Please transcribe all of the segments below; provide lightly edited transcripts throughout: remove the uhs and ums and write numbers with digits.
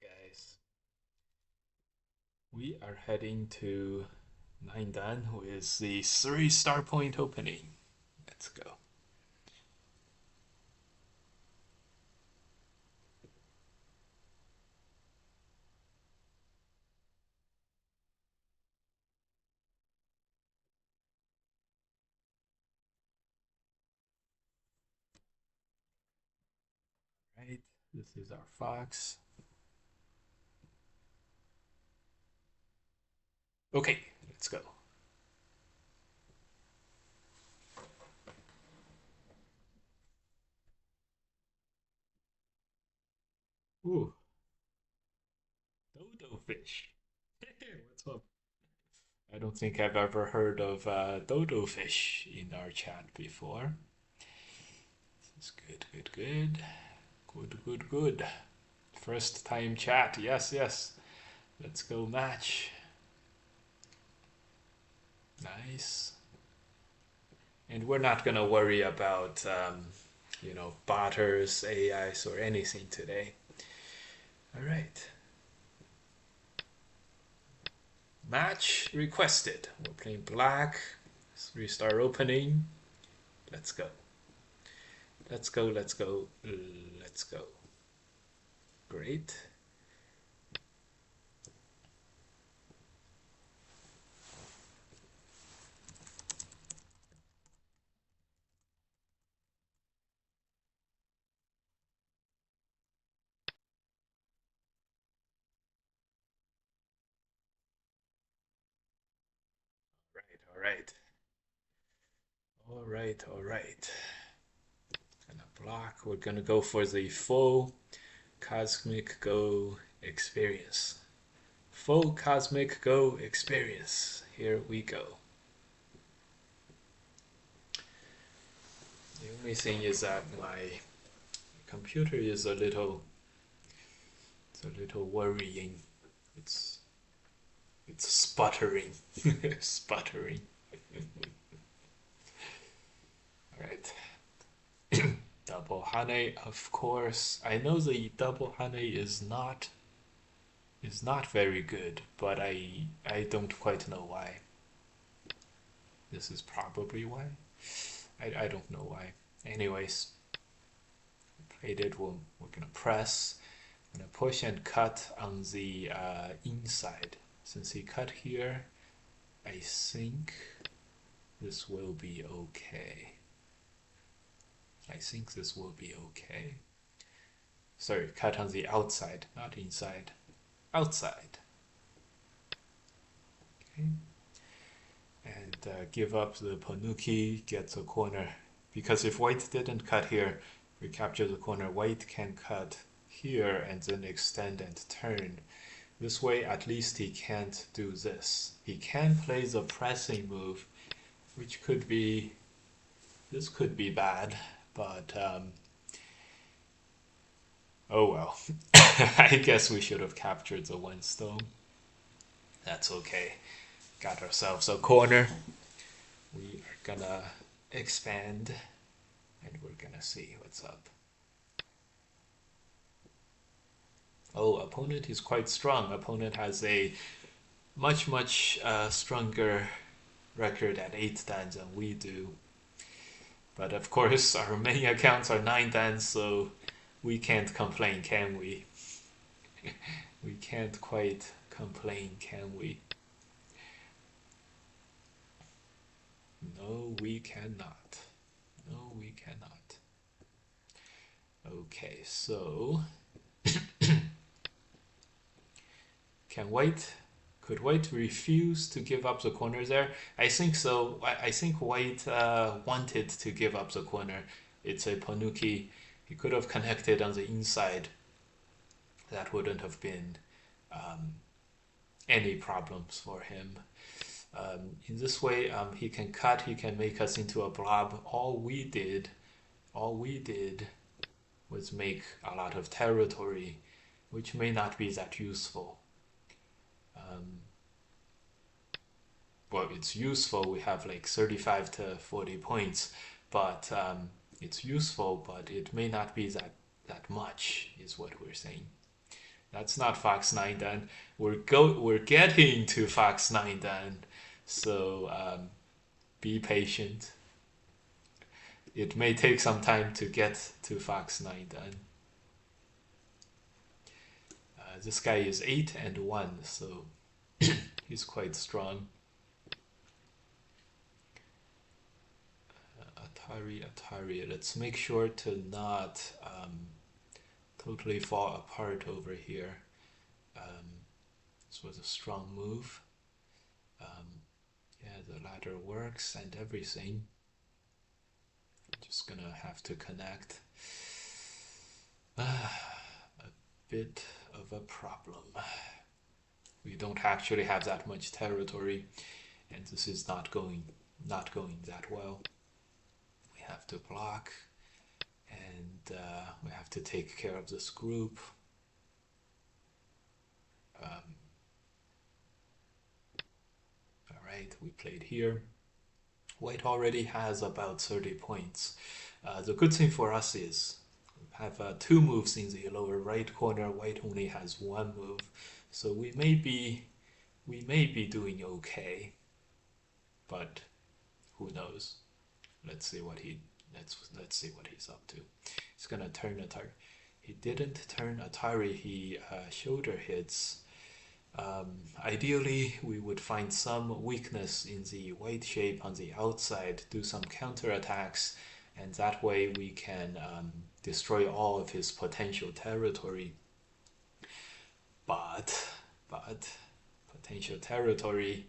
Guys? We are heading to 9 Dan, who is the 3-star point opening. Let's go. Right, this is our fox. Okay, let's go. Ooh, dodo fish. What's up? I don't think I've ever heard of dodo fish in our chat before. This is good, good, good. Good, good, good. First time chat. Yes, yes. Let's go match. Nice. And we're not going to worry about, botters, AIs, or anything today. All right. Match requested. We're playing black. 3-star opening. Let's go. Let's go, let's go, let's go. Great. Right, all right. All right, all right. Gonna block. We're gonna go for the full Cosmic Go experience. Full Cosmic Go experience. Here we go. The only thing is that my computer is it's a little worrying. It's it's sputtering. Sputtering. All right. Double Hane, of course. I know the double Hane is not very good, but I don't quite know why. This is probably why. I don't know why. Anyways, played it. We're gonna press. I'm gonna push and cut on the inside. Since he cut here, I think this will be okay. I think this will be okay. Sorry, cut on the outside, not inside. Outside. Okay. And give up the Panuki, get the corner. Because if white didn't cut here, we capture the corner. White can cut here and then extend and turn. This way, at least he can't do this. He can play the pressing move, which could be, this could be bad, but oh well. I guess we should have captured the one stone. That's okay. Got ourselves a corner. We are gonna expand and we're gonna see what's up. Oh, opponent is quite strong. Opponent has a much, much stronger record at 8 dans than we do. But of course, our many accounts are 9 dans, so we can't complain, can we? We can't quite complain, can we? No, we cannot. No, we cannot. Okay, so can white could white refuse to give up the corner there? I think so. I think white wanted to give up the corner. It's a Panuki. He could have connected on the inside. That wouldn't have been any problems for him. In this way, he can cut. He can make us into a blob. All we did was make a lot of territory, which may not be that useful. Um, well, it's useful. We have like 35 to 40 points, but it's useful, but it may not be that much, is what we're saying. That's not Fox 9 then. We're getting to Fox 9 then. So be patient. It may take some time to get to Fox 9 then. This guy is 8 and 1, so he's quite strong. Atari. Let's make sure to not totally fall apart over here. This was a strong move. Yeah, the ladder works and everything. Just gonna have to connect. A bit of a problem. We don't actually have that much territory, and this is not going that well. We have to block, and we have to take care of this group. All right, we played here. White already has about 30 points. The good thing for us is we have 2 moves in the lower right corner. White only has 1 move, so we may be doing okay, but who knows? Let's see what he's up to. He's gonna turn Atari. He didn't turn Atari. He shoulder hits. Ideally, we would find some weakness in the white shape on the outside, do some counterattacks, and that way we can destroy all of his potential territory. But potential territory,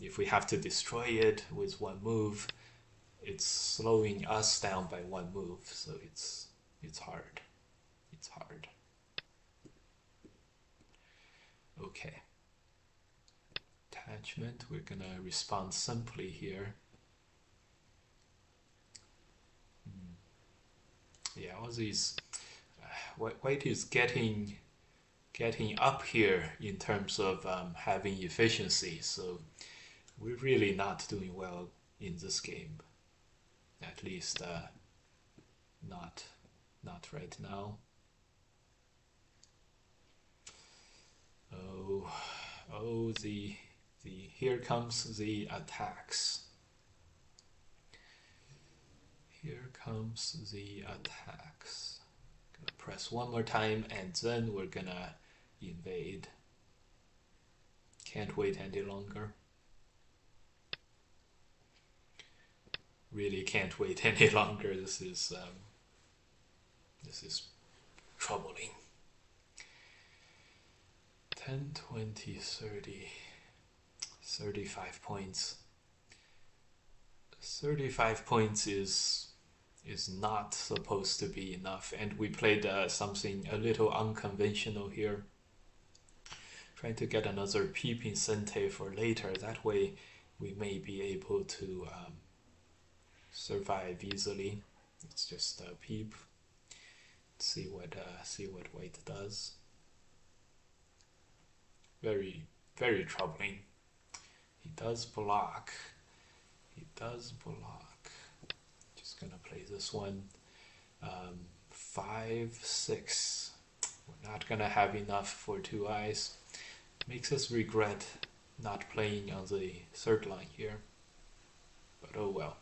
if we have to destroy it with 1 move, it's slowing us down by 1 move, so it's hard. It's hard. Okay. Attachment, we're gonna respond simply here. Yeah, all these White is getting up here in terms of having efficiency, so we're really not doing well in this game. At least not right now. Oh, the here comes the attacks. Here comes the attacks. Gonna press 1 more time and then we're gonna invade. Can't wait any longer. Really can't wait any longer. This is troubling. 10, 20, 30, 35 points. 35 points is not supposed to be enough, and we played something a little unconventional here. Trying to get another peep in Sente for later. That way we may be able to survive easily. It's just a peep. See what White does. Very, very troubling. He does block. Just gonna play this one. 5, 6. We're not gonna have enough for 2 eyes. Makes us regret not playing on the 3rd line here. But oh well.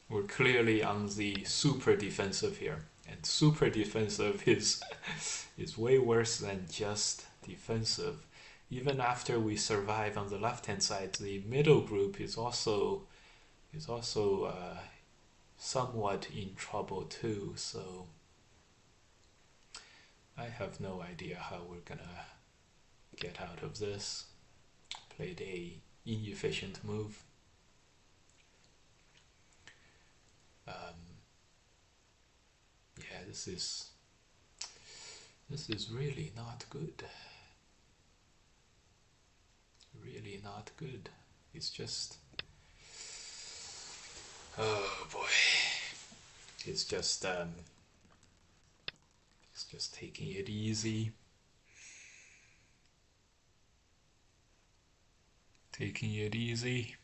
We're clearly on the super defensive here. And super defensive is way worse than just defensive. Even after we survive on the left-hand side, the middle group is also somewhat in trouble too. So I have no idea how we're gonna get out of this. Played a inefficient move. Yeah, this is really not good. Really not good. It's just, oh boy, it's just taking it easy. Taking it easy.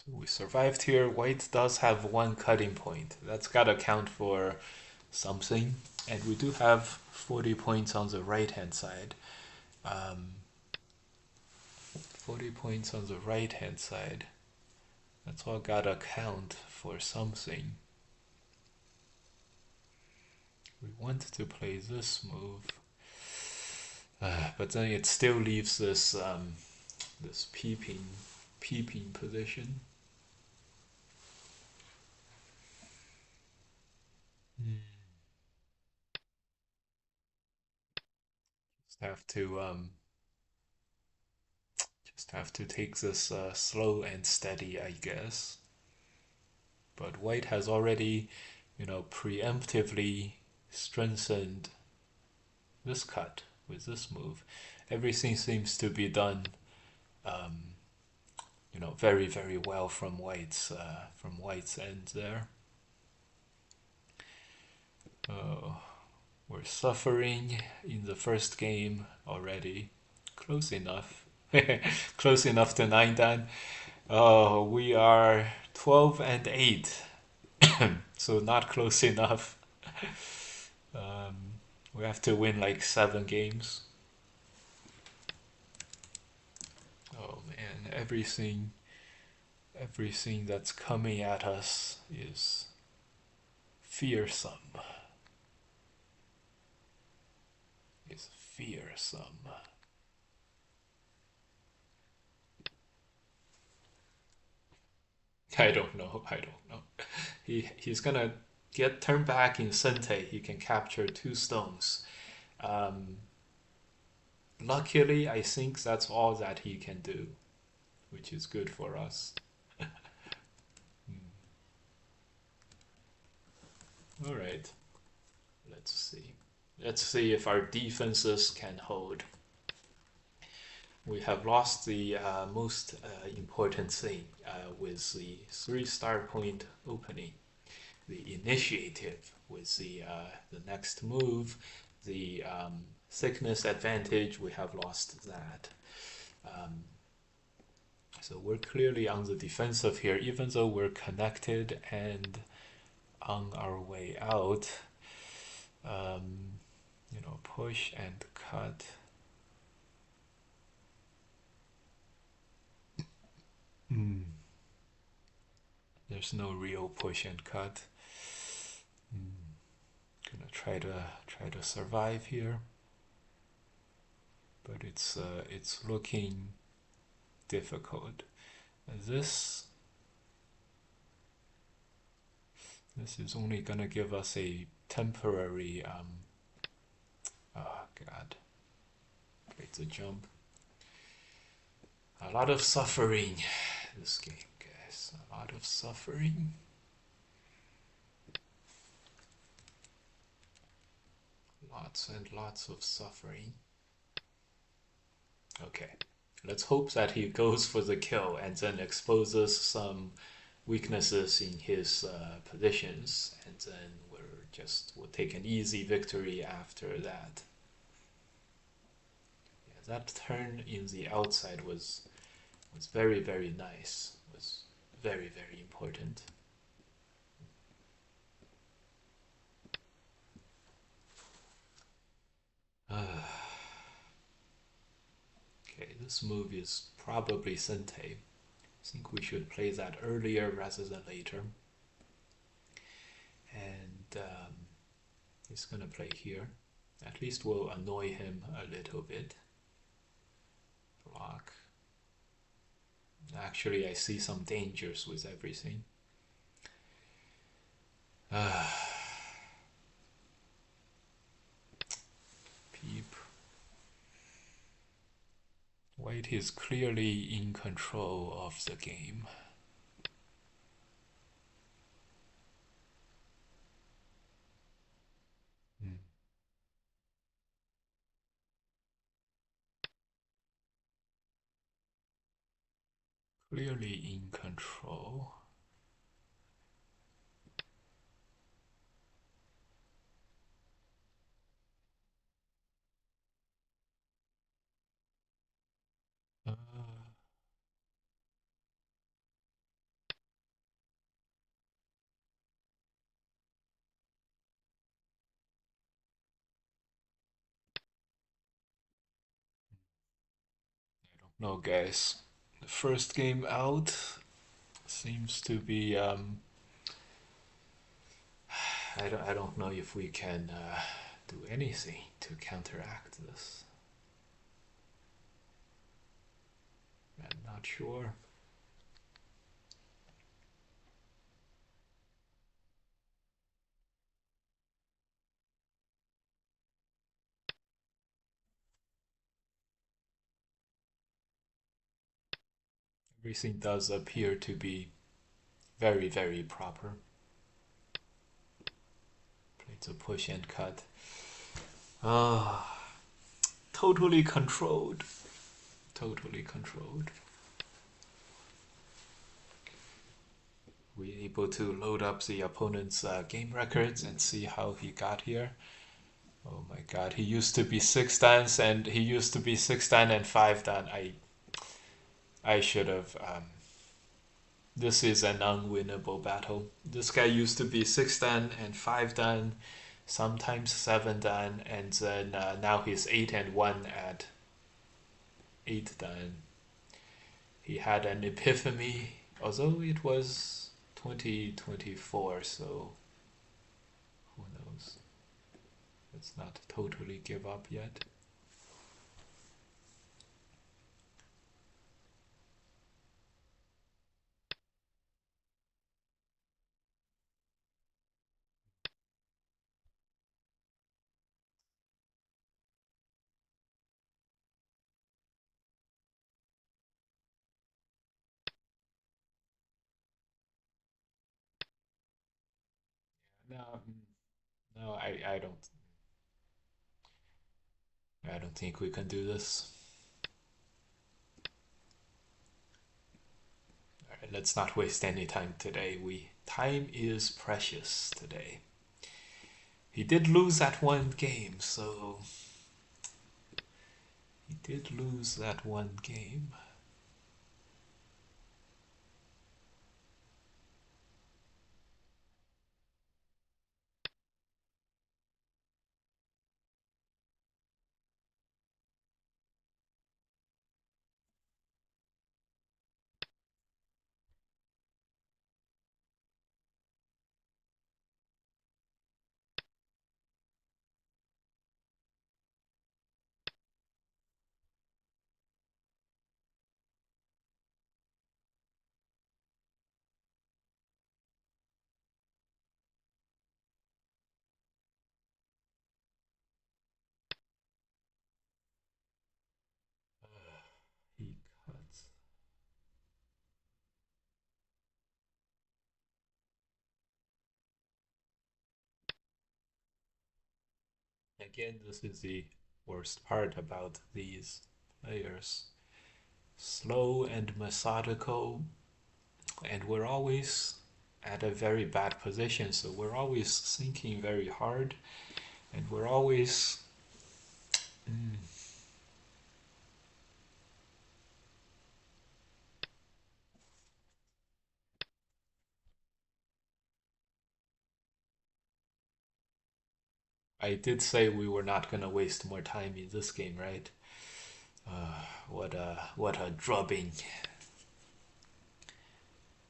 So we survived here. White does have one cutting point. That's gotta count for something. And we do have 40 points on the right hand side. Um, 40 points on the right hand side. That's all gotta count for something. We want to play this move, but then it still leaves this peeping position. Mm. Just have to take this slow and steady, I guess. But White has already, preemptively strengthened this cut with this move. Everything seems to be done, um, very very well from White's end there. Oh, we're suffering in the first game already. Close enough. Close enough to 9 dan. Oh, we are 12 and 8. So not close enough. Um, we have to win like 7 games. Oh man, everything that's coming at us is fearsome. Is fearsome. I don't know. I don't know. He's gonna get turned back in Sente. He can capture 2 stones. Um, Luckily, I think that's all that he can do, which is good for us. All right, let's see. Let's see if our defenses can hold. We have lost the most important thing with the 3 star point opening, the initiative with the next move, the thickness advantage. We have lost that. Um, so we're clearly on the defensive here, even though we're connected and on our way out. Um, push and cut. Mm. There's no real push and cut. Mm. Gonna try to survive here, but it's looking difficult. This this is only gonna give us a temporary oh god, it's a jump. A lot of suffering this game, guys. A lot of suffering. Lots and lots of suffering. Okay. Let's hope that he goes for the kill and then exposes some weaknesses in his positions, and then we'll take an easy victory after that. Yeah, that turn in the outside was very very nice. Was very very important. Okay, this move is probably Sente. I think we should play that earlier rather than later. And he's gonna play here. At least we'll annoy him a little bit. Block. Actually, I see some dangers with everything. Peep. White is clearly in control of the game. Mm. Clearly in control. Uh, No, guys. The first game out seems to be. I don't know if we can do anything to counteract this. I'm not sure. Everything does appear to be very, very proper. It's a push and cut. Ah, totally controlled. Totally controlled. We're able to load up the opponent's game records and see how he got here. Oh my god, he used to be 6 dan and he used to be 6 dan and 5 dan. I should have. This is an unwinnable battle. This guy used to be 6 dan and 5 dan, sometimes 7 dan, and then now he's 8 and 1 at 8 dan. He had an epiphany, although it was 2024, so who knows? Let's not totally give up yet. No, no, I don't think we can do this. All right, let's not waste any time today. Time is precious today. He did lose that one game, so he did lose that one game. He cuts. Again, this is the worst part about these players. Slow and methodical, and we're always at a very bad position, so we're always thinking very hard, and we're always. Mm, I did say we were not gonna waste more time in this game, right? What a drubbing.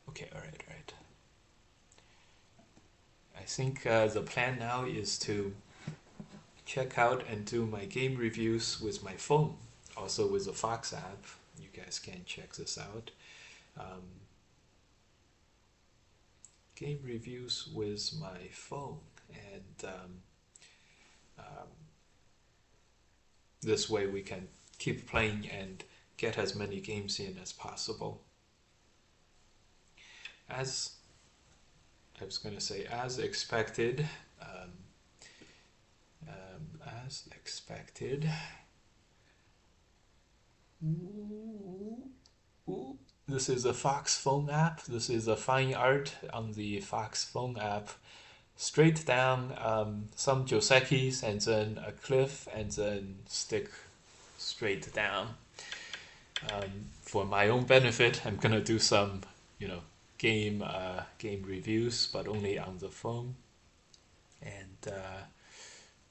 Okay, all right, all right. I think the plan now is to check out and do my game reviews with my phone, also with the Fox app. You guys can check this out. Um, Game reviews with my phone, and this way we can keep playing and get as many games in as possible. As I was going to say, as expected, um, as expected. Ooh. This is a Fox phone app. This is a fine art on the Fox phone app. Straight down, some Josekis, and then a cliff, and then stick straight down. For my own benefit, I'm gonna do some, game reviews, but only on the phone. And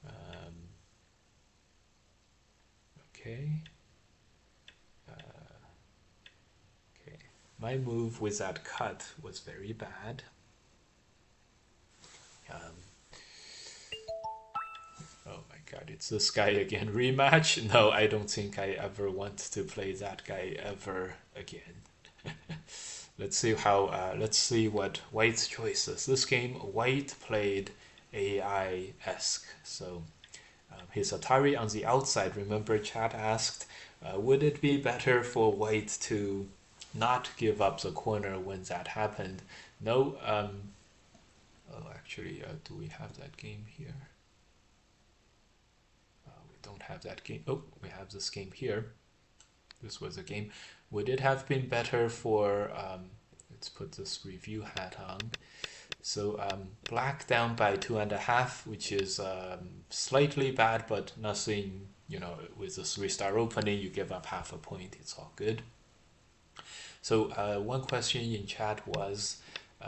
um, okay, My move with that cut was very bad. Um, oh my god, it's this guy again. Rematch? No, I don't think I ever want to play that guy ever again. Let's see how. Let's see what White's choice is. This game, White played AI-esque. So his Atari on the outside. Remember, chat asked, would it be better for White to not give up the corner when that happened? No. Oh, actually, do we have that game here? We don't have that game. Oh, we have this game here. This was a game. Would it have been better for, let's put this review hat on. So black down by 2.5, which is slightly bad, but nothing, with a 3-star opening, you give up half a point, it's all good. So one question in chat was,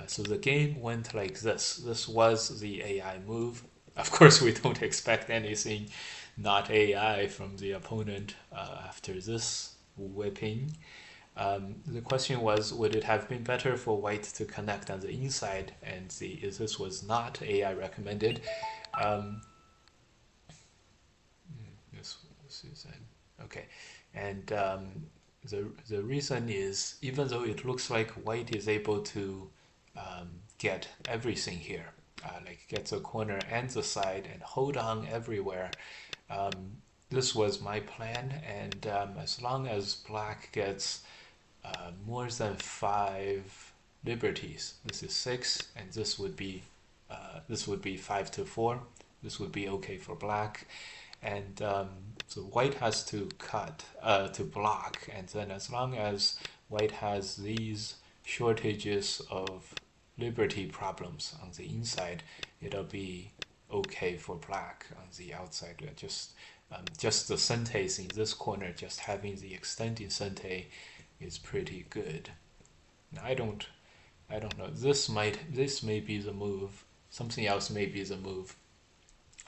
so the game went like this. This was the AI move. Of course, we don't expect anything not AI from the opponent after this whipping. The question was, would it have been better for White to connect on the inside? And this was not AI recommended. This is okay. And the reason is, even though it looks like White is able to get everything here, like get the corner and the side and hold on everywhere, this was my plan. And as long as Black gets more than 5 liberties, this is 6, and this would be 5 to 4. This would be okay for Black, and so White has to cut to block, and then as long as White has these shortages of liberty problems on the inside, it'll be okay for Black on the outside. Just the sente in this corner, just having the extending sente is pretty good. Now, I don't know. This may be the move. Something else may be the move.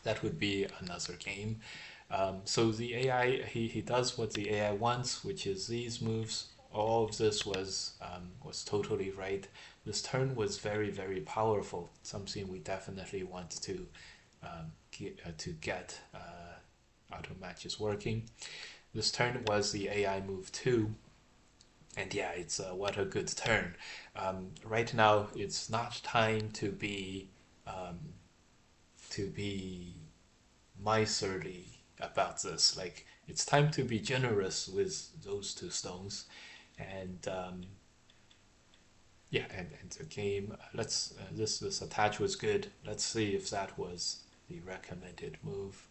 That would be another game. So the AI, he does what the AI wants, which is these moves. All of this was totally right. This turn was very, very powerful. Something we definitely want to get auto matches working. This turn was the AI move 2. And yeah, it's what a good turn. Right now, it's not time to be miserly about this. Like, it's time to be generous with those 2 stones. And yeah, and the game. This attach was good. Let's see if that was the recommended move.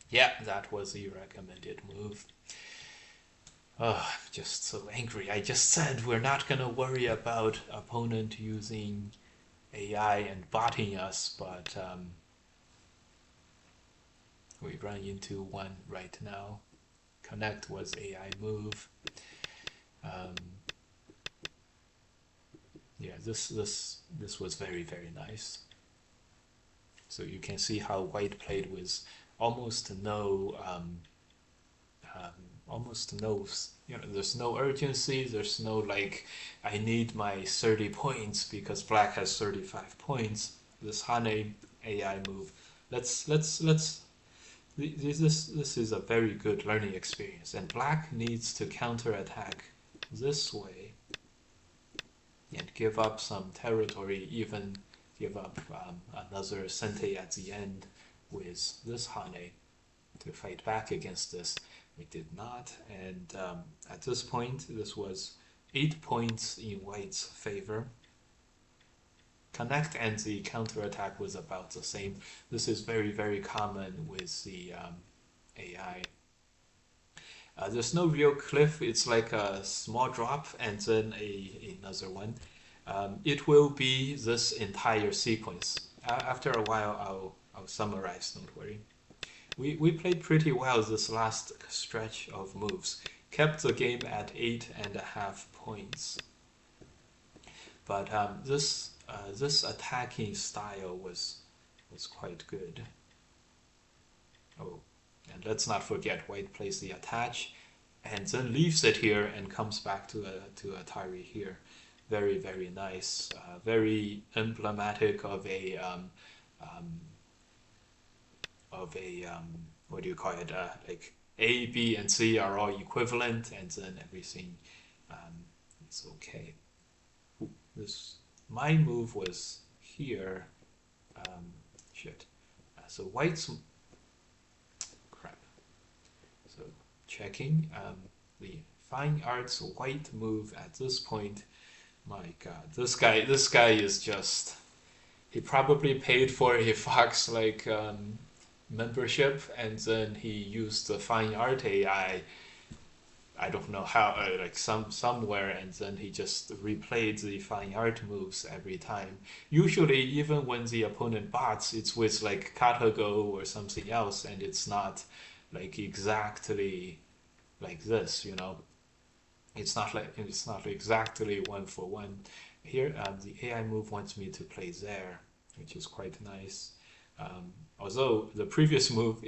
Yeah, that was the recommended move. Oh, I'm just so angry. I just said we're not gonna worry about opponent using AI and botting us, but we run into one right now. Connect was AI move. Yeah, this was very, very nice. So you can see how White played with almost no there's no urgency, there's no like I need my 30 points because Black has 35 points. This Hane AI move, this is a very good learning experience, and Black needs to counterattack this way and give up some territory, even give up another sente at the end with this Hane to fight back against this. We did not, and at this point, this was 8 points in White's favor. Connect and the counterattack was about the same. This is very, very common with the AI. There's no real cliff. It's like a small drop and then another one. It will be this entire sequence. After a while, I'll summarize. Don't worry. We played pretty well this last stretch of moves. Kept the game at 8.5 points. But this attacking style was quite good. Oh, and let's not forget White plays the attach, and then leaves it here and comes back to a tidy here. Very, very nice. Very emblematic um, of a what do you call it? Like A, B, and C are all equivalent, and then everything um, is okay. Ooh, this my move was here. Um, shit. So white's crap. So checking the fine arts white move at this point. My God, this guy is just. He probably paid for a Fox membership, and then he used the fine art AI. I don't know how, like somewhere, and then he just replayed the fine art moves every time. Usually, even when the opponent bots, it's with like Katago or something else, and it's not like exactly like this, you know. It's not exactly one for one. Here, the AI move wants me to play there, which is quite nice. Although the previous move,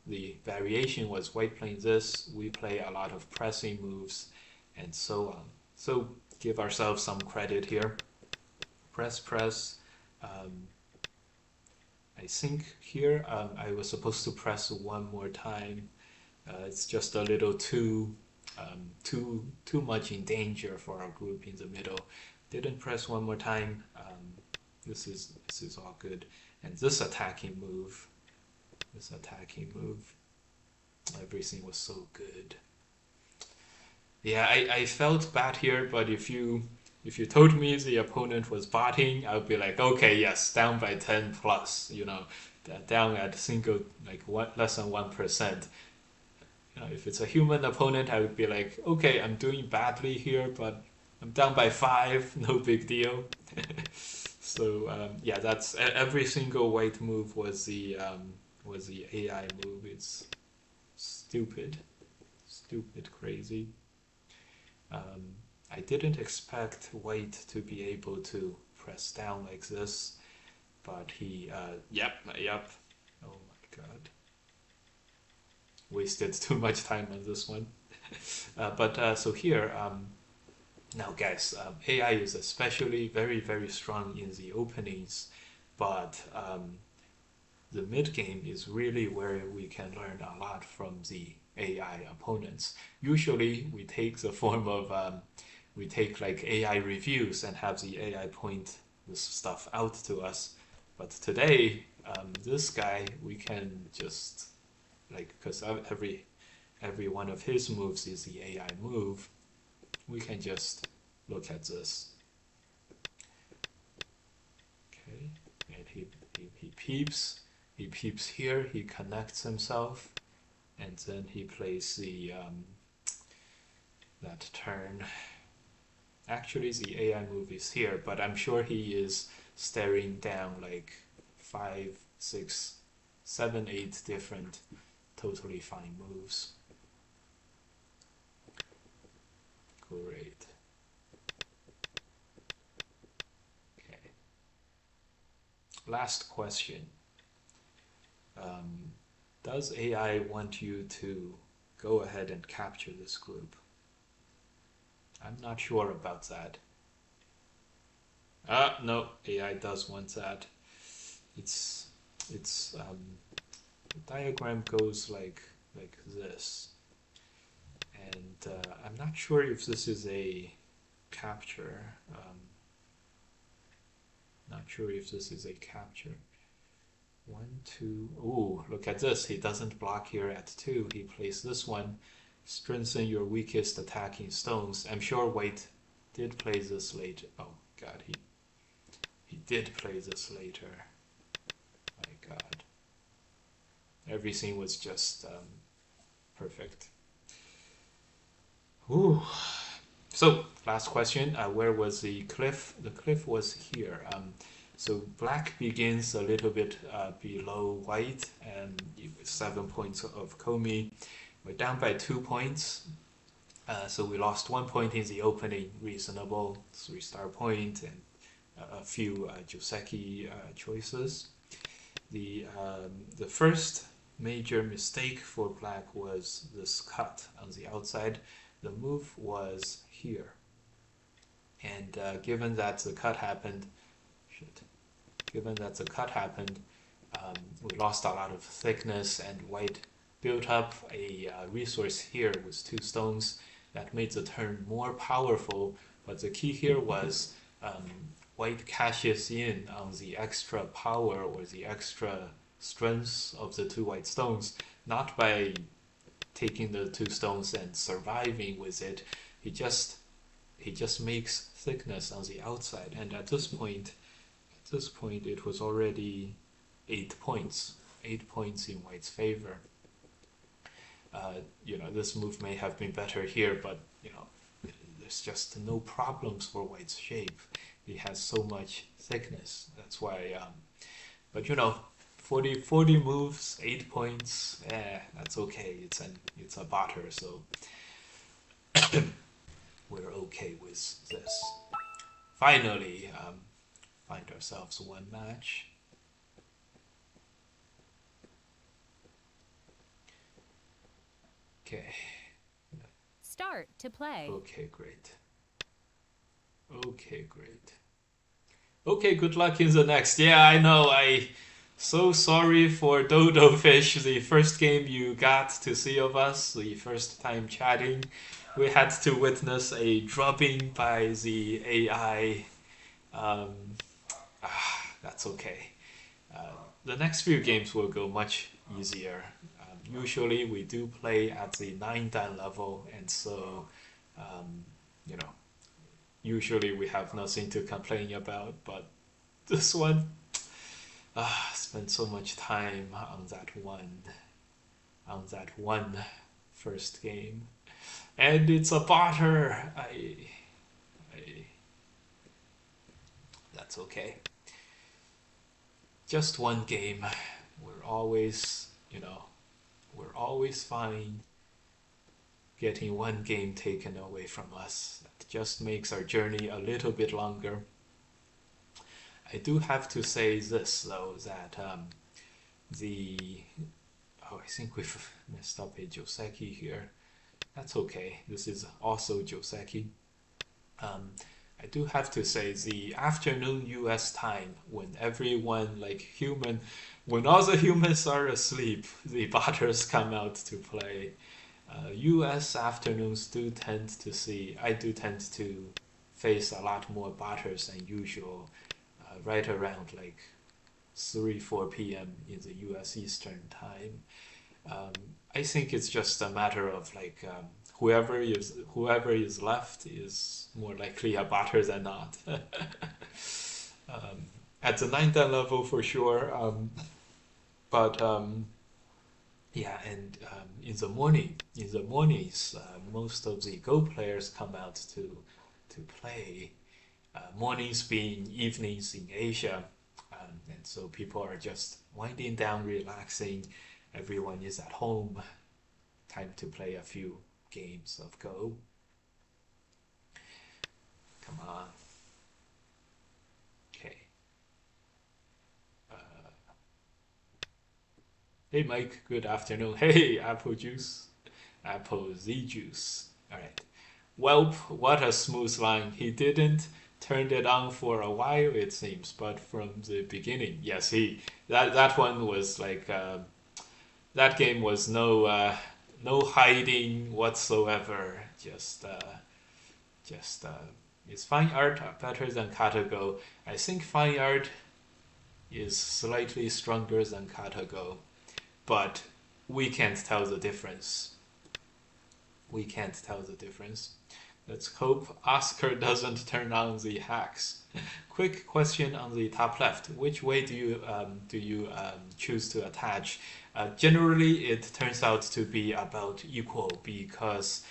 the variation was white playing this, we play a lot of pressing moves, and so on. So give ourselves some credit here. Press, press. Um, I think here I was supposed to press one more time. It's just a little too much in danger for our group in the middle. Didn't press one more time. This is all good. And this attacking move, everything was so good. Yeah, I felt bad here, but if you told me the opponent was botting, I would be like, okay, yes, down by 10 plus, you know, down at single like less than 1%. You know, if it's a human opponent, I would be like, okay, I'm doing badly here, but I'm down by 5, no big deal. So yeah, that's every single white move was the AI move. It's stupid, stupid, crazy. Um, I didn't expect white to be able to press down like this, but yep. Oh my God, wasted too much time on this one. But so here, now guys, AI is especially very, very strong in the openings, but the mid game is really where we can learn a lot from the AI opponents. Usually we take the form of, we take like AI reviews and have the AI point this stuff out to us. But today, this guy, we can just, like, because every one of his moves is the AI move, we can just look at this. Okay, and he peeps here, he connects himself, and then he plays the that turn. Actually, the AI move is here, but I'm sure he is staring down like 5, 6, 7, 8 different totally fine moves. Great. Okay. Last question. Does AI want you to go ahead and capture this group? I'm not sure about that. No, AI does want that. It's the diagram goes like this, and I'm not sure if this is a capture. Not sure if this is a capture. 1, 2. Oh, look at this. He doesn't block here at 2. He plays this one. Strengthen your weakest attacking stones. I'm sure White did play this later. Oh God, he did play this later. My God, everything was just perfect. Ooh. So last question. Where was the cliff? The cliff was here. So black begins a little bit below white, and 7 points of Komi. We're down by 2 points. So we lost 1 point in the opening, reasonable 3-star point, and a few Joseki choices. The first major mistake for black was this cut on the outside. The move was here. And given that the cut happened, given that the cut happened, we lost a lot of thickness, and white built up a resource here with 2 stones that made the turn more powerful. But the key here was white cashes in on the extra power or the extra strength of the 2 white stones, not by taking the 2 stones and surviving with it. He just makes thickness on the outside, and at this point it was already 8 points, 8 points in white's favor. This move may have been better here, but there's just no problems for white's shape. He has so much thickness. That's why. But 40 moves, 8 points. That's okay. It's a butter, so we're okay with this. Finally, find ourselves one match. Okay. Start to play. Okay, great. Okay, good luck in the next. Yeah, I know. So sorry for Dodo Fish. The first game you got to see of us, the first time chatting, we had to witness a drubbing by the AI. That's okay. The next few games will go much easier. Usually we do play at the 9-dan level, and so usually we have nothing to complain about. But this one, spent so much time on that one first game, and it's a butter. That's okay. Just one game. We're always fine. Getting one game taken away from us, that just makes our journey a little bit longer. I do have to say this though, that I think we've messed up a Joseki here. That's okay. This is also Joseki. I do have to say the afternoon US time, when when all the humans are asleep, the butters come out to play. US afternoons I do tend to face a lot more butters than usual, right around like 3-4 p.m. in the US Eastern time. I think it's just a matter of whoever is left is more likely a butter than not. At the 9-dan level for sure, but yeah, and in the mornings, most of the Go players come out to play. Mornings being evenings in Asia, and so people are just winding down, relaxing. Everyone is at home. Time to play a few games of Go. Come on. Okay. Hey Mike, good afternoon. Hey, apple juice. Apple Z juice. Alright. Welp, what a smooth line. He didn't turn it on for a while, it seems, but from the beginning. Yes, that one was that game was no hiding whatsoever. Just is fine art better than Katago? I think fine art is slightly stronger than Katago, but we can't tell the difference. Let's hope Oscar doesn't turn on the hacks. Quick question on the top left: which way do you choose to attach? Generally, it turns out to be about equal, because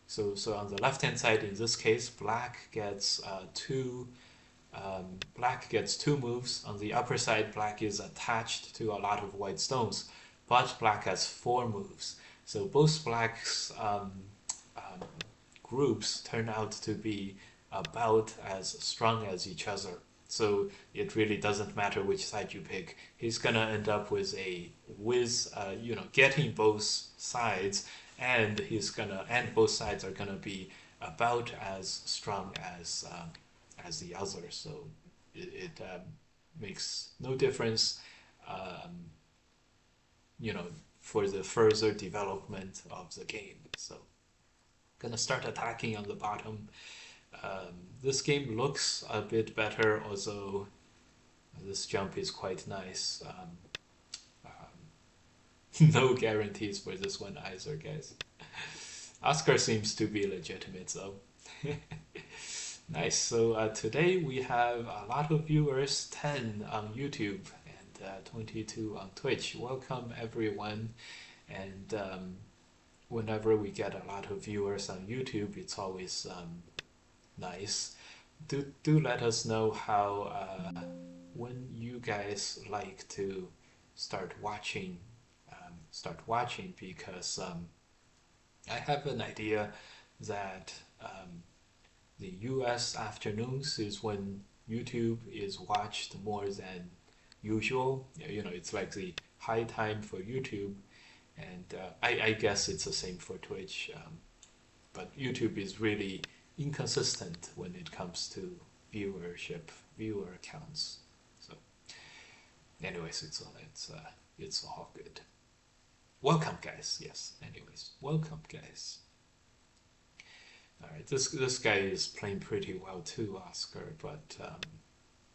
so on the left hand side, in this case, black gets two moves. On the upper side, black is attached to a lot of white stones, but black has 4 moves. So both black's groups turn out to be about as strong as each other. So it really doesn't matter which side you pick. He's gonna end up with getting both sides, and both sides are gonna be about as strong as the other. So it makes no difference, um, you know, for the further development of the game. So gonna start attacking on the bottom. This game looks a bit better, although this jump is quite nice. No guarantees for this one either, guys. Oscar seems to be legitimate, though. Nice. So today we have a lot of viewers, 10 on YouTube and 22 on Twitch. Welcome, everyone. And whenever we get a lot of viewers on YouTube, it's always nice. Do let us know how when you guys like to start watching because I have an idea that the US afternoons is when YouTube is watched more than usual. It's like the high time for YouTube, and I guess it's the same for Twitch. But YouTube is really inconsistent when it comes to viewer counts. So, anyways, it's all good. Welcome, guys. Yes. Anyways, welcome, guys. All right, this guy is playing pretty well too, Oscar. But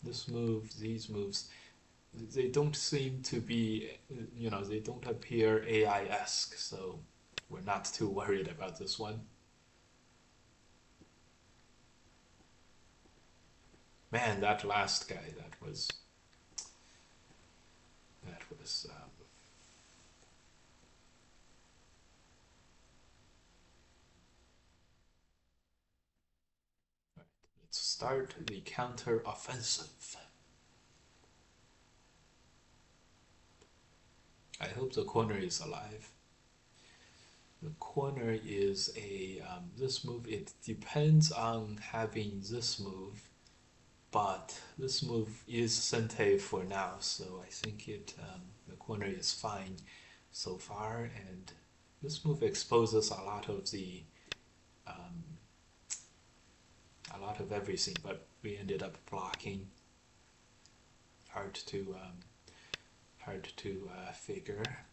these moves, they don't seem to be, they don't appear AI-esque. So we're not too worried about this one. Man, that last guy, that was. Right, let's start the counter offensive. I hope the corner is alive. The corner is this move. It depends on having this move, but this move is Sente for now, so I think the corner is fine so far, and this move exposes a lot of everything, but we ended up blocking. Hard to figure.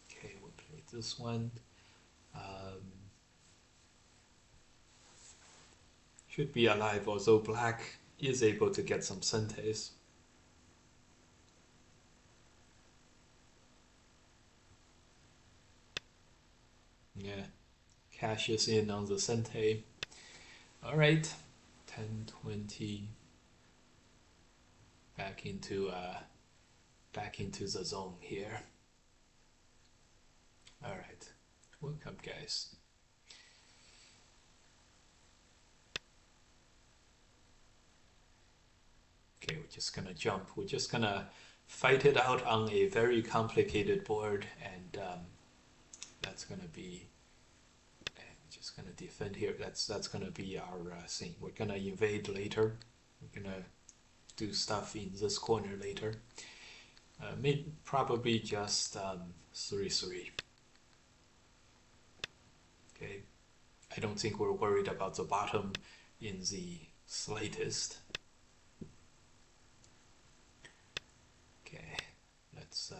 Okay, we'll play this one. Should be alive, although black is able to get some Sentes. Yeah, cashes in on the Sente. All right, 10, 20. Back into the zone here. All right, welcome, guys. Okay, we're just gonna jump. We're just gonna fight it out on a very complicated board, and that's gonna be. We're just gonna defend here. That's gonna be our thing. We're gonna invade later. We're gonna do stuff in this corner later. Probably just 3-3. Okay, I don't think we're worried about the bottom in the slightest. Okay, let's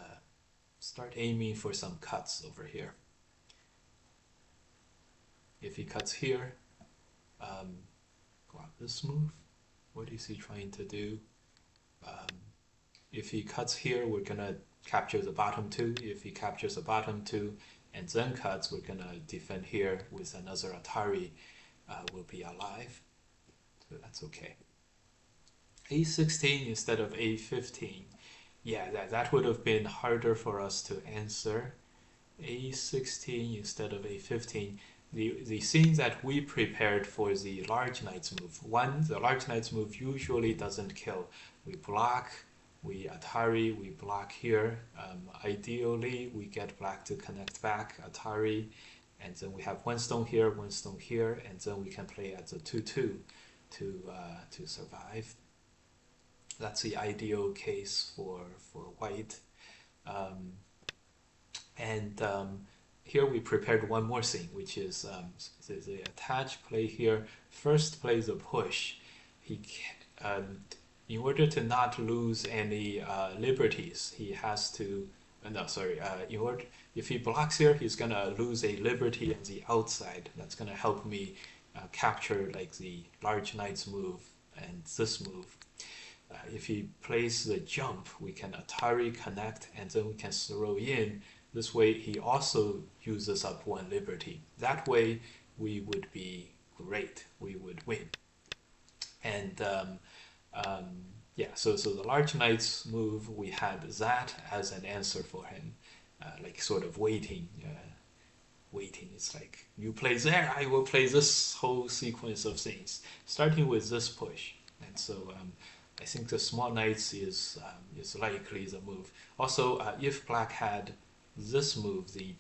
start aiming for some cuts over here. If he cuts here, go out this move. What is he trying to do? If he cuts here, we're gonna capture the bottom two. If he captures the bottom two and then cuts, we're gonna defend here with another Atari. Will be alive, so that's okay. A16 instead of A15. Yeah, that would have been harder for us to answer. A16 instead of A15. The thing that we prepared for the large knight's move. One, the large knight's move usually doesn't kill. We block, we Atari, we block here. Ideally, we get black to connect back, Atari, and then we have one stone here, and then we can play at the 2-2 to survive. That's the ideal case for white. Um, and here we prepared one more thing, which is the attach play here. First plays a push. He in order to not lose any liberties, he has to. No, sorry. In order, if he blocks here, he's gonna lose a liberty on the outside. That's gonna help me capture like the large knight's move and this move. If he plays the jump, we can Atari connect and then we can throw in. This way, he also uses up one liberty. That way, we would be great. We would win. And um, yeah, so the large knight's move, we had that as an answer for him, like sort of waiting. Waiting. It's like you play there, I will play this whole sequence of things, starting with this push. And so I think the small knights is likely the move. Also, if black had this move, the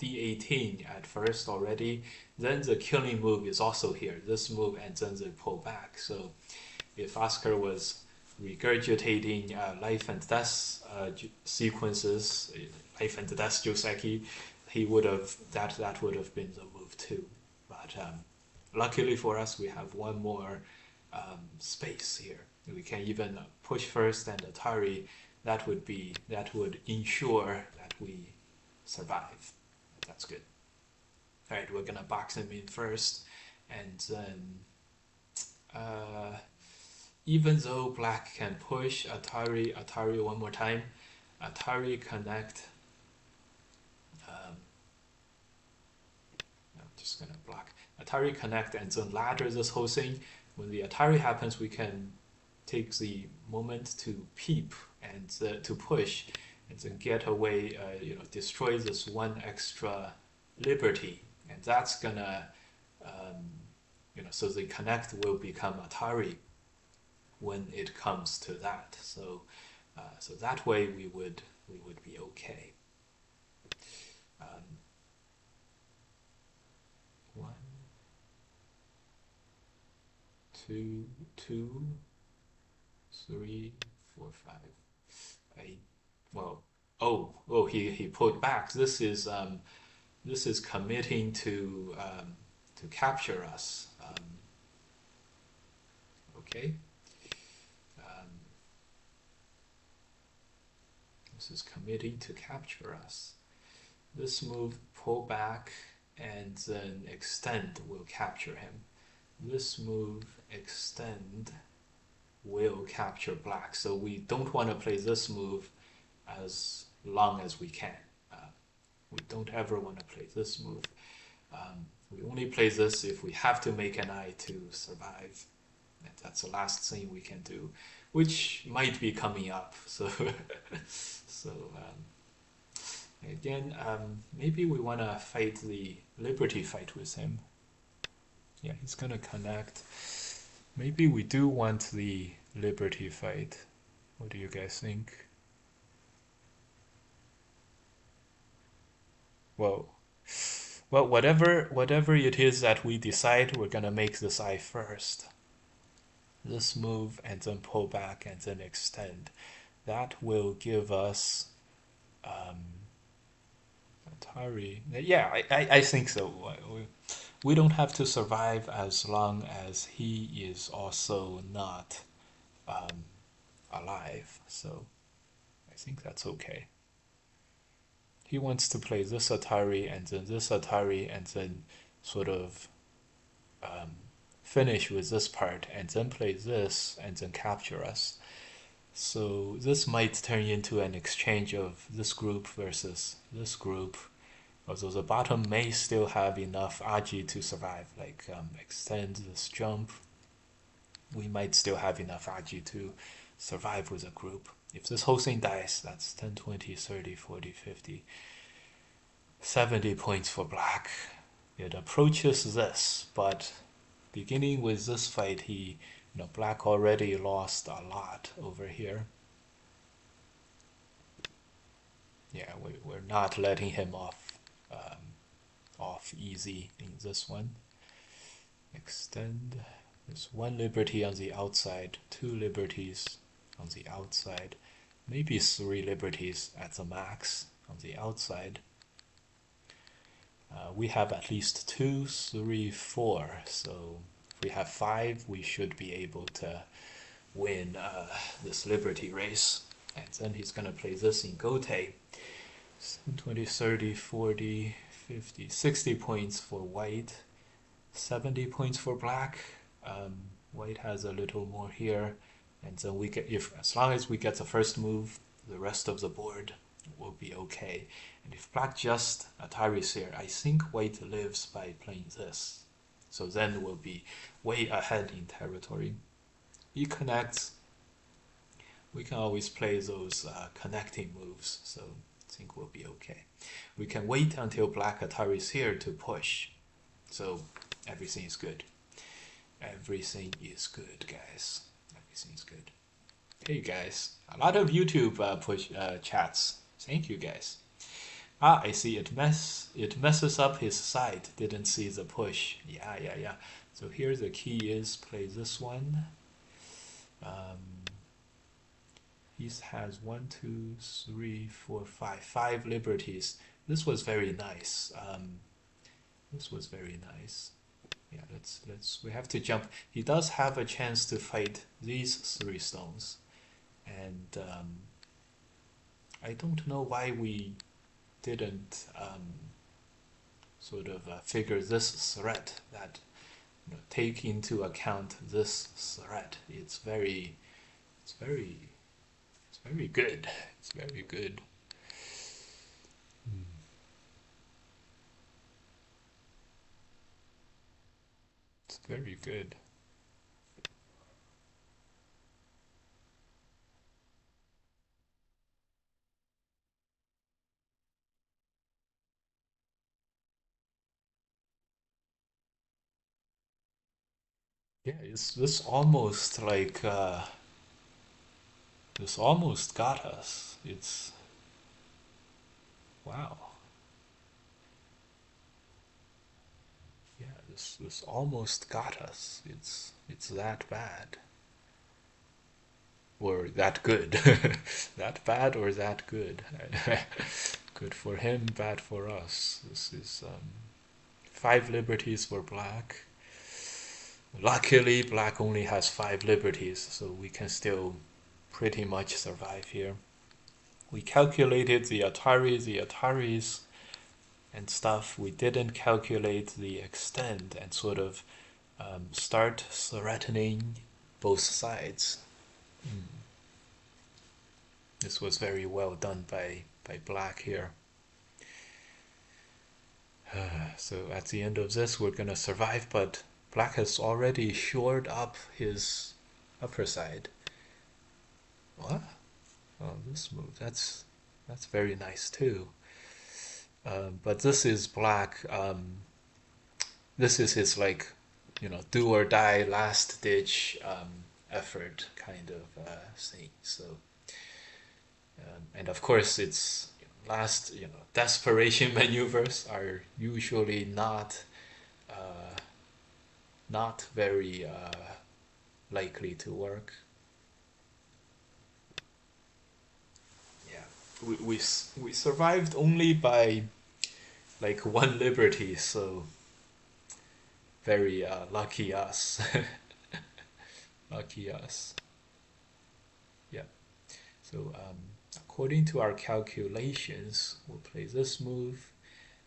D18 at first already, then the killing move is also here. This move and then the pull back. So if Oscar was regurgitating life and death sequences, life and death Joseki, he would have that would have been the move too. But luckily for us, we have one more space here. We can even push first and Atari. That would ensure that we survive. That's good. All right, we're gonna box him in first, and then even though black can push Atari one more time, Atari connect. I'm just gonna block Atari connect and then ladder this whole thing. When the Atari happens, we can take the moment to peep and to push and then get away, destroy this one extra liberty, and that's gonna, so the connect will become Atari when it comes to that. So that way we would be okay. One, two, 3, 4, 5, 8. Well, he pulled back. This is committing to capture us. Okay. Um, this is committing to capture us. This move, pull back and then extend, will capture him. This move, extend, will capture black. So we don't want to play this move as long as we can. We don't ever want to play this move. We only play this if we have to make an eye to survive. And that's the last thing we can do, which might be coming up. So, again, maybe we want to fight the liberty fight with him. Yeah, he's gonna connect. Maybe we do want the liberty fight. What do you guys think? Well, whatever it is that we decide, we're gonna make this eye first. This move and then pull back and then extend. That will give us Atari. Yeah, I think so. We don't have to survive as long as he is also not alive. So I think that's okay. He wants to play this Atari and then this Atari and then sort of finish with this part and then play this and then capture us. So this might turn into an exchange of this group versus this group, although the bottom may still have enough Aji to survive, like extend this jump. We might still have enough Aji to survive with a group. If this whole thing dies, that's 10, 20, 30, 40, 50, 70 points for black. It approaches this, but beginning with this fight, black already lost a lot over here. Yeah, we're not letting him off easy in this one. Extend. There's one liberty on the outside, two liberties on the outside, maybe three liberties at the max on the outside. We have at least two, three, four. So if we have five, we should be able to win this liberty race. And then he's going to play this in Gote. 20, 30, 40, 50, 60 points for white, 70 points for black. White has a little more here. And then we get, if as long as we get the first move, the rest of the board will be okay. And if black just Ataris here, I think white lives by playing this. So then we'll be way ahead in territory. He connects. We can always play those connecting moves, so I think we'll be okay. We can wait until black Ataris here to push. So everything is good. Everything is good, guys. Everything is good. Hey guys, a lot of YouTube push chats. Thank you guys. Ah, I see it messes up his side. Didn't see the push. Yeah. So here the key is play this one. He has 1, 2, 3, 4, 5. 5 liberties. This was very nice. This was very nice. Yeah, let's we have to jump. He does have a chance to fight these 3 stones. And I don't know why we didn't sort of figure this threat, that take into account this threat. It's very good. It's very good. It's very good. Yeah, it's this almost like this almost got us. It's wow. Yeah, this almost got us. It's that bad. Or that good. That bad or that good. Good for him, bad for us. This is 5 liberties for black. Luckily, black only has 5 liberties, so we can still pretty much survive here. We calculated the Ataris and stuff. We didn't calculate the extend and sort of start threatening both sides. This was very well done by black here. So at the end of this, we're gonna survive, but black has already shored up his upper side. What? Oh, this move, that's very nice too. But this is black. This is his like, do or die, last ditch effort kind of thing. So, and of course, it's last, desperation maneuvers are usually not very likely to work. Yeah, we survived only by like 1 liberty, so very lucky us. Lucky us. Yeah. So according to our calculations, we'll play this move.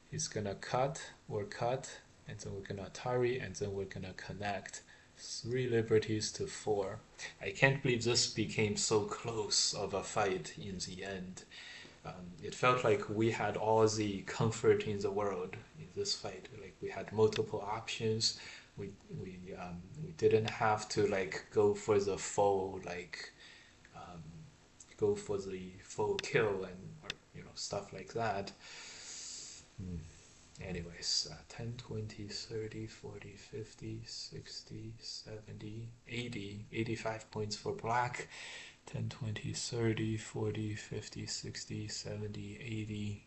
He's gonna cut or cut, and then we're gonna Atari, and then we're gonna connect 3 liberties to 4. I can't believe this became so close of a fight in the end. It felt like we had all the comfort in the world in this fight. Like we had multiple options. We didn't have to like go for the full go for the full kill and stuff like that. Anyways, 10, 20, 30, 40, 50, 60, 70, 80, 85 points for black. 10, 20, 30, 40, 50, 60, 70, 80,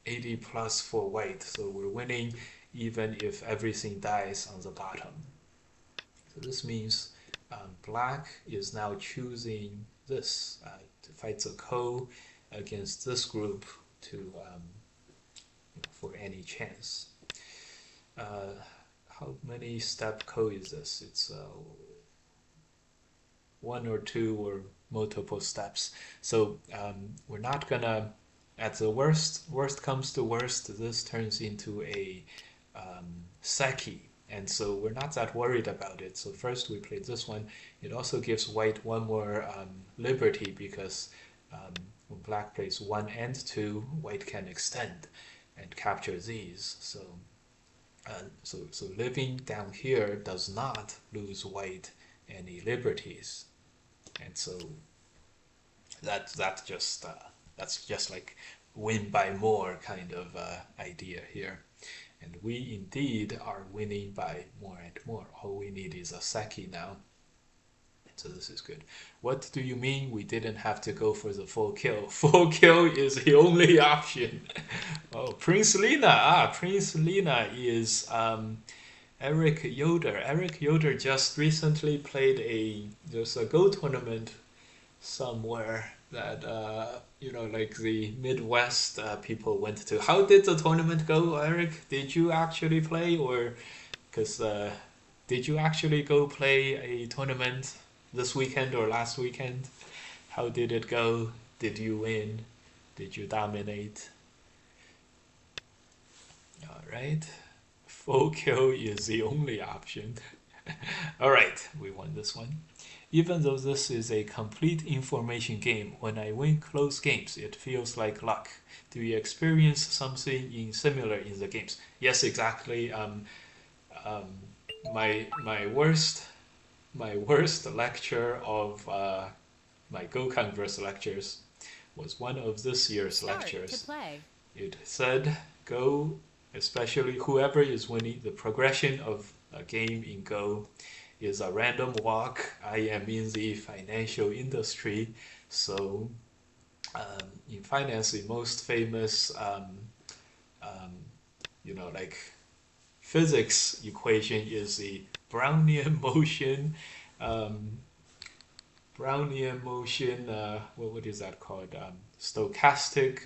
80 plus for white. So we're winning even if everything dies on the bottom. So this means black is now choosing this to fight the ko against this group to for any chance. Uh, how many step ko is this? It's one or two or multiple steps. So we're not gonna, at the worst comes to worst, this turns into a Seki. And so we're not that worried about it. So first we played this one. It also gives white one more liberty because when black plays 1 and 2, white can extend and capture these. So living down here does not lose white any liberties. And so that's just like win by more kind of idea here. And we indeed are winning by more and more. All we need is a Seki now. So this is good. What do you mean we didn't have to go for the full kill? Full kill is the only option. Oh, Prince Lina. Prince Lina is Eric Yoder. Eric Yoder just recently played there's a Go tournament somewhere that like the Midwest people went to. How did the tournament go, Eric? Did you actually play, or because did you actually go play a tournament this weekend or last weekend? How did it go? Did you win? Did you dominate? All right. Full kill is the only option. All right, we won this one. Even though this is a complete information game, when I win close games, it feels like luck. Do you experience something similar in the games? Yes, exactly. Um, my worst lecture of my Go Converse lectures was one of this year's Start to lectures. play. It said Go, especially whoever is winning the progression of a game in Go is a random walk. I am in the financial industry, so in finance, the most famous, like physics equation is the Brownian motion. Um, Brownian motion. What is that called? Stochastic.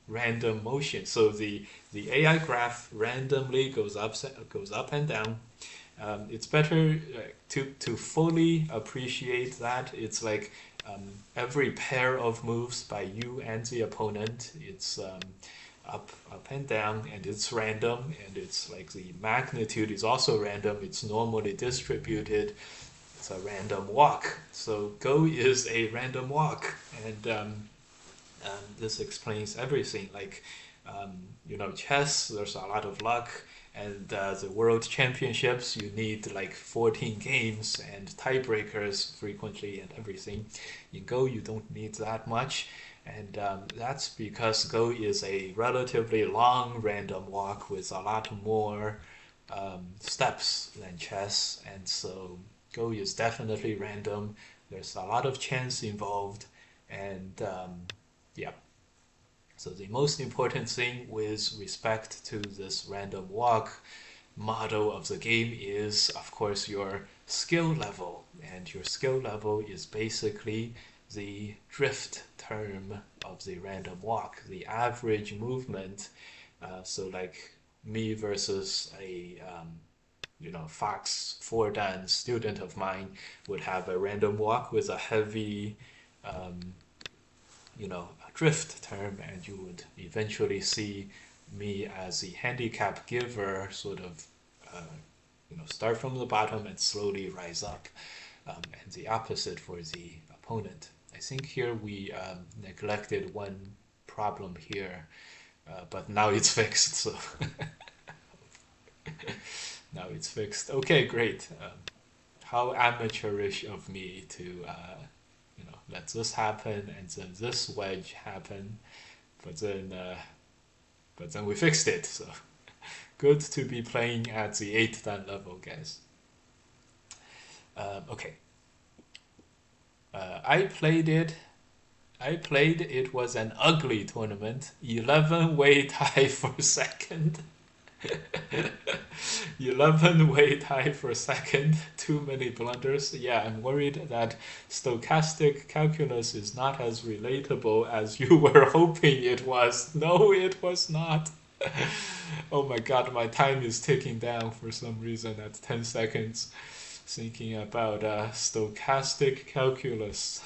Random motion. So the AI graph randomly goes up and down. It's better to fully appreciate that. It's like every pair of moves by you and the opponent. It's up and down, and it's random, and it's like the magnitude is also random. It's normally distributed. It's a random walk. So Go is a random walk, and this explains everything. Like, chess, there's a lot of luck, and the world championships, you need like 14 games and tiebreakers frequently and everything. In Go, you don't need that much, and that's because Go is a relatively long random walk with a lot more steps than chess, and so Go is definitely random. There's a lot of chance involved, and yeah. So the most important thing with respect to this random walk model of the game is, of course, your skill level. And your skill level is basically the drift term of the random walk, the average movement. So like me versus a Fox 4Dan student of mine would have a random walk with a heavy a drift term, and you would eventually see me as the handicap giver sort of start from the bottom and slowly rise up, and the opposite for the opponent. I think here we neglected one problem here, but now it's fixed. So now it's fixed. Okay, great. How amateurish of me to let this happen and then this wedge happen, but then we fixed it. So good to be playing at the 8th dan level, guys. Okay. I played it. It was an ugly tournament. 11-way tie for second. 11 way tie for second, too many blunders. Yeah, I'm worried that stochastic calculus is not as relatable as you were hoping it was. No, it was not. Oh my god, my time is ticking down for some reason at 10 seconds thinking about stochastic calculus.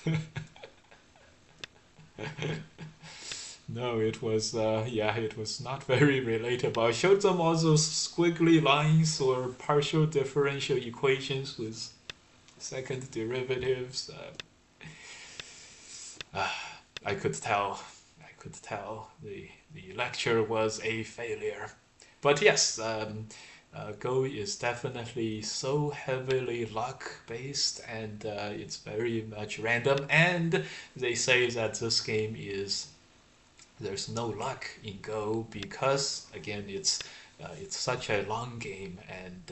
No, it was yeah, it was not very relatable. I showed them all those squiggly lines or partial differential equations with second derivatives. I could tell, the lecture was a failure. But yes, Go is definitely so heavily luck based, and it's very much random. And they say that this game is there's no luck in Go because again it's such a long game, and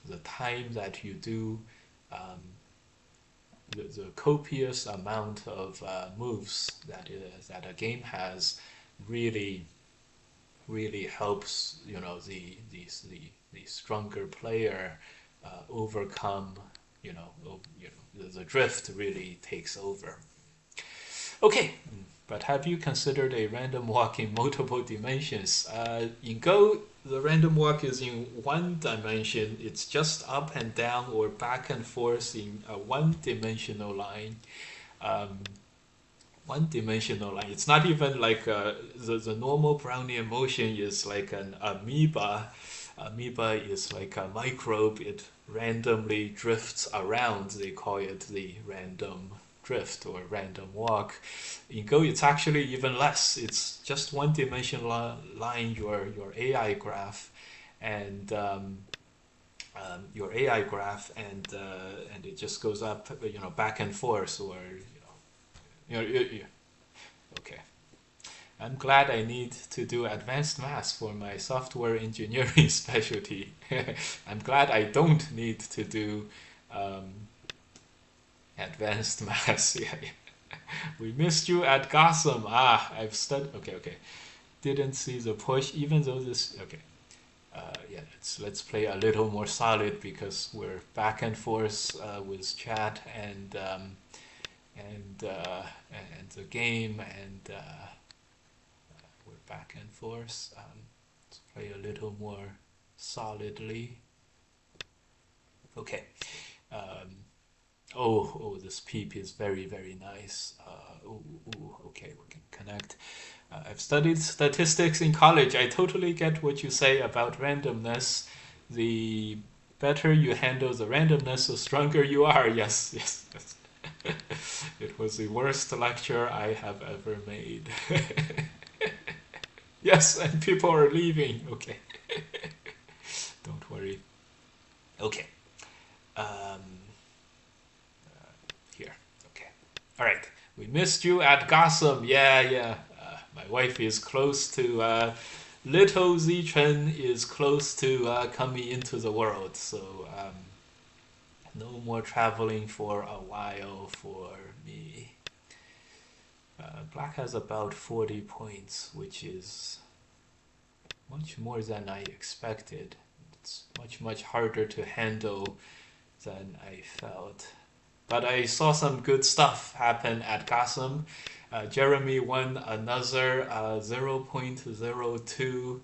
the time that you do um, the copious amount of moves that a game has really helps the stronger player overcome the drift really takes over. Okay, but have you considered a random walk in multiple dimensions? In Go, the random walk is in one dimension. It's just up and down or back and forth in a one-dimensional line. Um, One-dimensional line. It's not even like the normal Brownian motion is like an amoeba. Amoeba is like a microbe. It randomly drifts around. They call it the random drift or random walk. In Go, it's actually even less. It's just one-dimensional line. Your AI graph, and your AI graph, and it just goes up, back and forth, or okay. I'm glad I need to do advanced math for my software engineering specialty. I'm glad I don't need to do um, advanced math. Yeah, yeah. We missed you at Gotham. I've studied. Okay. Didn't see the push, even though this. Okay. Yeah, let's play a little more solid because we're back and forth with chat and the game, and we're back and forth. Let's play a little more solidly. Okay. Um, this peep is very nice. Okay, we can connect. I've studied statistics in college. I totally get what you say about randomness. The better you handle the randomness, the stronger you are. Yes. It was the worst lecture I have ever made. Yes, and people are leaving. Okay. Don't worry. Okay. Um, Here. Okay. All right. We missed you at Gotham. Yeah. My wife is close to little Zichen is close to coming into the world. So no more traveling for a while for me. Black has about 40 points, which is much more than I expected. It's much harder to handle than I felt. But I saw some good stuff happen at Gotham. Jeremy won another 0.02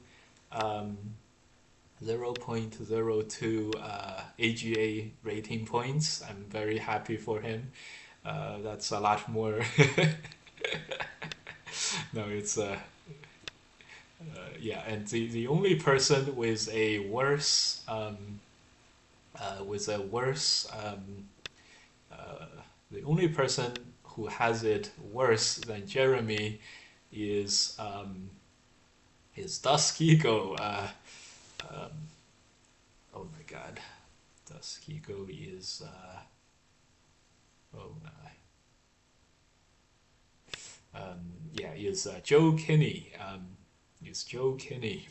0.02 AGA rating points. I'm very happy for him. That's a lot more. No, it's yeah, and the only person with a worse the only person who has it worse than Jeremy is Duskigo. Um, oh my God, Duskigo is oh my. Yeah, is Joe Kinney. Is Joe Kinney.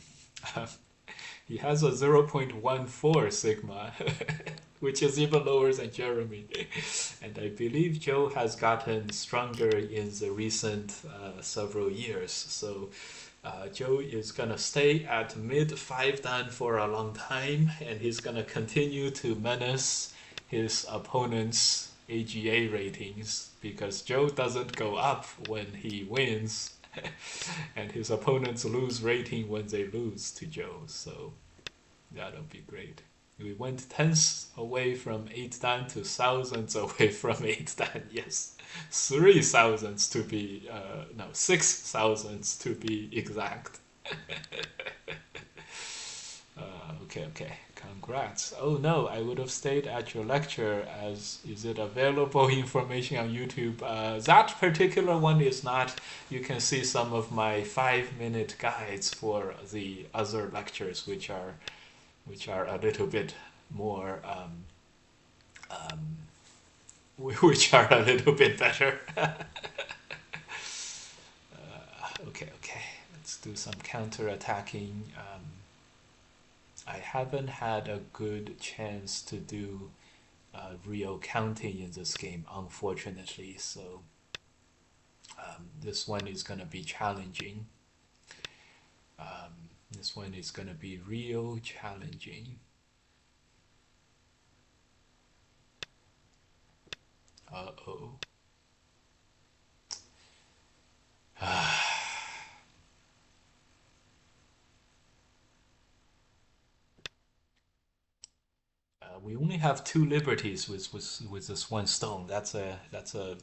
He has a 0.14 sigma, which is even lower than Jeremy. And I believe Joe has gotten stronger in the recent several years. So Joe is gonna stay at mid 5 dan for a long time, and he's gonna continue to menace his opponent's AGA ratings because Joe doesn't go up when he wins, and his opponents lose rating when they lose to Joe. So that'll be great. We went tenths away from 8 dan to thousands away from 8 dan. Yes, 3 thousandths to be, no, 6 thousandths to be exact. Okay, okay. Congrats. Oh no, I would have stayed at your lecture. As is it available information on YouTube? That particular one is not. You can see some of my 5 minute guides for the other lectures, which are a little bit more, um, which are a little bit better. Okay, okay. Let's do some counter attacking. I haven't had a good chance to do real counting in this game, unfortunately. So this one is gonna be challenging. This one is gonna be real challenging. Uh-oh. We only have two liberties with this one stone. That's a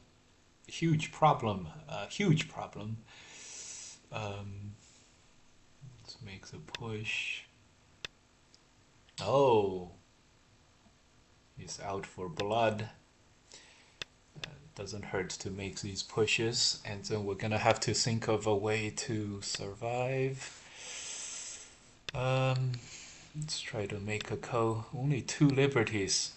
huge problem. A huge problem. Um, let's make the push. Oh, he's out for blood. Doesn't hurt to make these pushes, and then we're gonna have to think of a way to survive. Um, let's try to make a ko. Only two liberties.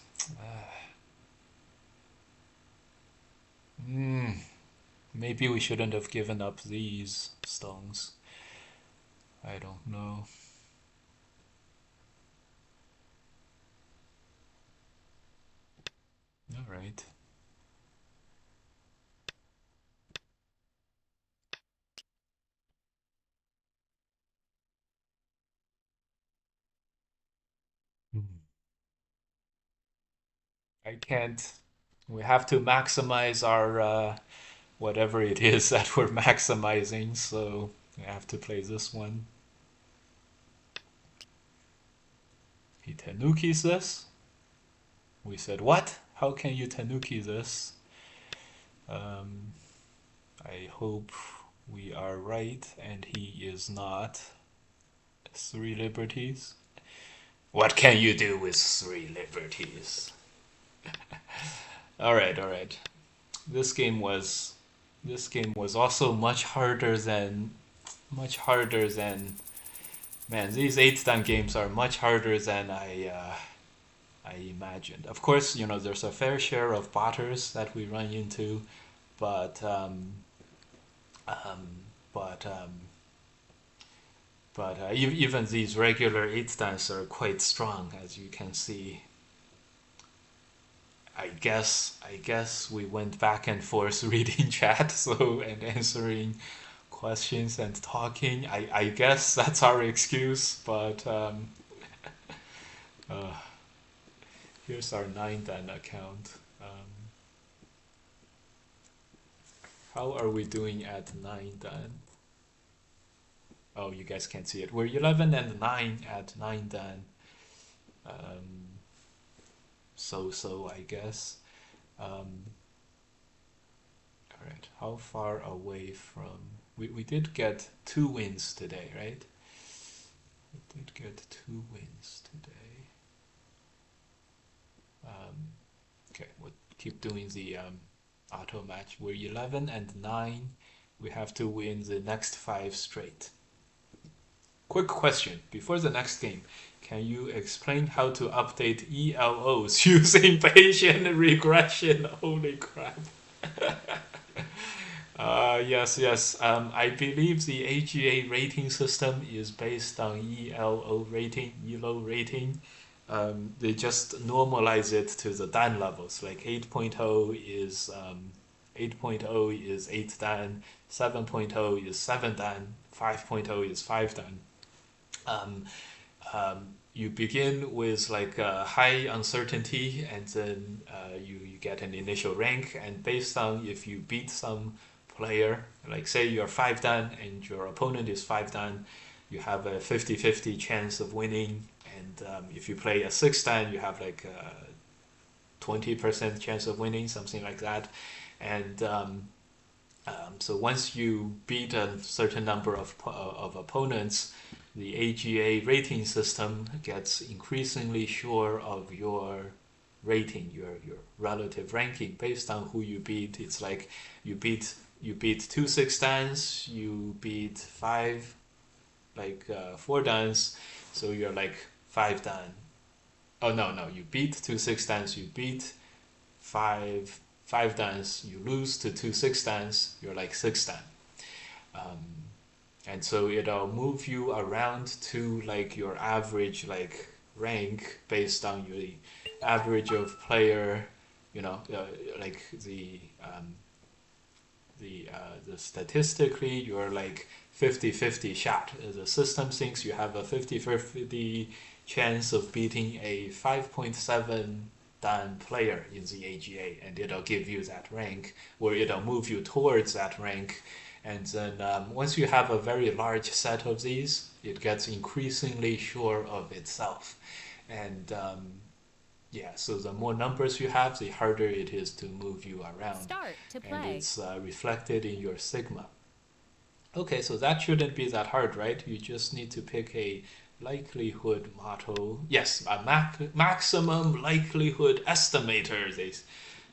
Hmm. Maybe we shouldn't have given up these stones. I don't know. All right. Hmm. I can't. We have to maximize our whatever it is that we're maximizing, so we have to play this one. He tanukis this. We said, what? How can you tanuki this? Um, I hope we are right and he is not. Three liberties. What can you do with three liberties? All right, all right. This game was this game was also much harder than man. These 8 dan games are much harder than I imagined. Of course, there's a fair share of botters that we run into, but um, but even these regular 8 dans are quite strong, as you can see. I guess we went back and forth reading chat, so and answering questions and talking. I guess that's our excuse, but uh, here's our 9dan account. How are we doing at 9dan? Oh, you guys can't see it. We're 11 and 9 at 9dan. Um, so I guess. Um, all right, how far away from? We did get 2 wins today, right? We did get 2 wins today. Okay, we'll keep doing the auto match. We're 11 and 9. We have to win the next 5 straight. Quick question before the next game. Can you explain how to update ELOs using Bayesian regression? Holy crap. Yes, yes. I believe the AGA rating system is based on ELO rating. They just normalize it to the dan levels. Like 8.0 is 8 dan, 7.0 is 7 dan, 5.0 is 5 dan. Um, you begin with like a high uncertainty, and then you get an initial rank, and based on if you beat some player, like say you're 5 dan and your opponent is 5 dan, you have a 50-50 chance of winning. And if you play a 6 dan, you have like a 20% chance of winning, something like that. And so once you beat a certain number of opponents, the AGA rating system gets increasingly sure of your rating, your relative ranking based on who you beat. It's like you beat 2 6 dans, you beat 5 like 4 dans, so you're like 5 dan. Oh no, you beat 2 6 dans, you beat 5 dans, you lose to 2 6 dans, you're like 6 dan. Um, and so it'll move you around to like your average like rank based on your average of player, like the statistically you're like 50-50 shot. The system thinks you have a 50-50 chance of beating a 5.7 dan player in the AGA, and it'll give you that rank, or it'll move you towards that rank. And then once you have a very large set of these, it gets increasingly sure of itself. And yeah, so the more numbers you have, the harder it is to move you around. Start to And play. it's reflected in your sigma. Okay, so that shouldn't be that hard, right? You just need to pick a likelihood model. Yes, a maximum likelihood estimator,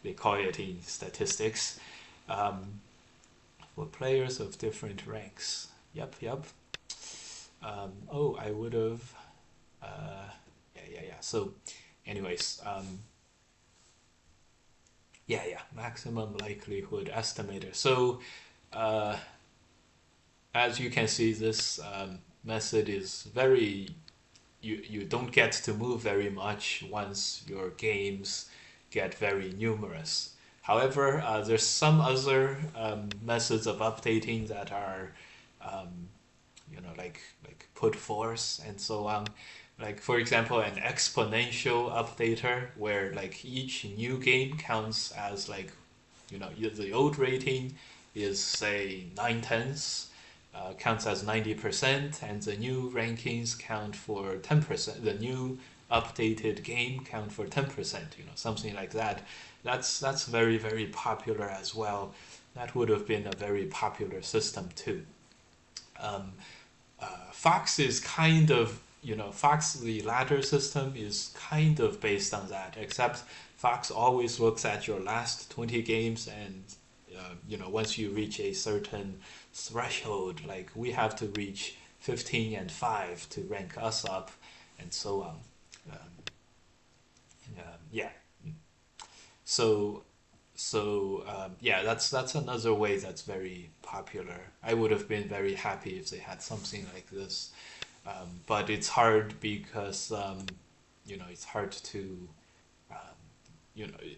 they call it in statistics, um, for players of different ranks. Yep. Oh, I would have. Yeah. So, anyways, yeah. Maximum likelihood estimator. So, uh, as you can see, this method is very. You don't get to move very much once your games get very numerous. However, there's some other methods of updating that are, um, like put force and so on. Like for example, an exponential updater where like each new game counts as like, the old rating is say 9/10, counts as 90%, and the new rankings count for 10%. The new updated game count for 10%, something like that. That's very, very popular as well. That would have been a very popular system too. Um, Fox is kind of, Fox, the ladder system is kind of based on that, except Fox always looks at your last 20 games, and once you reach a certain threshold, like we have to reach 15 and 5 to rank us up, and so on. Yeah. So yeah, that's another way that's very popular. I would have been very happy if they had something like this, but it's hard because it's hard to um,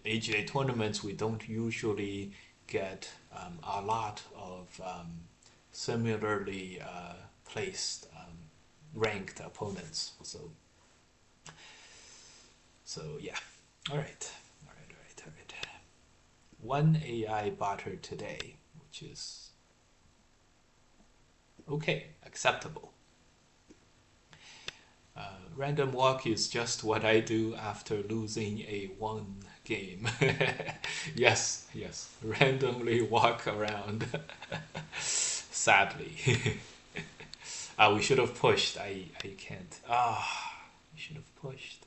AGA tournaments. We don't usually get a lot of similarly placed ranked opponents. So yeah. All right. One AI botter today, which is okay, acceptable. Random walk is just what I do after losing a one game. Yes, randomly walk around. Sadly. We should have pushed. I can't. We should have pushed.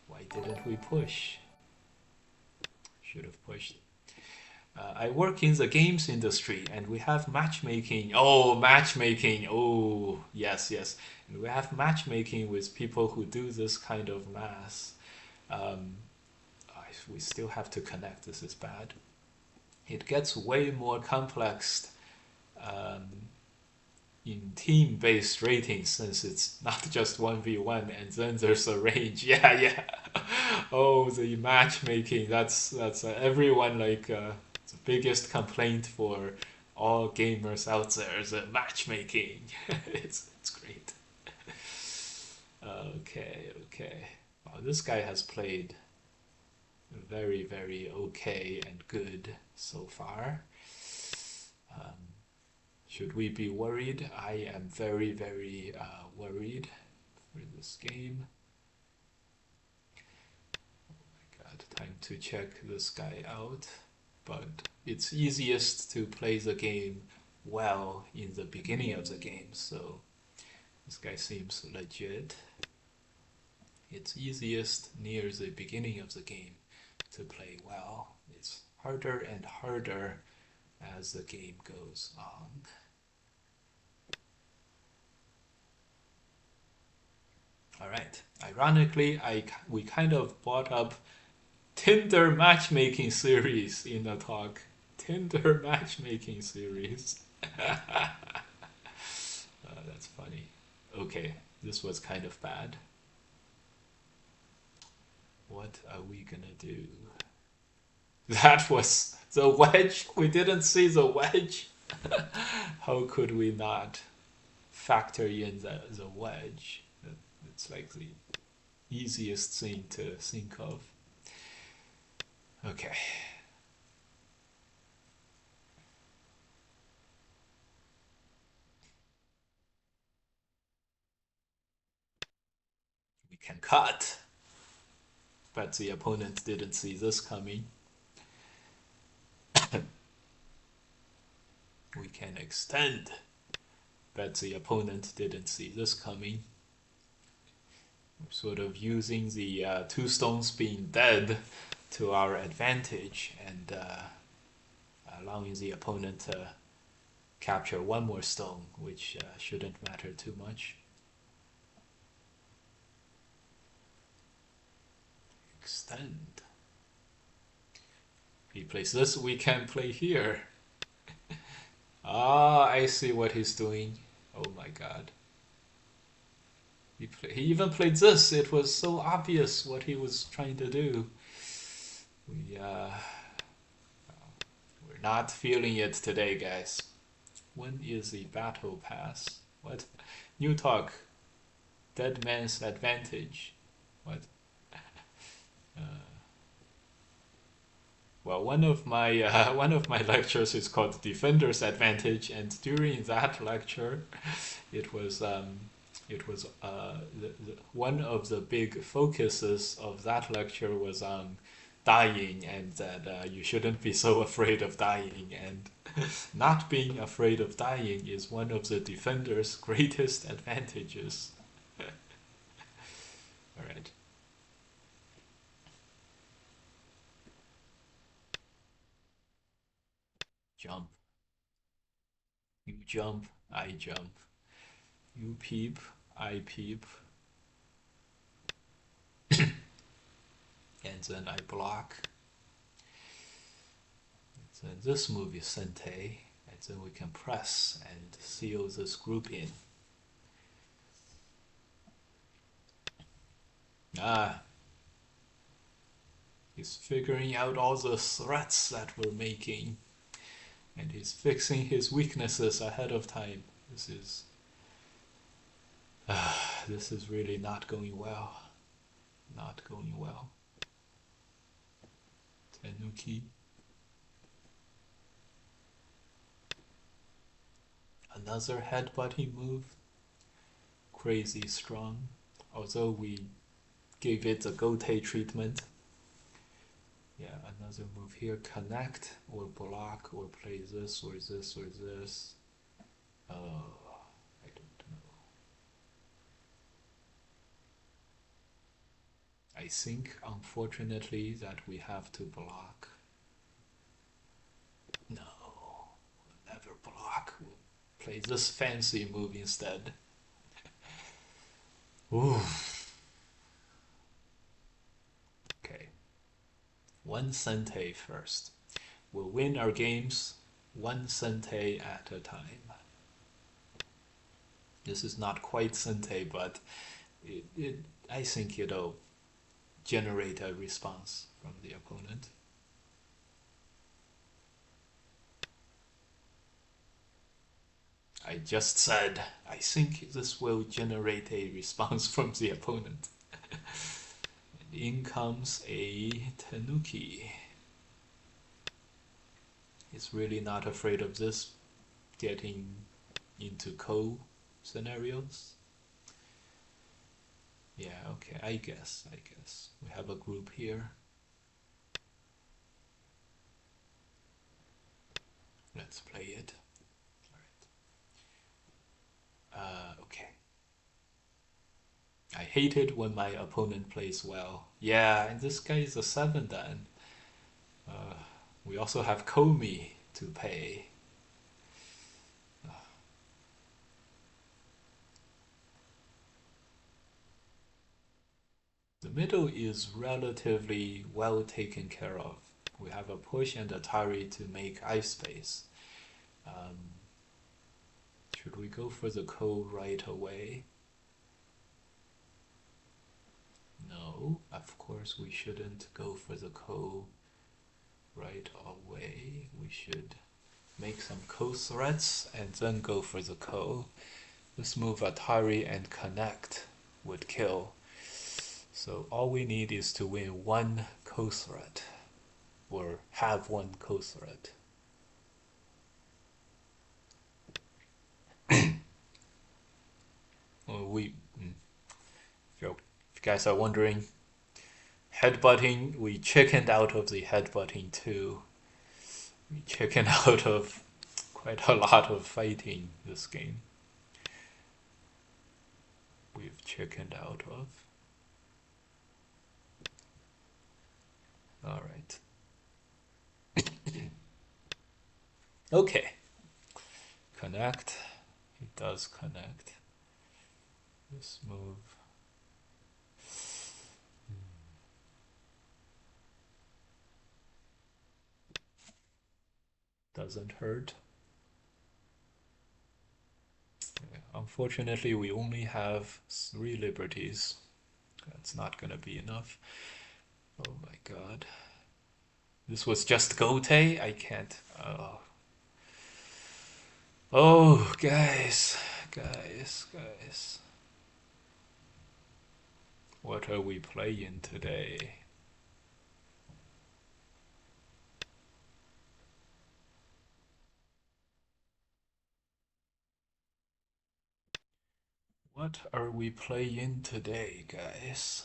Why didn't we push? Should have pushed. I work in the games industry, and we have matchmaking. Oh, matchmaking. Oh, yes. And we have matchmaking with people who do this kind of math. Um, we still have to connect. This is bad. It gets way more complex um, in team-based ratings, since it's not just 1v1, and then there's a range. Yeah. Oh, the matchmaking. That's everyone like the biggest complaint for all gamers out there is matchmaking. It's great. Okay, okay. Wow, this guy has played very, very okay and good so far. Um, should we be worried? I am very, very worried for this game. God, time to check this guy out. But it's easiest to play the game well in the beginning of the game, so this guy seems legit. It's easiest near the beginning of the game to play well. It's harder and harder as the game goes on. All right. Ironically, we kind of brought up Tinder matchmaking series in the talk. Tinder matchmaking series. That's funny. Okay, this was kind of bad. What are we gonna do? That was the wedge. We didn't see the wedge. How could we not factor in the wedge? It's like the easiest thing to think of. Okay. We can cut. But the opponent didn't see this coming. We can extend. But the opponent didn't see this coming. We're sort of using the two stones being dead to our advantage and allowing the opponent to capture one more stone, which shouldn't matter too much. Extend. If he plays this, we can play here. Ah, I see what he's doing. Oh my god. He even played this. It was so obvious what he was trying to do. We, uh, we're not feeling it today, guys. When is the battle pass? What? New talk. Dead man's advantage. What? Uh, well, one of my lectures is called Defender's Advantage, and during that lecture, it was one of the big focuses of that lecture was on dying, and that you shouldn't be so afraid of dying, and not being afraid of dying is one of the defender's greatest advantages. All right. Jump. You jump, I jump. You peep, I peep. And then I block. So this move is Sente, and then we can press and seal this group in. Ah, he's figuring out all the threats that we're making, and he's fixing his weaknesses ahead of time. This is really not going well. Not going well. Tenuki. Another headbutting move. Crazy strong. Although we gave it a Gote treatment. Yeah, another move here. Connect or block or play this or this or this. Oh, I don't know. I think, unfortunately, that we have to block. No, we'll never block. We'll play this fancy move instead. Ooh. Okay. One Sente first. We'll win our games one Sente at a time. This is not quite Sente, but I think it'll generate a response from the opponent. I just said, I think this will generate a response from the opponent. In comes a Tanuki. He's really not afraid of this getting into co scenarios. Yeah, okay, I guess. We have a group here. Let's play it. Okay. I hate it when my opponent plays well. Yeah, and this guy is a 7 then. Uh, we also have Komi to pay. The middle is relatively well taken care of. We have a push and Atari to make ice space. Um, should we go for the ko right away? No, of course we shouldn't go for the ko right away. We should make some ko threats and then go for the ko. This move Atari and connect would kill. So all we need is to win one ko threat or have one ko threat. We, if you guys are wondering, headbutting, we chickened out of the headbutting too. We chickened out of quite a lot of fighting this game. We've chickened out of. Alright. Okay. Connect. It does connect. This move. Doesn't hurt. Yeah, unfortunately, we only have 3 liberties. That's not gonna be enough. Oh my god. This was just Gote? I can't. Oh, guys. What are we playing today? What are we playing today, guys?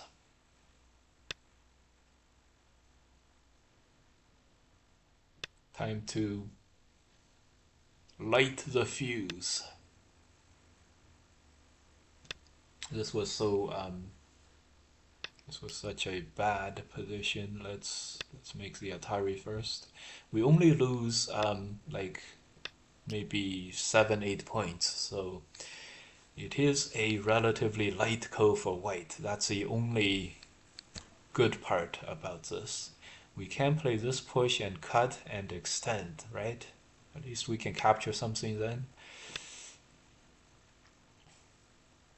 Time to light the fuse. This was this was such a bad position. Let's make the Atari first. We only lose like maybe 7-8 points, so it is a relatively light ko for white. That's the only good part about this. We can play this push and cut and extend, right? At least we can capture something then.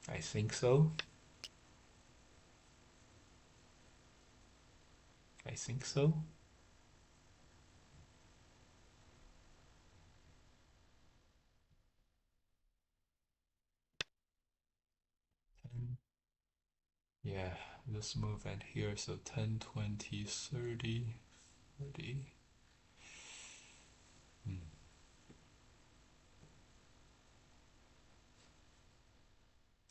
I think so. I think so. Yeah, this move and here, so 10, 20, 30, 30. Hmm.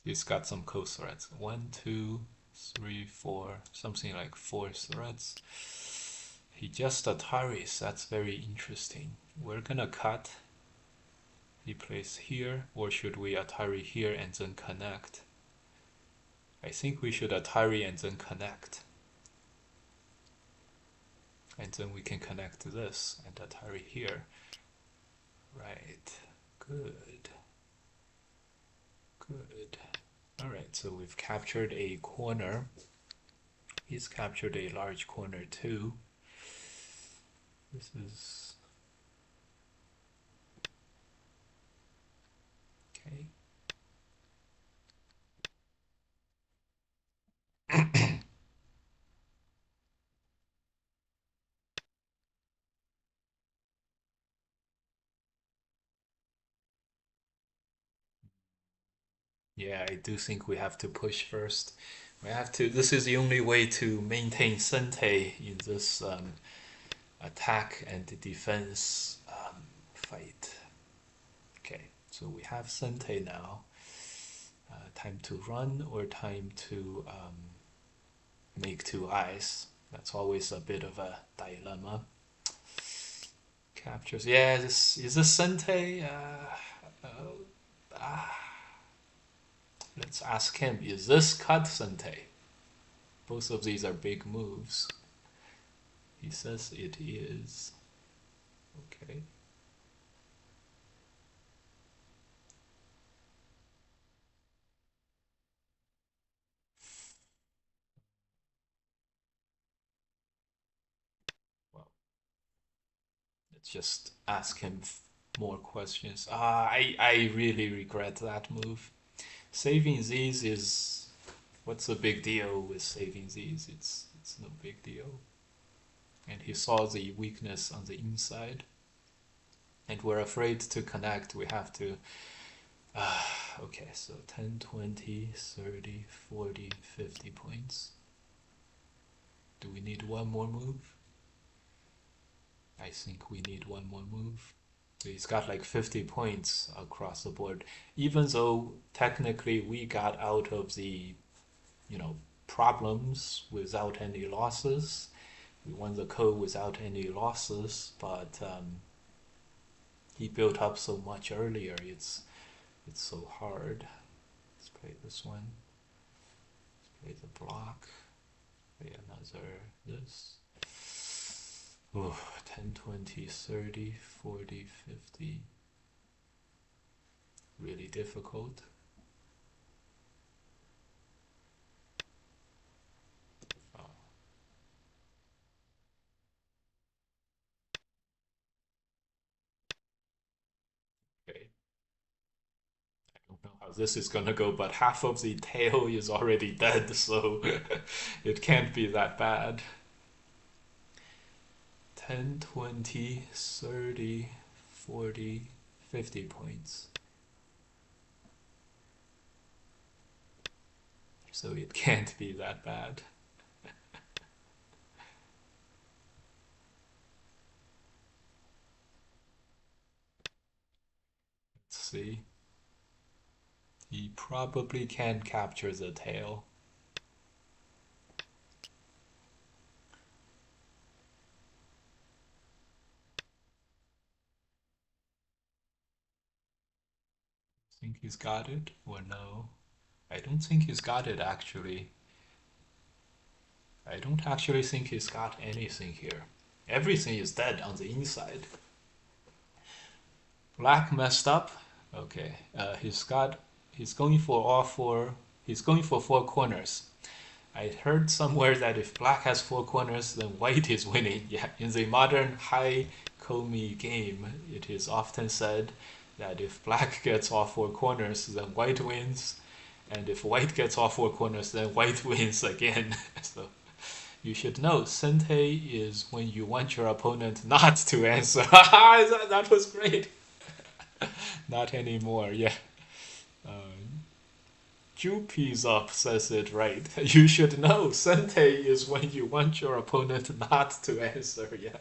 He's got some co threads. 1, 2, 3, 4, something like 4 threads. He just Ataris, that's very interesting. We're gonna cut. He plays here, or should we Atari here and then connect? I think we should Atari and then connect. And then we can connect this and Atari here. Right, good. Good. Alright, so we've captured a corner. He's captured a large corner too. This is okay. Yeah, I do think we have to push first. We have to. This is the only way to maintain Sente in this attack and defense fight. Okay, so we have Sente now. Time to run or time to make two eyes. That's always a bit of a dilemma. Captures. Yeah, this is this Sente. Let's ask him. Is this cut Sente? Both of these are big moves. He says it is. Okay. Well, let's just ask him more questions. I really regret that move. Saving these is what's the big deal with saving these? It's no big deal. And he saw the weakness on the inside, and we're afraid to connect. We have to. Okay, so 10, 20, 30, 40, 50 points. Do we need one more move? I think we need one more move. So he's got like 50 points across the board. Even though technically we got out of the, you know, problems without any losses. We won the code without any losses, but he built up so much earlier. It's so hard. Let's play this one. Let's play the block. Play another this. Ooh, 10, 20, 30, 40, 50. Really difficult. Oh, okay. I don't know how this is gonna go, but half of the tail is already dead, so it can't be that bad. 10, 20, 30, 40, 50 points. So it can't be that bad. Let's see. He probably can capture the tail. Think he's got it or no? I don't think he's got it actually. I don't actually think he's got anything here. Everything is dead on the inside. Black messed up. Okay, he's going for all four. He's going for four corners. I heard somewhere that if black has four corners, then white is winning. Yeah, in the modern high Komi game, it is often said that if black gets all four corners, then white wins, and if white gets all four corners, then white wins again. So you should know, Sente is when you want your opponent not to answer. That was great. Not anymore. Yeah. Jupi's up says it right. You should know, Sente is when you want your opponent not to answer. Yeah.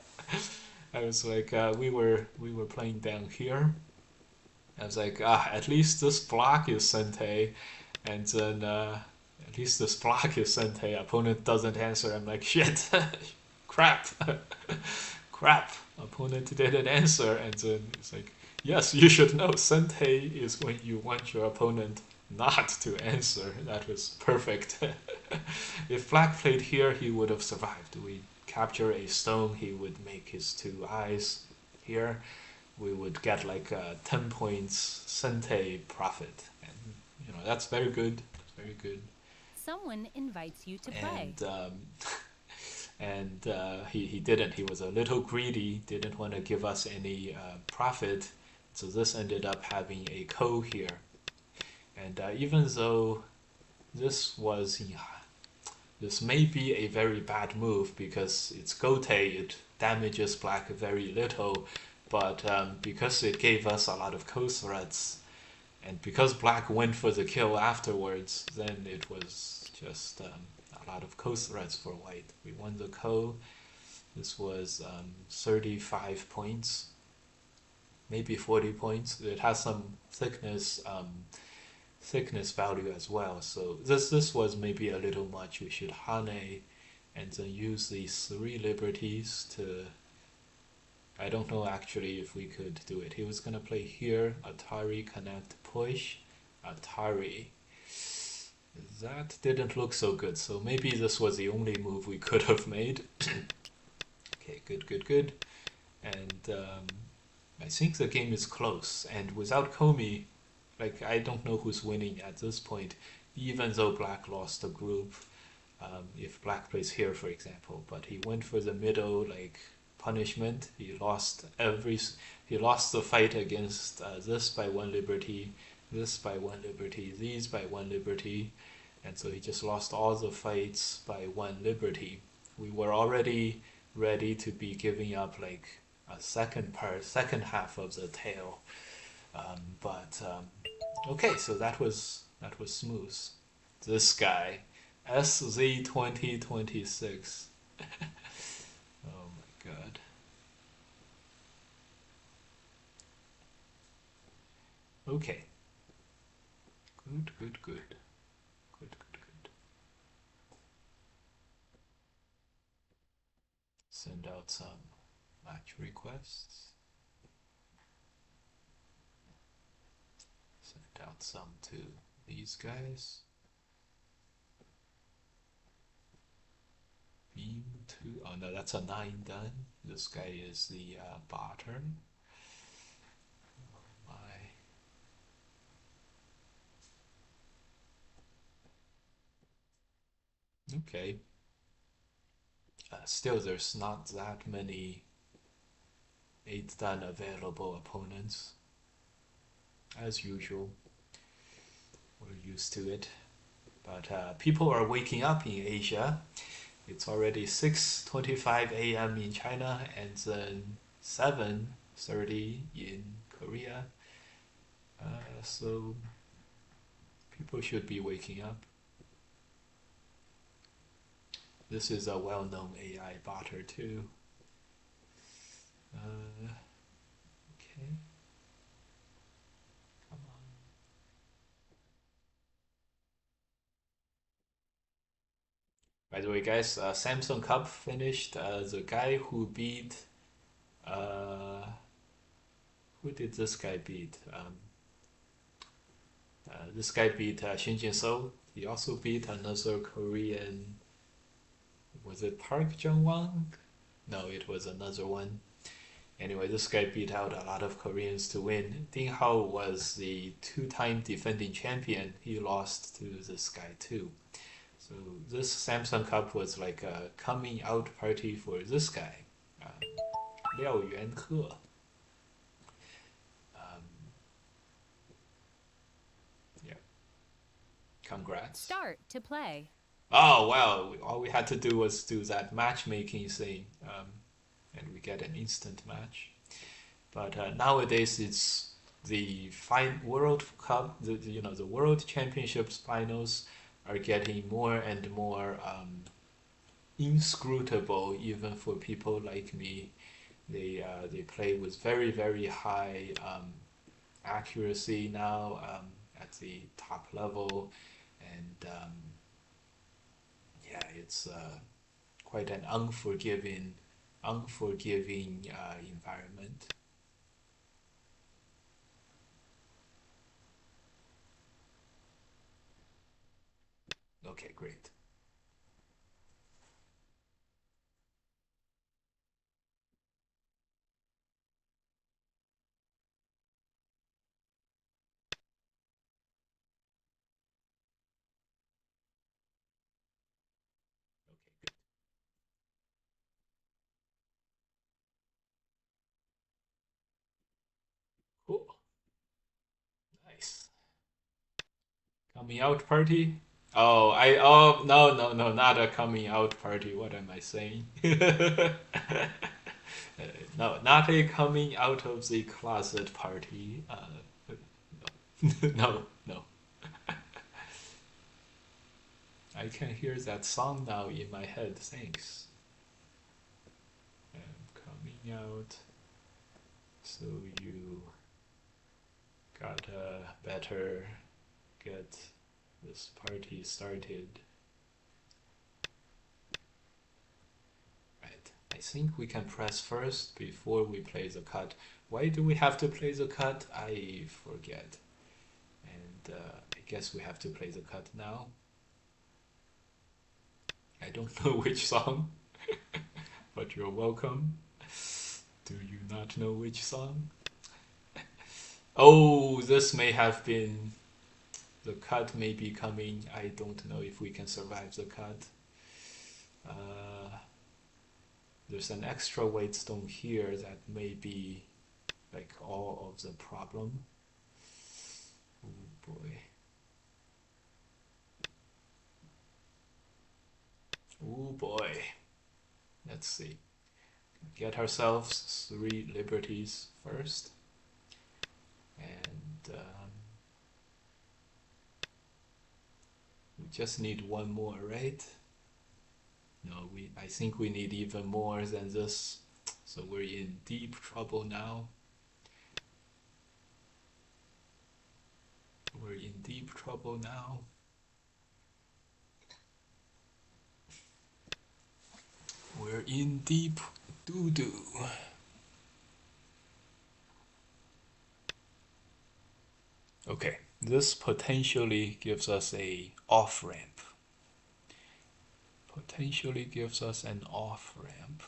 I was like, we were playing down here. I was like, at least this block is Sente, and then at least this block is Sente. Opponent doesn't answer. I'm like, shit, crap, crap. Opponent didn't answer, and then it's like, yes, you should know. Sente is when you want your opponent not to answer. That was perfect. If black played here, he would have survived. We capture a stone, he would make his two eyes here. We would get like 10 points Sente profit. And, you know, that's very good. Very good. Someone invites you to play. And he didn't. He was a little greedy, didn't want to give us any profit. So this ended up having a ko here. And even though this was this may be a very bad move because it's gote, it damages black very little, but because it gave us a lot of ko threats, And because black went for the kill afterwards, then it was just a lot of co threats for white. We won the co. This was 35 points, maybe 40 points. It has some thickness value as well. So this was maybe a little much. We should Hane and then use these three liberties to. I don't know actually if we could do it. He was gonna play here, Atari connect push, Atari. That didn't look so good. So maybe this was the only move we could have made. Okay, good, good, good. And I think the game is close. And without Komi, like I don't know who's winning at this point. Even though Black lost the group, if Black plays here, for example, but he went for the middle like punishment. He lost the fight against this by one liberty, this by one liberty, these by one liberty, and so he just lost all the fights by one liberty. We were already ready to be giving up like a second half of the tail, but okay, so that was smooth. This guy, SZ2026. Oh my god. Okay. Good, good, good. Good, good, good. Send out some match requests. Send out some to these guys. Beam to. Oh no, that's a 9 done. This guy is the bottom. My. Okay. Still, there's not that many 8 dan available opponents. As usual, we're used to it. But people are waking up in Asia. It's already 6:25 a.m. in China and then 7:30 in Korea. So people should be waking up. This is a well-known AI botter too. Okay, come on. By the way, guys, Samsung Cup finished. The guy who beat, uh, who did this guy beat? This guy beat Shin Jin So. He also beat another Korean. Was it Park Jung-won? No, it was another one. Anyway, this guy beat out a lot of Koreans to win. Ding Hao was the two-time defending champion. He lost to this guy too. So this Samsung Cup was like a coming out party for this guy, Liao Yuanhe. Yeah, congrats. Start to play. Oh wow! All we had to do was do that matchmaking thing, and we get an instant match. But nowadays it's the World Cup, the World Championships finals are getting more and more inscrutable, even for people like me. They play with very very high accuracy now at the top level, and yeah, it's quite an unforgiving environment. Okay, great. Okay, good. Cool. Nice. Coming out party? Oh no, not a coming out party. What am I saying? No, not a coming out of the closet party. No, no. I can hear that song now in my head. Thanks. I'm coming out. So you gotta better get this party started. Right. I think we can press first before we play the cut. Why do we have to play the cut? I forget. And I guess we have to play the cut now. I don't know which song, but you're welcome. Do you not know which song? Oh, this may have been the cut may be coming. I don't know if we can survive the cut. Uh, there's an extra weight stone here that may be like all of the problem. Oh boy. Oh boy. Let's see. Get ourselves 3 liberties first. And we just need one more, right? No, I think we need even more than this. So we're in deep trouble now. We're in deep trouble now. We're in deep doo-doo. Okay, this potentially gives us a off-ramp. Potentially gives us an off-ramp.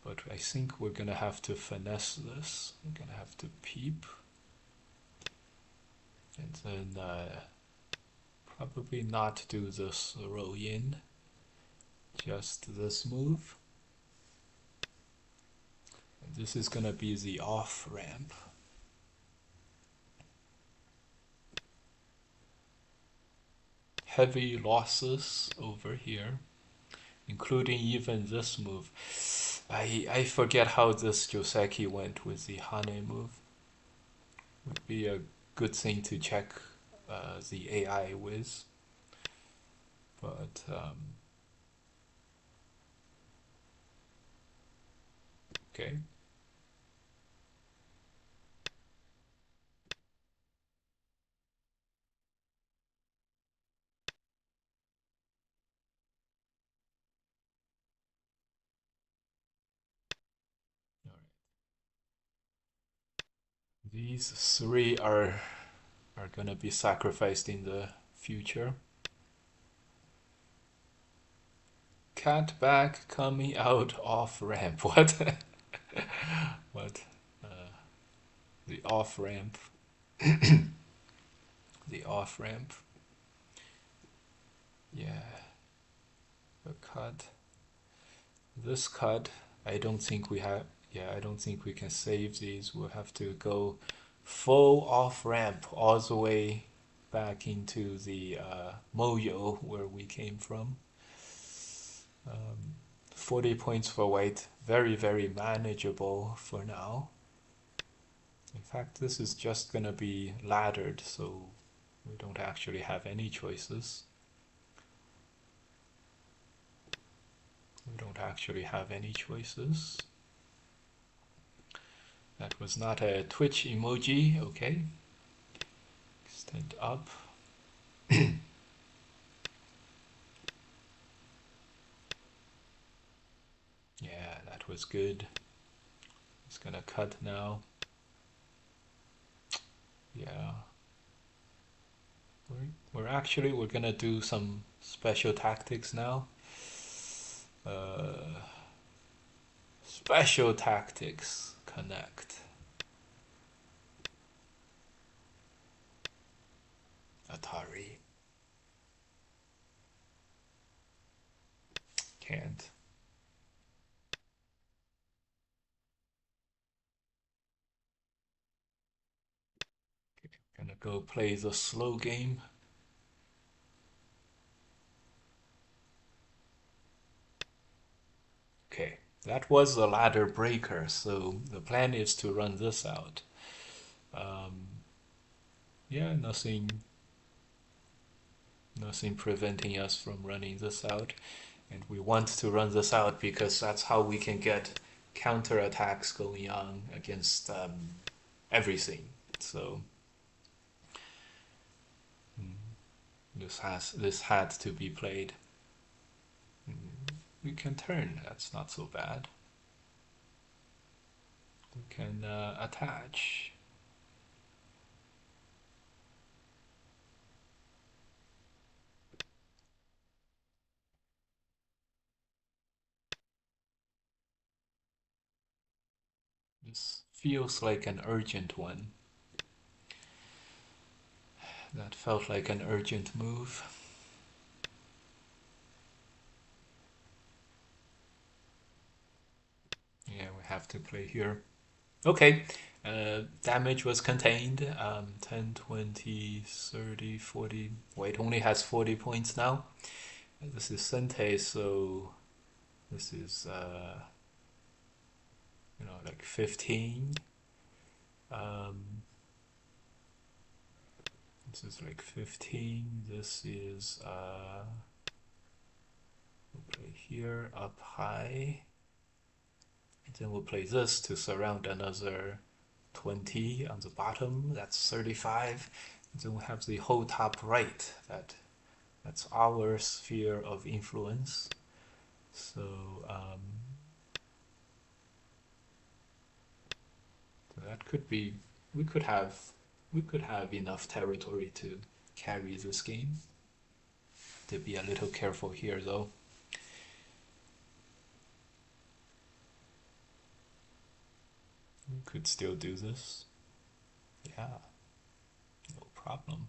But I think we're gonna have to finesse this. We're gonna have to peep. And then probably not do this row in. Just this move. And this is gonna be the off-ramp. Heavy losses over here, including even this move. I forget how this Joseki went with the Hane move. Would be a good thing to check the AI with. But okay. All right. These 3 are gonna be sacrificed in the future. Cat back coming out off ramp. What? What? The off ramp. The off ramp. Yeah. The cut. This cut, I don't think we have. Yeah, I don't think we can save these. We'll have to go full off ramp all the way back into the Moyo where we came from. 40 points for white, very, very manageable for now. In fact, this is just gonna be laddered, so we don't actually have any choices. We don't actually have any choices. That was not a Twitch emoji, okay. Extend up. Yeah, that was good. It's gonna cut now. Yeah. We're gonna do some special tactics now. Uh, special tactics connect. Atari. Can't. Gonna go play the slow game. Okay, that was the ladder breaker, so the plan is to run this out. Um, yeah, nothing preventing us from running this out. And we want to run this out because that's how we can get counterattacks going on against everything. So this had to be played. We can turn. That's not so bad. We can attach. This feels like an urgent one. That felt like an urgent move. Yeah, we have to play here. Okay, damage was contained. 10, 20, 30, 40. Wait, only has 40 points now. This is Sente, so this is, like 15. Um, this is like 15. This is, we'll play here, up high. And then we'll play this to surround another 20 on the bottom. That's 35. And then we have the whole top right. That's our sphere of influence. So, so that could be. We could have. We could have enough territory to carry this game. To be a little careful here, though. We could still do this. Yeah, no problem.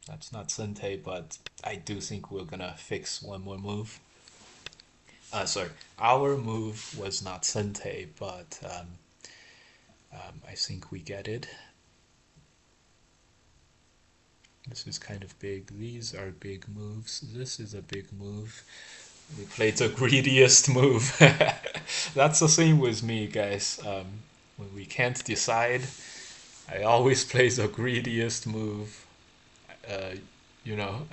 That's not Sente, but I do think we're gonna fix one more move. Sorry, our move was not Sente, but I think we get it. This is kind of big. These are big moves. This is a big move. We played the greediest move. That's the same with me, guys. When we can't decide, I always play the greediest move. Uh, you know,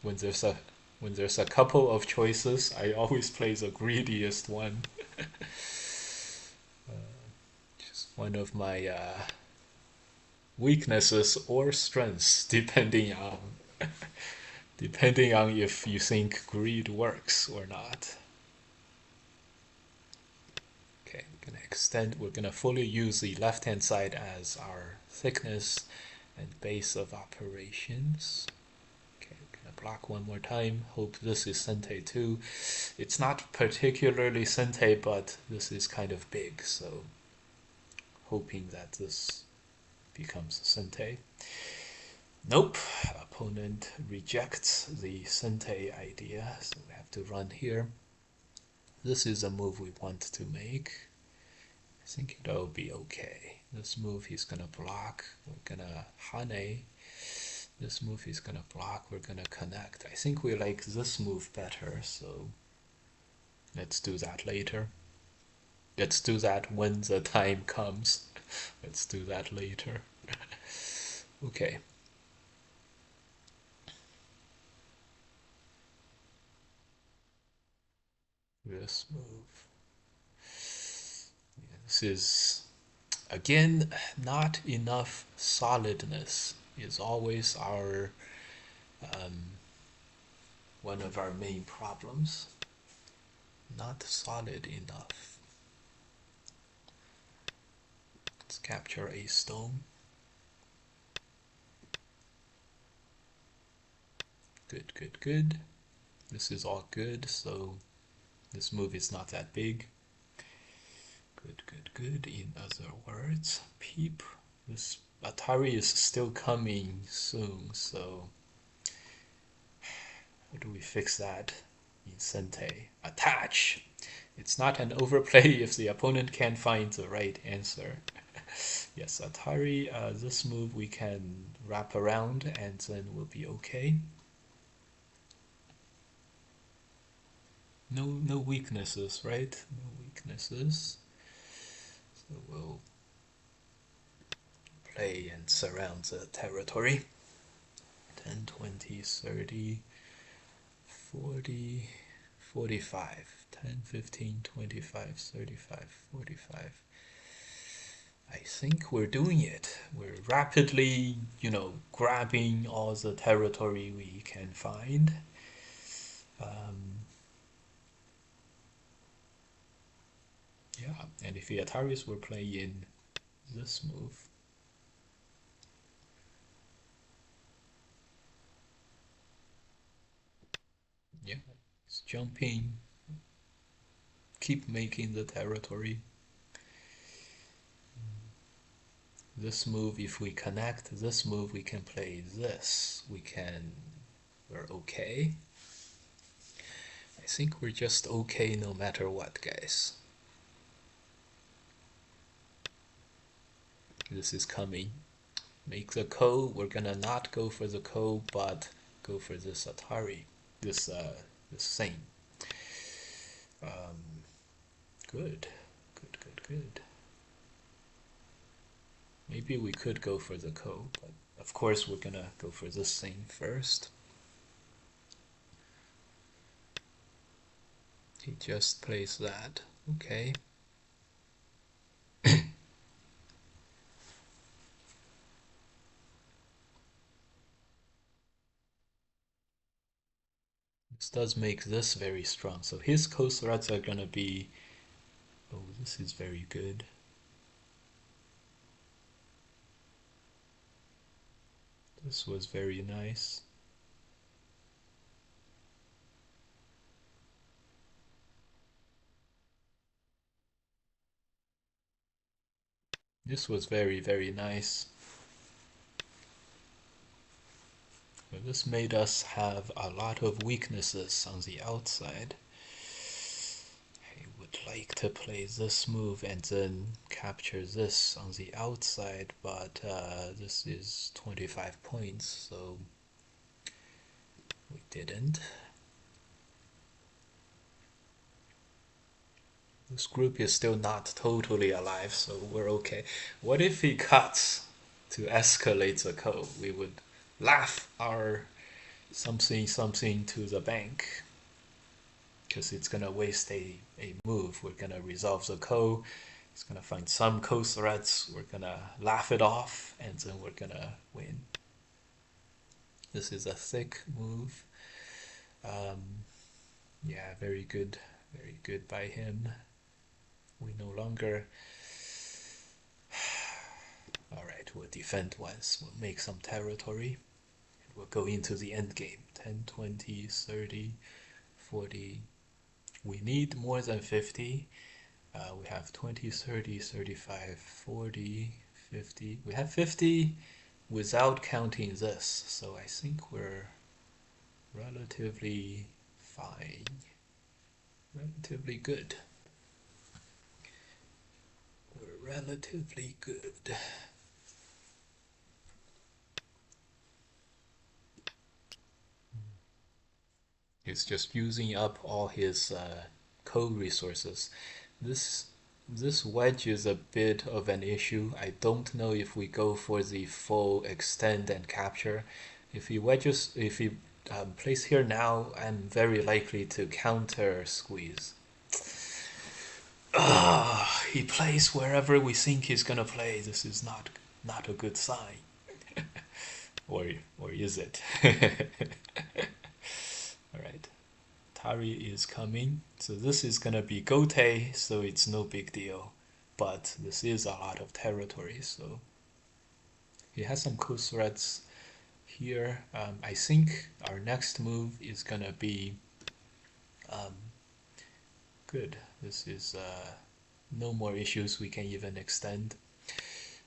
when there's a couple of choices, I always play the greediest one. Just one of my weaknesses or strengths, depending on if you think greed works or not. Okay, we're gonna extend. We're gonna fully use the left-hand side as our thickness and base of operations. Okay, we're gonna block one more time. Hope this is Sente too. It's not particularly Sente, but this is kind of big, so hoping that this becomes Sente. Nope, opponent rejects the Sente idea, so we have to run here. This is a move we want to make. I think it'll be okay. This move he's gonna block. We're gonna Hane. This move he's gonna block. We're gonna connect. I think we like this move better, so let's do that later. Let's do that when the time comes. Let's do that later. Okay. This move. Yeah, this is again not enough solidness is always our one of our main problems. Not solid enough. Let's capture a stone. Good, good, good. This is all good, so this move is not that big. Good, good, good. In other words, peep. This Atari is still coming soon, so how do we fix that in Sente? Attach! It's not an overplay if the opponent can't find the right answer. Yes, Atari, this move we can wrap around and then we'll be okay. No weaknesses, right? No weaknesses. So we'll play and surround the territory. 10, 20, 30, 40, 45. 10, 15, 25, 35, 45. I think we're doing it. We're rapidly, grabbing all the territory we can find. Yeah, and if the Ataris were playing this move, yeah, it's jumping, keep making the territory. This move, if we connect this move, we can play this. We're okay. I think we're just okay no matter what, guys. This is coming. Make the ko. We're gonna not go for the ko, but go for this Atari. This thing. Good. Good, good, good. Maybe we could go for the ko, but of course we're gonna go for this thing first. He just plays that. Okay. This does make this very strong. So his ko threats are gonna be... Oh, this is very good. This was very nice. This was very, very nice. But this made us have a lot of weaknesses on the outside. I would like to play this move and then capture this on the outside, but this is 25 points, so we didn't. This group is still not totally alive, so we're okay. What if he cuts to escalate the code? We would laugh our something something to the bank because it's gonna waste a move. We're gonna resolve the code. It's gonna find some code threats. We're gonna laugh it off, and then we're gonna win. This is a thick move. Yeah, very good by him. We no longer... Alright, we'll defend once. We'll make some territory. And we'll go into the end game. 10, 20, 30, 40. We need more than 50. We have 20, 30, 35, 40, 50. We have 50 without counting this. So I think we're relatively fine. Relatively good. We're relatively good. He's just using up all his code resources. This wedge is a bit of an issue. I don't know if we go for the full extend and capture. If he plays here now, I'm very likely to counter squeeze. He plays wherever we think he's gonna play. This is not a good sign. or is it? Alright. Tari is coming. So this is gonna be Gote, so it's no big deal. But this is a lot of territory, so he has some cool threats here. I think our next move is gonna be good. This is no more issues. We can even extend.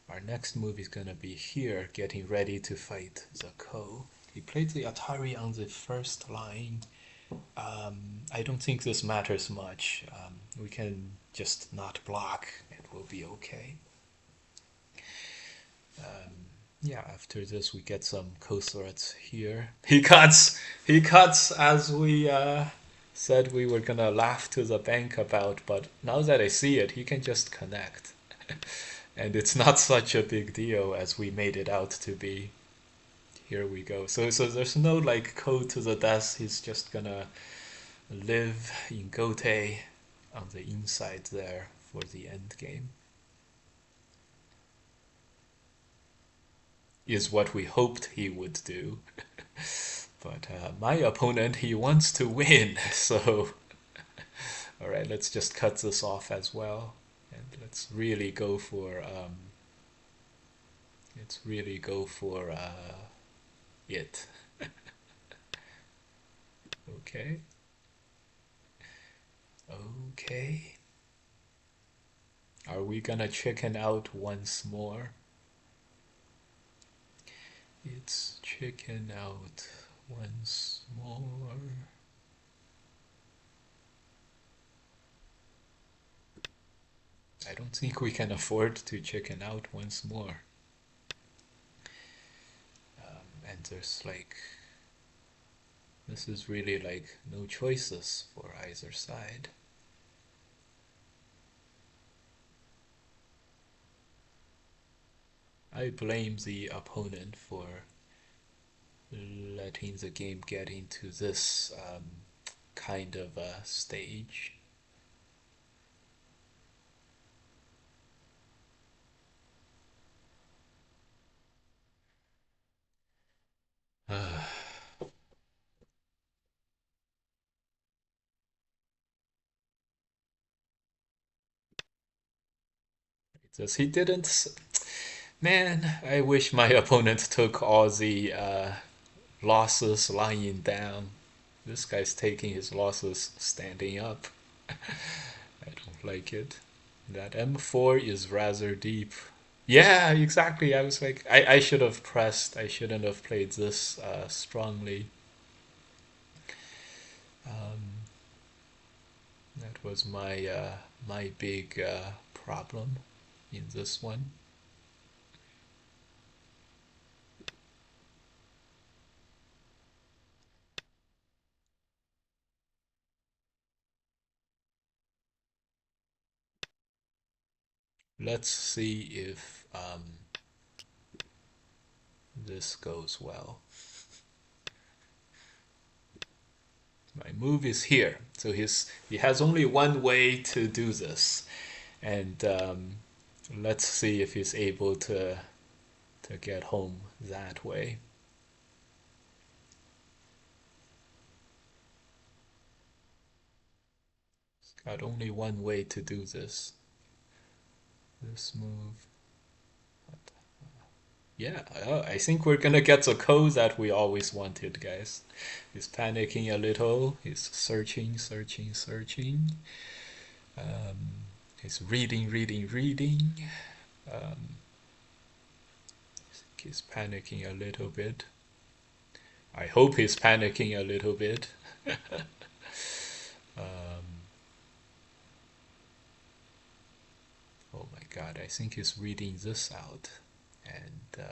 Our next move is gonna be here, getting ready to fight the Ko. He played the Atari on the first line. I don't think this matters much. We can just not block and we'll be okay. Yeah, after this we get some Ko threats here. He cuts as we said we were gonna laugh to the bank about, but now that I see it, he can just connect. And it's not such a big deal as we made it out to be. Here we go. So there's no like code to the death. He's just gonna live in Gote on the inside there for the end game. Is what we hoped he would do. But my opponent, he wants to win. So, all right, let's just cut this off as well. And let's really go for it. Okay. Okay. Are we gonna chicken out once more? It's chicken out once more. I don't think we can afford to chicken out once more. And there's like, this is really like no choices for either side. I blame the opponent for letting the game get into this kind of a stage. Because he didn't. Man, I wish my opponent took all the losses lying down. This guy's taking his losses standing up. I don't like it. That M4 is rather deep. Yeah, exactly. I was like, I should have pressed. I shouldn't have played this strongly. Um, that was my big problem in this one. Let's see if this goes well. My move is here, so he has only one way to do this, and let's see if he's able to get home that way. He's got only one way to do this. This move. Yeah, I think we're gonna get the code that we always wanted, guys. He's panicking a little. He's searching, searching, searching. He's reading, reading, reading. Um, he's panicking a little bit. I hope he's panicking a little bit. Um, oh my god, I think he's reading this out. And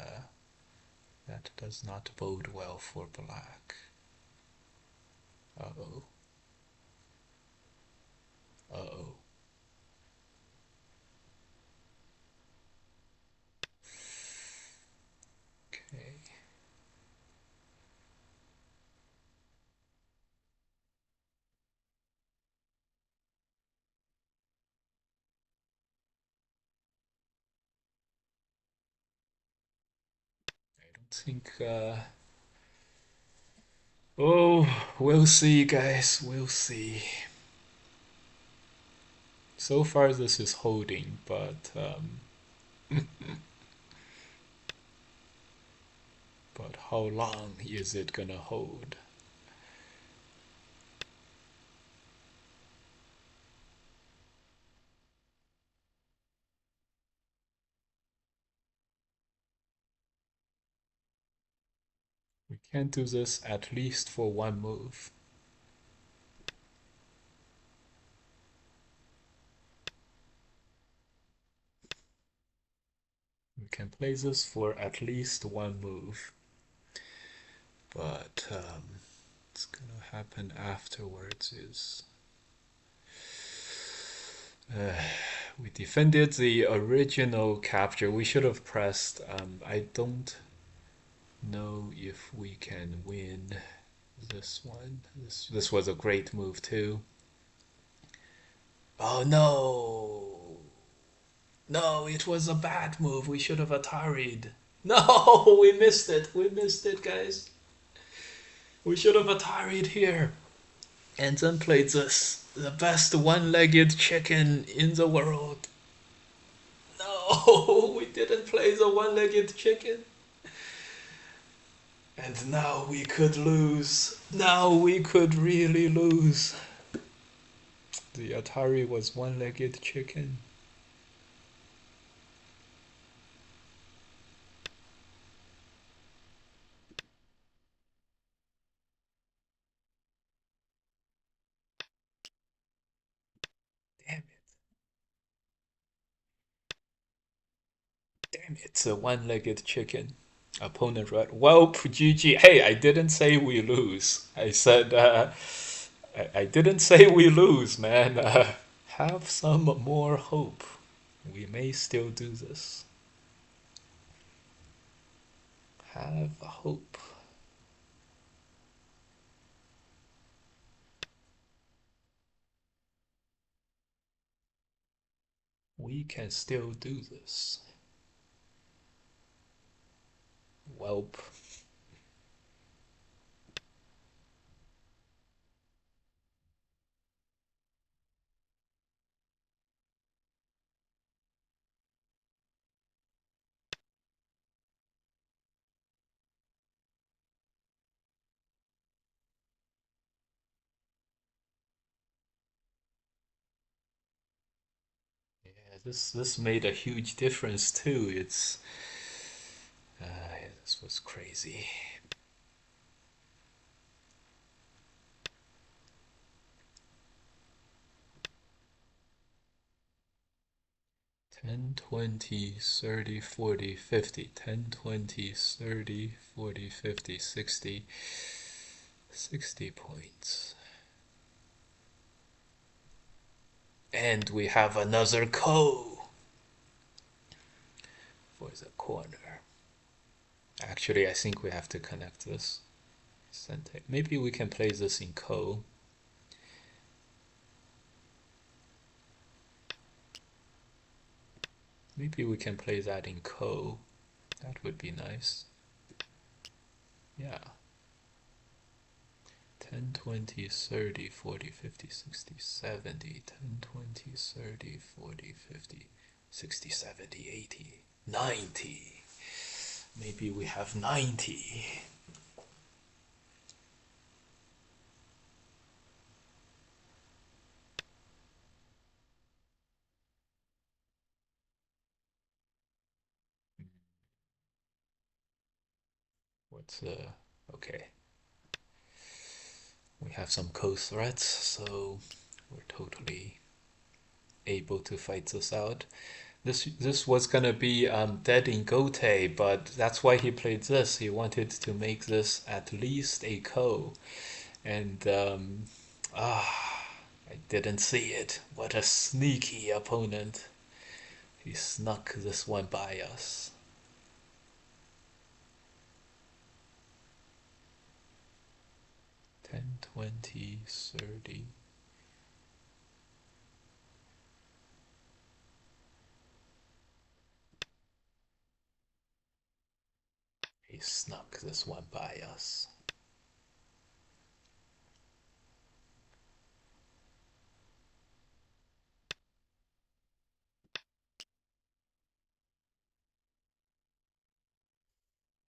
that does not bode well for black. Uh-oh. Uh-oh. Okay. I don't think oh, we'll see, guys. We'll see. So far, this is holding, but how long is it gonna hold? We can't do this at least for one move. We can play this for at least one move, but what's gonna happen afterwards is We defended the original capture. We should have pressed. I don't know if we can win this one. This was a great move too. Oh no! No, it was a bad move. We should have Atari'd. No, we missed it. We missed it, guys. We should have Atari'd here. And then played this. The best one-legged chicken in the world. No, we didn't play the one-legged chicken. And now we could lose. Now we could really lose. The Atari was one-legged chicken. Damn it. Damn it. It's a one-legged chicken. Opponent right. Well, GG. Hey, I didn't say we lose. I said, I didn't say we lose, man. Have some more hope. We may still do this. Have hope. We can still do this. Welp. Yeah, this made a huge difference too. This was crazy. Ten, 20, 30, 40, 50. 10, 20, 30, 40, 50, 60. 60 points. And we have another ko for the corner. Actually, I think we have to connect this. Maybe we can play this in ko. Maybe we can play that in ko. That would be nice. Yeah. 10, 20, 30, 40, 50, 60, 70. 10, 20, 30, 40, 50, 60, 70, 80, 90. Maybe we have 90. What's okay. We have some coast threats, so we're totally able to fight this out. This was gonna be dead in Gote, but that's why he played this. He wanted to make this at least a ko, and I didn't see it. What a sneaky opponent! He snuck this one by us. 10, 20, 30. He snuck this one by us.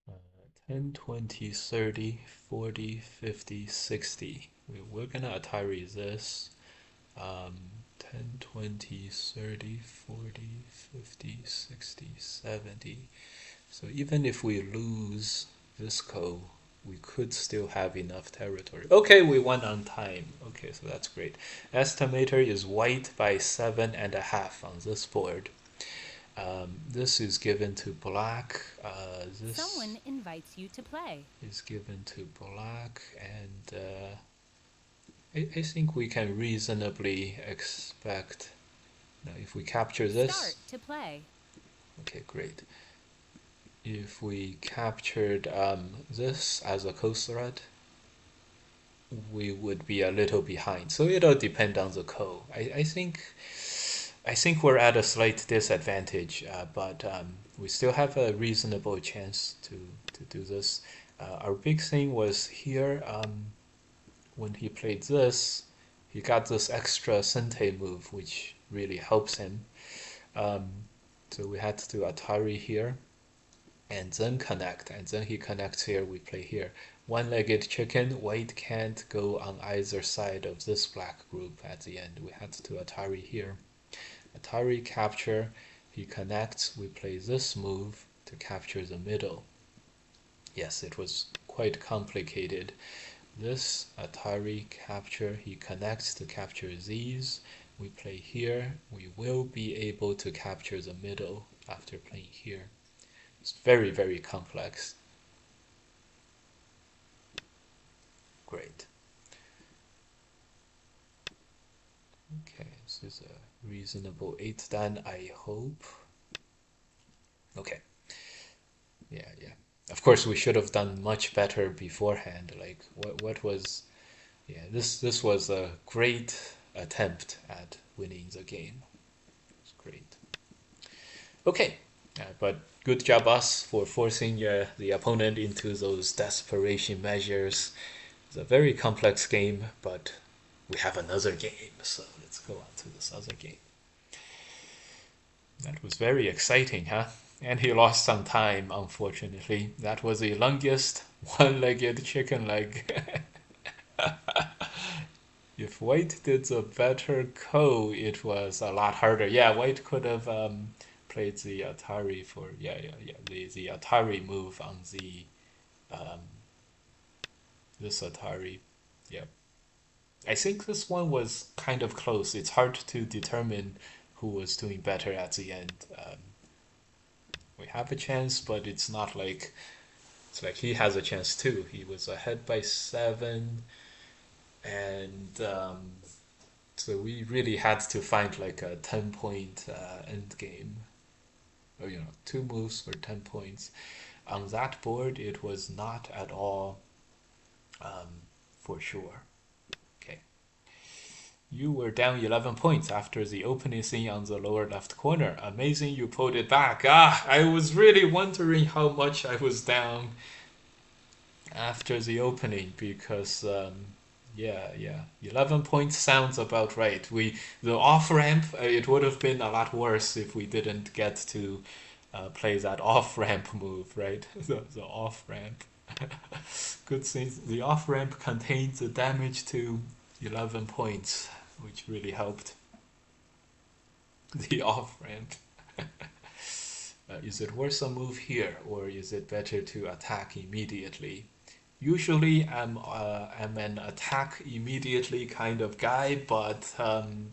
Uh, 10, 20, 30, 40, 50, 60. We're gonna Atari this. 10, 20, 30, 40, 50, 60, 70. So even if we lose this ko, we could still have enough territory. Okay, we won on time. Okay, so that's great. Estimator is white by 7.5 on this board. This is given to black. This Someone invites you to play. is given to black, and I think we can reasonably expect Now if we capture Start this, to play. okay, great. If we captured this as a code thread, we would be a little behind. So it'll depend on the code. I think we're at a slight disadvantage, but we still have a reasonable chance to do this. Our big thing was here when he played this, he got this extra Sente move, which really helps him. Um, so we had to do Atari here and then connect, and then he connects here, we play here. One-legged chicken, white can't go on either side of this black group at the end. We had to do Atari here. Atari capture, he connects, we play this move to capture the middle. Yes, it was quite complicated. This Atari capture, he connects to capture these. We play here, we will be able to capture the middle after playing here. It's very, very complex. Great. Okay, this is a reasonable 8 dan, I hope. Okay. Yeah, yeah. Of course, we should have done much better beforehand. Like, what was... Yeah, this was a great attempt at winning the game. It's great. Okay, but good job us for forcing the opponent into those desperation measures. It's a very complex game, but we have another game, so let's go on to this other game. That was very exciting, huh? And he lost some time, unfortunately. That was the longest one-legged chicken leg. If White did the better code, it was a lot harder. Yeah, White could have played the Atari for the Atari move on the um, this Atari. Yeah, I think this one was kind of close. It's hard to determine who was doing better at the end. We have a chance, but it's not like it's like he has a chance too. He was ahead by 7, and so we really had to find like a 10-point end game, or 2 moves for 10 points. On that board, it was not at all for sure. Okay. You were down 11 points after the opening scene on the lower left corner. Amazing you pulled it back. I was really wondering how much I was down after the opening because yeah, 11 points sounds about right. The off ramp, it would have been a lot worse if we didn't get to play that off ramp move, right? The off ramp. Good thing the off ramp contains the damage to 11 points, which really helped. The off ramp. Is it worth a move here, or is it better to attack immediately? Usually, I'm an attack immediately kind of guy, but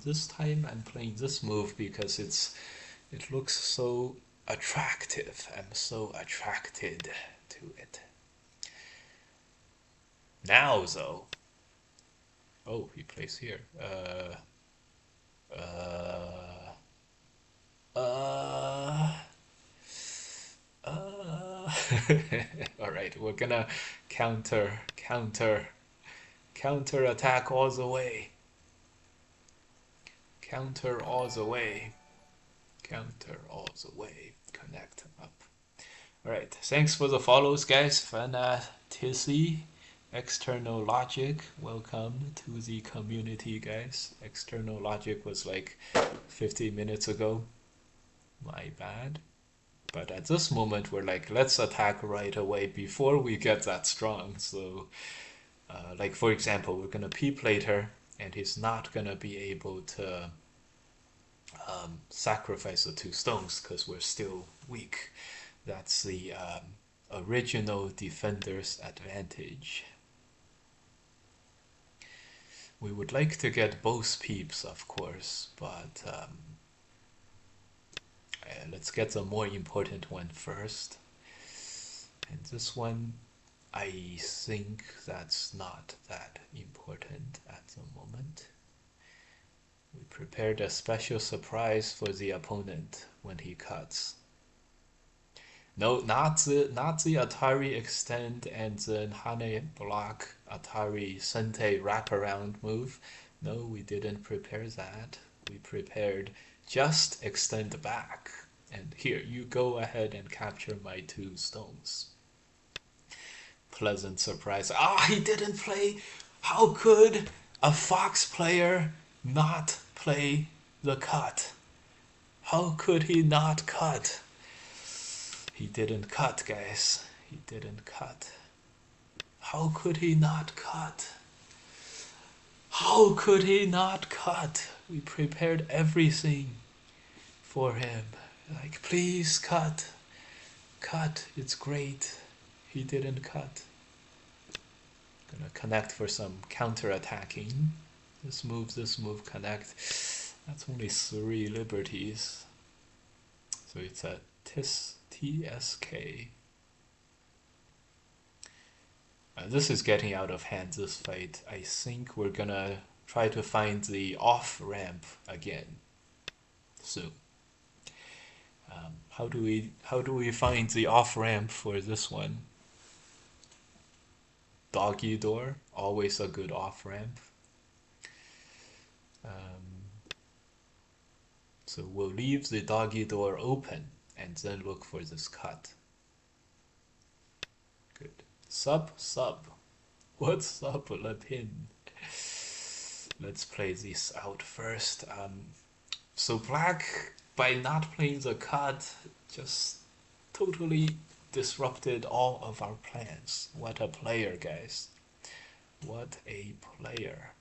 this time I'm playing this move because it looks so attractive. I'm so attracted to it. Now, though, oh, he plays here. Uh, uh, uh. All right, we're gonna counter attack all the way. Counter all the way. Counter all the way. Connect up. All right, thanks for the follows, guys. Fantasy. External Logic, welcome to the community, guys. External Logic was like 50 minutes ago. My bad. But at this moment, we're like, let's attack right away before we get that strong. So, like for example, we're gonna peep later, and he's not gonna be able to sacrifice the 2 stones because we're still weak. That's the original defender's advantage. We would like to get both peeps, of course, but let's get the more important one first. And this one, I think that's not that important at the moment. We prepared a special surprise for the opponent when he cuts. No, not the Atari extend and the Hane block Atari Sente wraparound move. No, we didn't prepare that. We prepared just extend back. And here, you go ahead and capture my 2 stones. Pleasant surprise. Ah, he didn't play. How could a Fox player not play the cut? How could he not cut? He didn't cut, guys. He didn't cut. How could he not cut? How could he not cut? We prepared everything for him. Like, please cut. Cut. It's great. He didn't cut. Gonna connect for some counter-attacking. This move, connect. That's only 3 liberties. So it's a TSK. This is getting out of hand, this fight. I think we're gonna try to find the off-ramp again soon. How do we find the off-ramp for this one? Doggy door, always a good off-ramp. So we'll leave the doggy door open and then look for this cut. Good. Sub. What's up, Lapin? Let's play this out first. So black, by not playing the cut, just totally disrupted all of our plans. What a player, guys. What a player.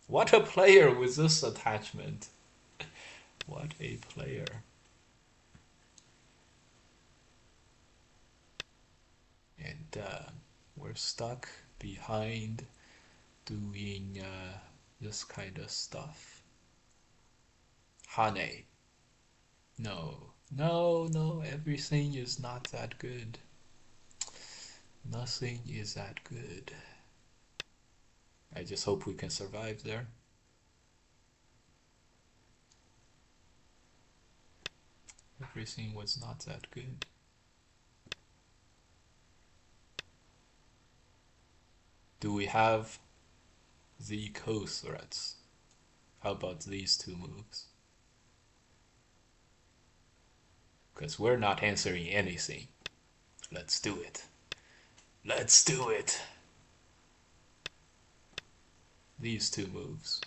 What a player with this attachment. What a player. And we're stuck behind doing this kind of stuff. Hane. No, everything is not that good. Nothing is that good. I just hope we can survive there. Everything was not that good. Do we have the co-threats? How about these 2 moves? Because we're not answering anything. Let's do it. Let's do it. These 2 moves.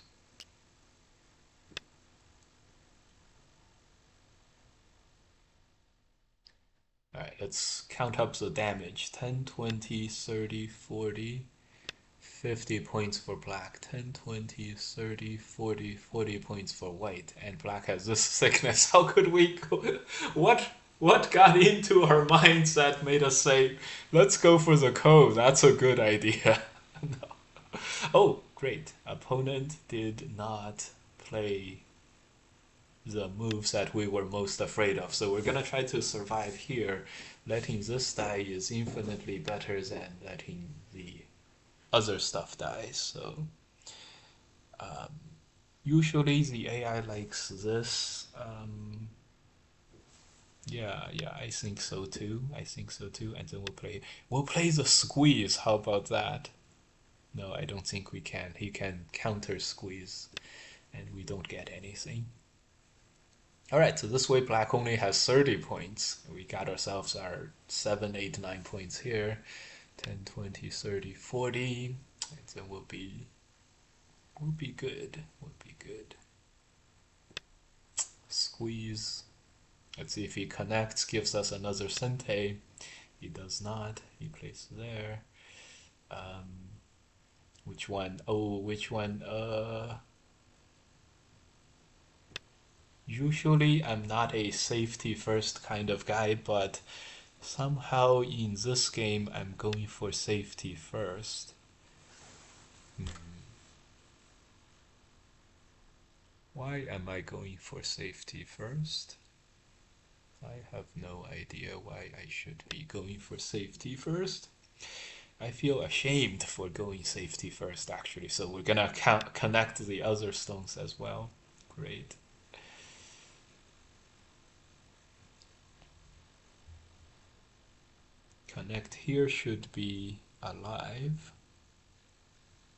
Alright, let's count up the damage. 10, 20, 30, 40, 50 points for black. 10, 20, 30, 40, 40 points for white. And black has this sickness. How could we go? What got into our minds that made us say, let's go for the code? That's a good idea. No. Oh, great. Opponent did not play the moves that we were most afraid of. So we're gonna try to survive here. Letting this die is infinitely better than letting the other stuff die. So usually the AI likes this. Yeah, I think so too. And then we'll play the squeeze. How about that? No, I don't think we can. He can counter squeeze and we don't get anything. Alright, so this way black only has 30 points. We got ourselves our 7, 8, 9 points here. 10, 20, 30, 40. And then we'll be good. We'll be good. Squeeze. Let's see if he connects, gives us another Sente. He does not. He plays there. Which one? Oh, which one? Usually I'm not a safety first kind of guy, but somehow in this game I'm going for safety first. Why am I going for safety first? I have no idea why I should be going for safety first. I feel ashamed for going safety first, actually, so we're gonna connect the other stones as well. Great. Connect here should be alive,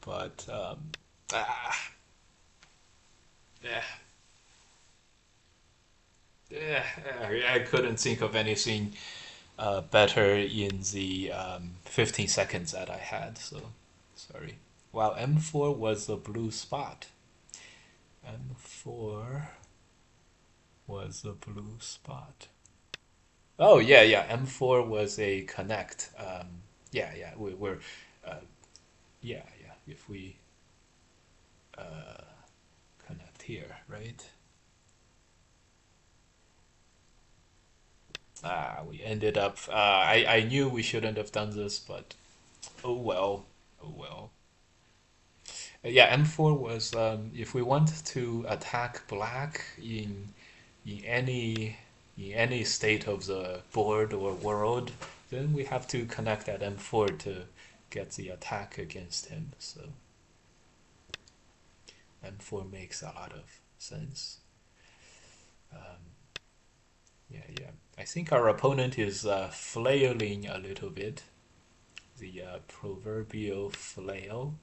but ah, yeah, yeah, I couldn't think of anything better in the 15 seconds that I had, so sorry. Wow, M4 was a blue spot. M4 was a blue spot. Oh yeah, yeah. M4 was a connect. Yeah, yeah. We're uh, yeah, yeah. If we connect here, right? We ended up. I knew we shouldn't have done this, but oh well, oh well. Yeah, M4 was if we want to attack black in any state of the board or world, then we have to connect at M4 to get the attack against him. So M4 makes a lot of sense. Yeah, yeah. I think our opponent is flailing a little bit, the proverbial flail,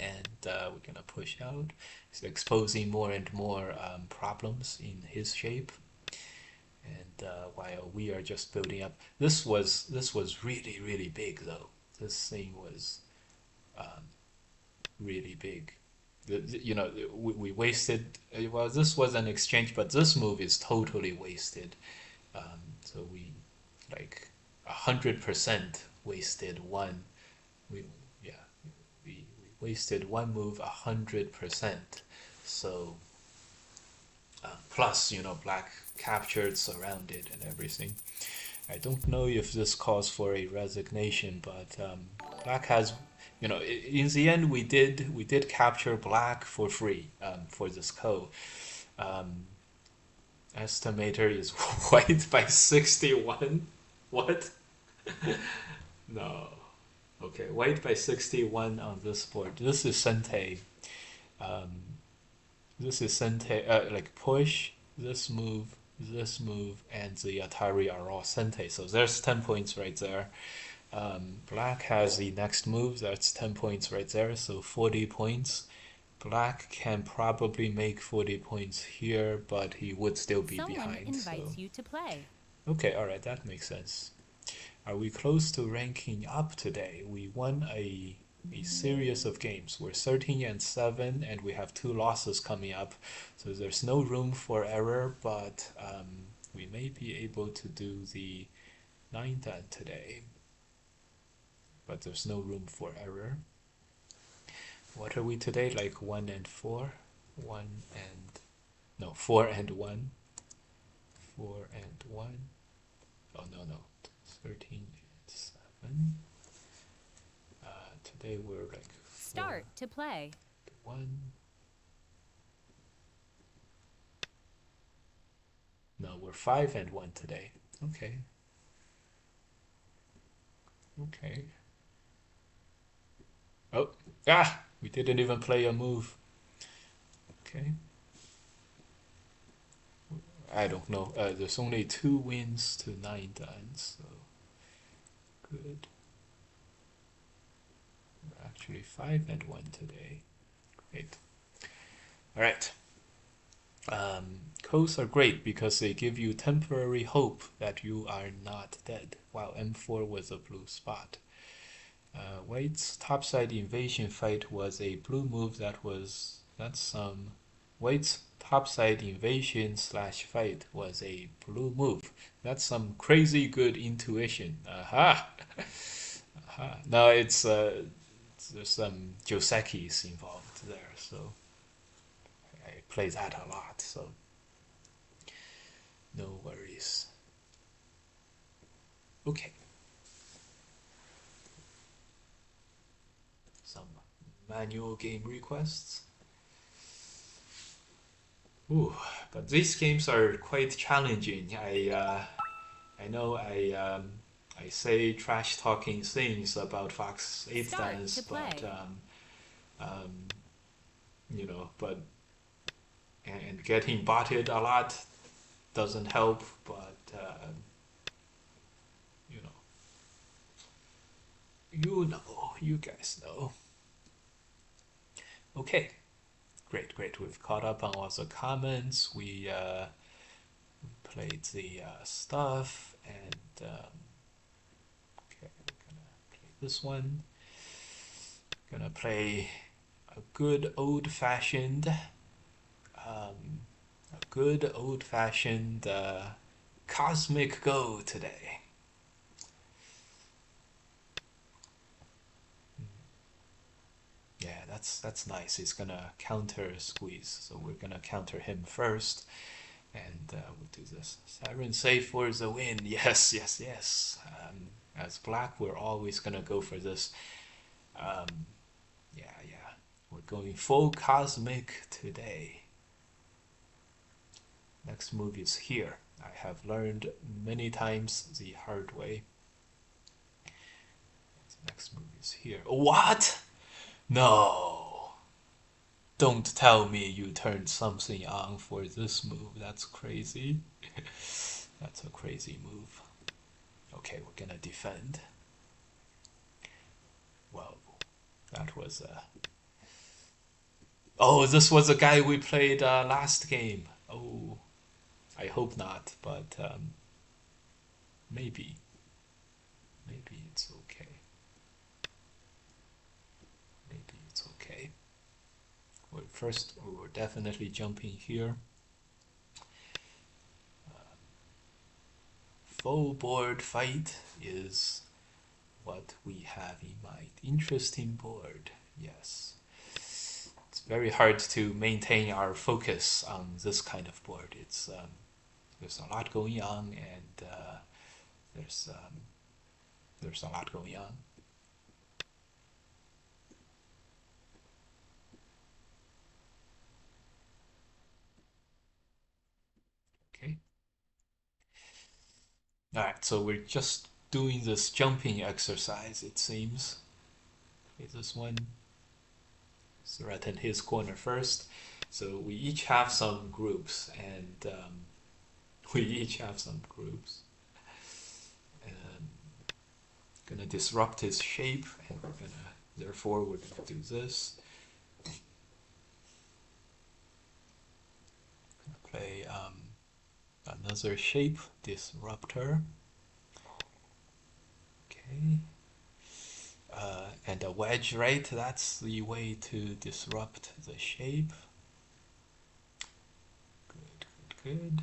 and we're gonna push out. He's exposing more and more problems in his shape, and while we are just building up, this was really big though. This thing was really big. You know, we wasted. Well, this was an exchange, but this move is totally wasted. So we like 100% wasted one. We yeah, we wasted one move 100%. So plus, black captured, surrounded, and everything. I don't know if this calls for a resignation, but black has, in the end we did capture black for free for this code. Um, Estimator is white by 61. What? No. Okay, white by 61 on this board. This is Sente. Um, this is Sente, like push, this move, and the Atari are all Sente. So there's 10 points right there. Black has the next move, that's 10 points right there, so 40 points. Black can probably make 40 points here, but he would still be Someone behind. So invites you to play. okay, all right, that makes sense. Are we close to ranking up today? We won a series of games. We're 13 and 7, and we have two losses coming up. So there's no room for error, but we may be able to do the 9th dan today. But there's no room for error. What are we today? Like 1 and 4? 1 and. No, 4 and 1. 4 and 1. Oh, no, no. 13 and 7. Today we're like 4 Start to play. and 1. No, we're 5 and 1 today. Okay. Okay. Oh, we didn't even play a move. Okay. I don't know. There's only 2 wins to 9 done, so good. We're actually 5 and 1 today. Great. All right. Codes are great because they give you temporary hope that you are not dead. Wow, M4 was a blue spot. White's topside invasion fight was a blue move that's some White's topside invasion slash fight was a blue move. That's some crazy good intuition. Aha! Aha. Now there's some Josekis involved there, so I play that a lot, so no worries. Okay. Some manual game requests. Ooh, but these games are quite challenging. I know I say trash talking things about Fox 8 Start dance, to but play. but and getting botted a lot doesn't help, but you know, you guys know. Okay, great, great. We've caught up on all the comments. We played the stuff, and okay, we're gonna play this one. Gonna play a good old-fashioned, a good old-fashioned Cosmic Go today. Yeah, that's nice. He's gonna counter squeeze, so we're gonna counter him first, and we'll do this. Siren safe for the win. Yes, yes, yes. As black, we're always gonna go for this. Um, yeah, yeah. We're going full cosmic today. Next move is here. I have learned many times the hard way. The next move is here. What? No. Don't tell me you turned something on for this move. That's crazy. That's a crazy move. Okay, we're gonna defend. Well, that was a. Oh, this was a guy we played last game. Oh, I hope not, but maybe. Maybe it's okay. Maybe it's okay. Well, first, we're definitely jumping here. Full board fight is what we have in mind. Interesting board, yes. It's very hard to maintain our focus on this kind of board. It's there's a lot going on, and there's there's a lot going on. Okay. All right. So we're just doing this jumping exercise. It seems. Okay, this one. Threaten his corner first. So we each have some groups, and we each have some groups. And gonna disrupt his shape, and we're gonna therefore we're gonna do this. Gonna play another shape disruptor. Okay. And a wedge, right? That's the way to disrupt the shape. Good, good, good.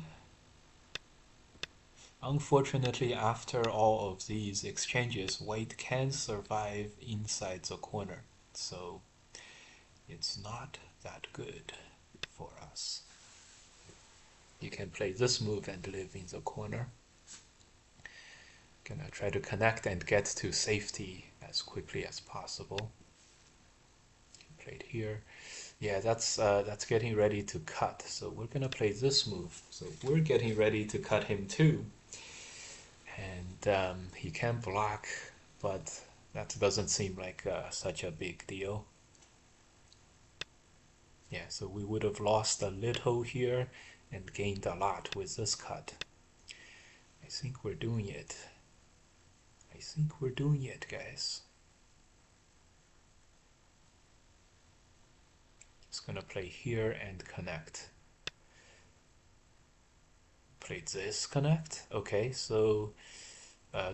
Unfortunately, after all of these exchanges, white can survive inside the corner, so it's not that good for us. You can play this move and live in the corner. Gonna try to connect and get to safety as quickly as possible. Play it here. Yeah, that's getting ready to cut. So we're gonna play this move. So we're getting ready to cut him too. And he can block, but that doesn't seem like such a big deal. Yeah, so we would have lost a little here and gained a lot with this cut. I think we're doing it. I think we're doing it, guys. Just gonna play here and connect. Play this connect. Okay, so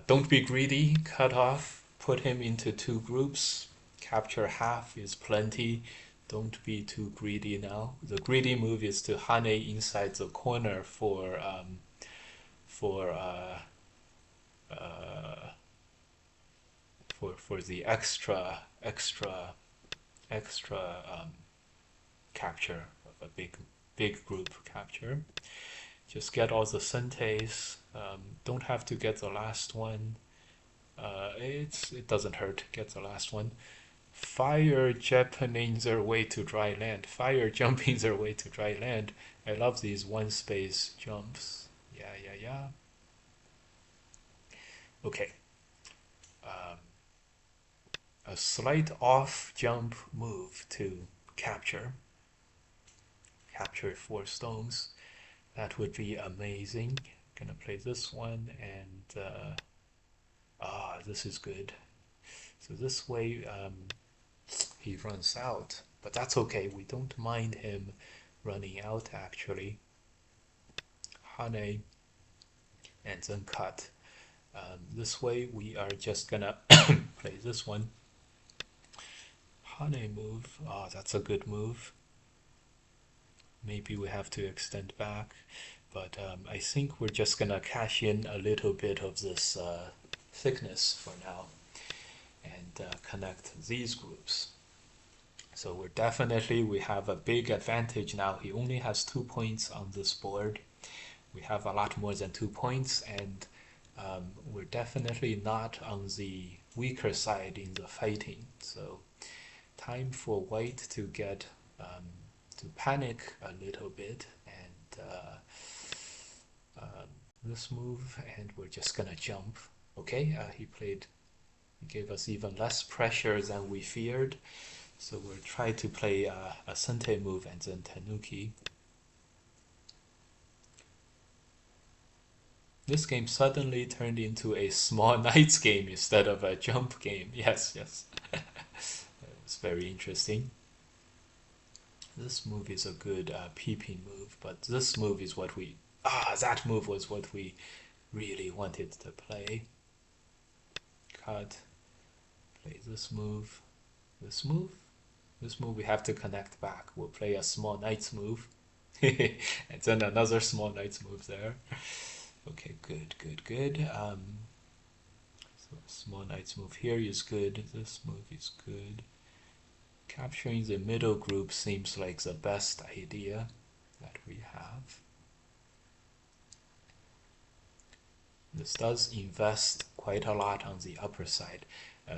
don't be greedy. Cut off. Put him into two groups. Capture half is plenty. Don't be too greedy now. The greedy move is to Hane inside the corner for uh, uh, for the extra capture of a big group capture. Just get all the Sentes. Don't have to get the last one. It doesn't hurt. Get the last one. Fire Japanese their way to dry land. Fire jumping their way to dry land. I love these one space jumps. Yeah, yeah, yeah. Okay. Um, a slight off jump move to capture. capture 4 stones. That would be amazing. Gonna play this one and this is good. So this way he runs out, but that's okay. We don't mind him running out actually. Hane and then cut. This way we are just gonna play this one. Hane move. Ah, that's a good move. Maybe we have to extend back, but I think we're just gonna cash in a little bit of this thickness for now and connect these groups. So we have a big advantage now. He only has 2 points on this board. We have a lot more than 2 points, and we're definitely not on the weaker side in the fighting. So time for white to get to panic a little bit and this move, and we're just gonna jump. Okay, he gave us even less pressure than we feared. So we'll try to play a Sente move and then Tanuki. This game suddenly turned into a small knights game instead of a jump game. Yes, yes. It was very interesting. This move is a good peeping move, but this move is what that move was what we really wanted to play. Cut. Play this move. This move. This move we have to connect back. We'll play a small knights move. And then another small knights move there. Okay, good, good, good. So small knights move here is good. This move is good. Capturing the middle group seems like the best idea that we have. This does invest quite a lot on the upper side.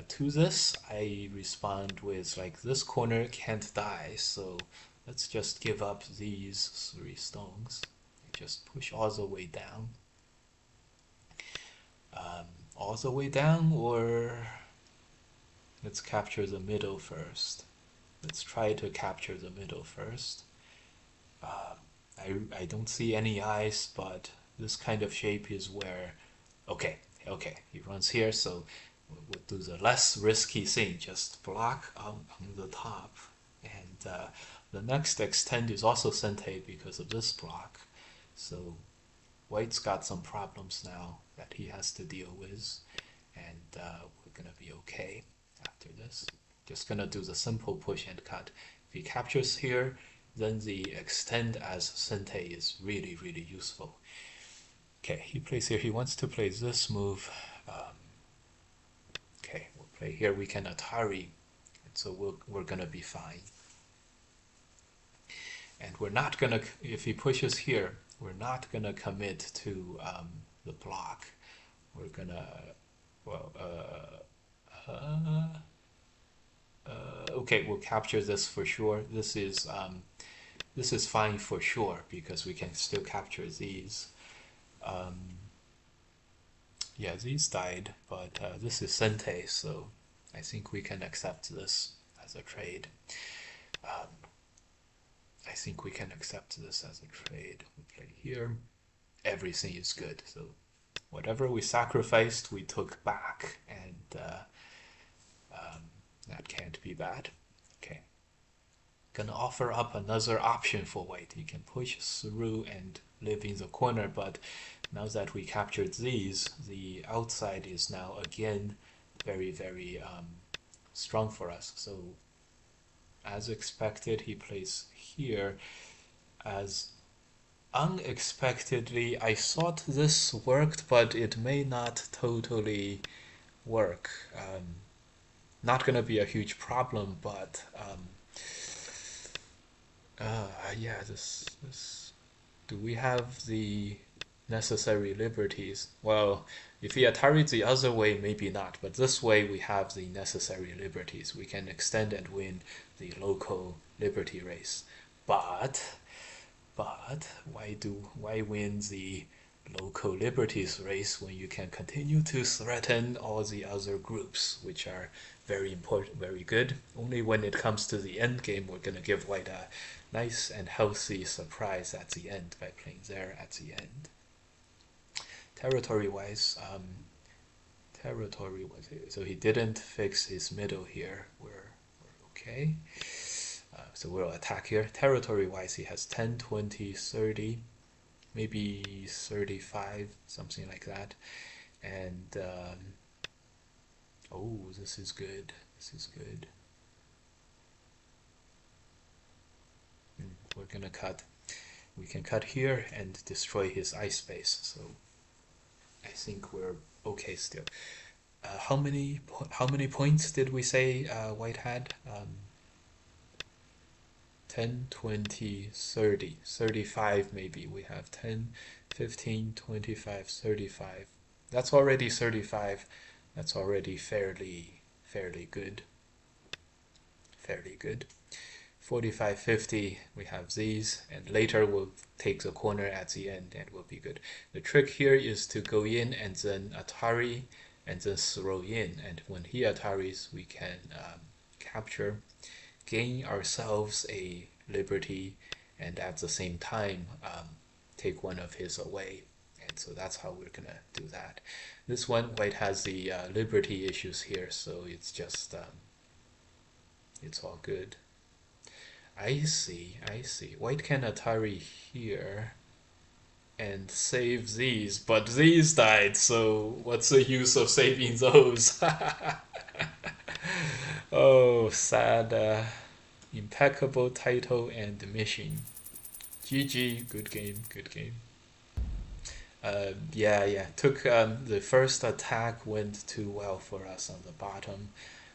To this, I respond with like this corner can't die, so let's just give up these 3 stones. Just push all the way down. All the way down, or let's capture the middle first. Let's try to capture the middle first. I don't see any eyes, but this kind of shape is where, okay, he runs here, so we'll do the less risky thing, just block on the top. And the next extend is also Sente because of this block. So white's got some problems now that he has to deal with, and we're gonna be okay after this. Just gonna do the simple push and cut. If he captures here, then the extend as Sente is really, really useful. Okay, he plays here. He wants to play this move. Okay, we'll play here. We can Atari, and so we're gonna be fine. And we're not gonna, if he pushes here, we're not gonna commit to the block. We're gonna, well, okay, we'll capture this for sure. This is fine for sure because we can still capture these. Yeah, these died, but this is Sente, so I think we can accept this as a trade. I think we can accept this as a trade. We play here. Everything is good. So whatever we sacrificed, we took back, and that can't be bad. Okay. Gonna offer up another option for white. He can push through and live in the corner, but now that we captured these, the outside is now again very, very strong for us. So as expected, he plays here. As unexpectedly, I thought this worked, but it may not totally work. Not gonna be a huge problem, but yeah, this. Do we have the necessary liberties? Well, if he Atari the other way, maybe not, but this way we have the necessary liberties. We can extend and win the local liberty race. But why win the local liberties race when you can continue to threaten all the other groups, which are very important, very good. Only when it comes to the end game, we're going to give White a nice and healthy surprise at the end by playing there at the end. Territory wise, territory was it? So he didn't fix his middle here. We're okay. So we'll attack here. Territory wise, he has 10, 20, 30, maybe 35, something like that. And oh, this is good. This is good. We're gonna cut. We can cut here and destroy his ice base. So I think we're okay still. How many points did we say White had? 10, 20, 30, 35 maybe. We have 10, 15, 25, 35. That's already 35. That's already fairly good. Fairly good. 45, 50, we have these, and later we'll take the corner at the end and we'll be good. The trick here is to go in and then Atari and then throw in, and when he Ataris, we can capture, gain ourselves a liberty, and at the same time take one of his away. And so that's how we're gonna do that. This one, White has the liberty issues here, so it's just it's all good. I see, I see. White can Atari here and save these, but these died, so what's the use of saving those? Oh, sad. Impeccable title and mission. GG, good game, good game. Yeah, yeah. Took the first attack went too well for us on the bottom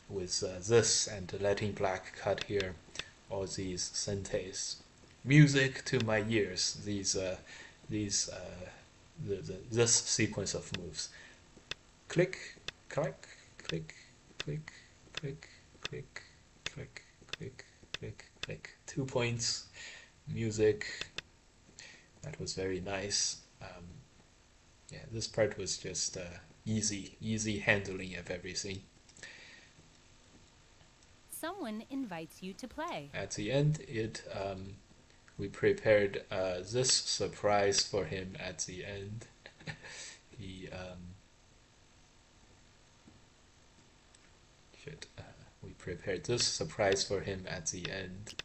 with this and letting black cut here all these sentes. Music to my ears. These this sequence of moves. Click, click, click, click, click, click, click, click, click, click. 2 points. Music. That was very nice. Yeah, this part was just easy handling of everything. Someone invites you to play. At the end, we prepared this surprise for him at the end. He shit. We prepared this surprise for him at the end.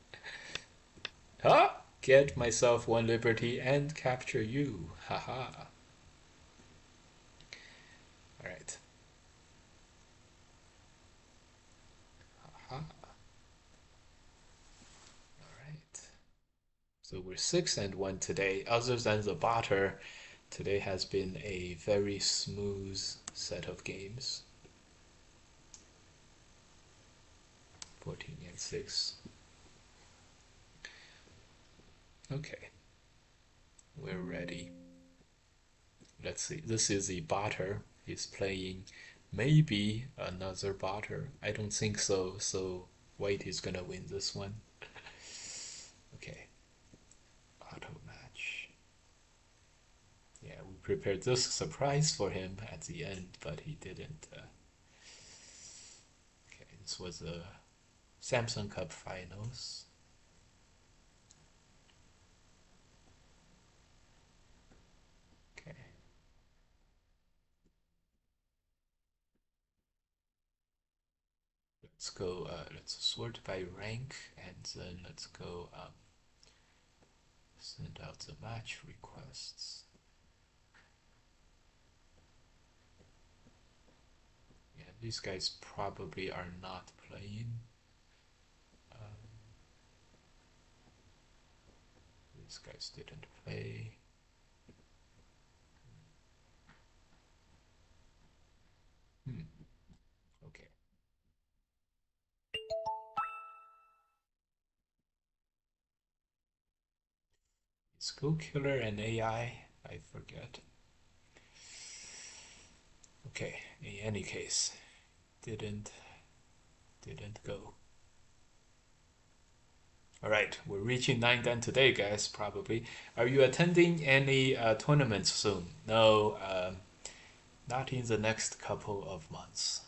Ha! Get myself one liberty and capture you. Haha. All right. Haha. All right. So we're 6-1 today. Other than the batter, today has been a very smooth set of games. 14-6. Okay, we're ready. Let's see. This is the batter. He's playing maybe another batter. I don't think so. So White is gonna win this one. Okay. Auto match. Yeah, we prepared this surprise for him at the end, but he didn't. Okay, this was the Samsung Cup Finals. Okay. Let's go. Let's sort by rank, and then let's go send out the match requests. Yeah, these guys probably are not playing. These guys didn't play. Hmm. Okay. Is Go Killer and AI? I forget. Okay. In any case, didn't go. All right, we're reaching 9 dan today, guys, probably. Are you attending any tournaments soon? No, not in the next couple of months.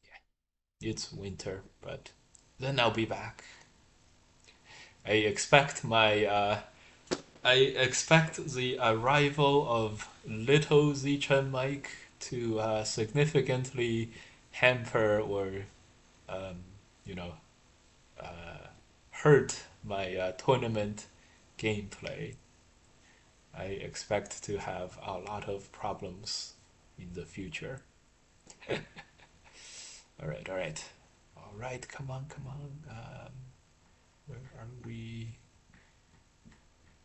Yeah, it's winter, but then I'll be back. I expect my I expect the arrival of little Zichen Mike to significantly hamper or um, you know hurt my tournament gameplay. I expect to have a lot of problems in the future. All right, all right, all right. Come on, come on. Where are we?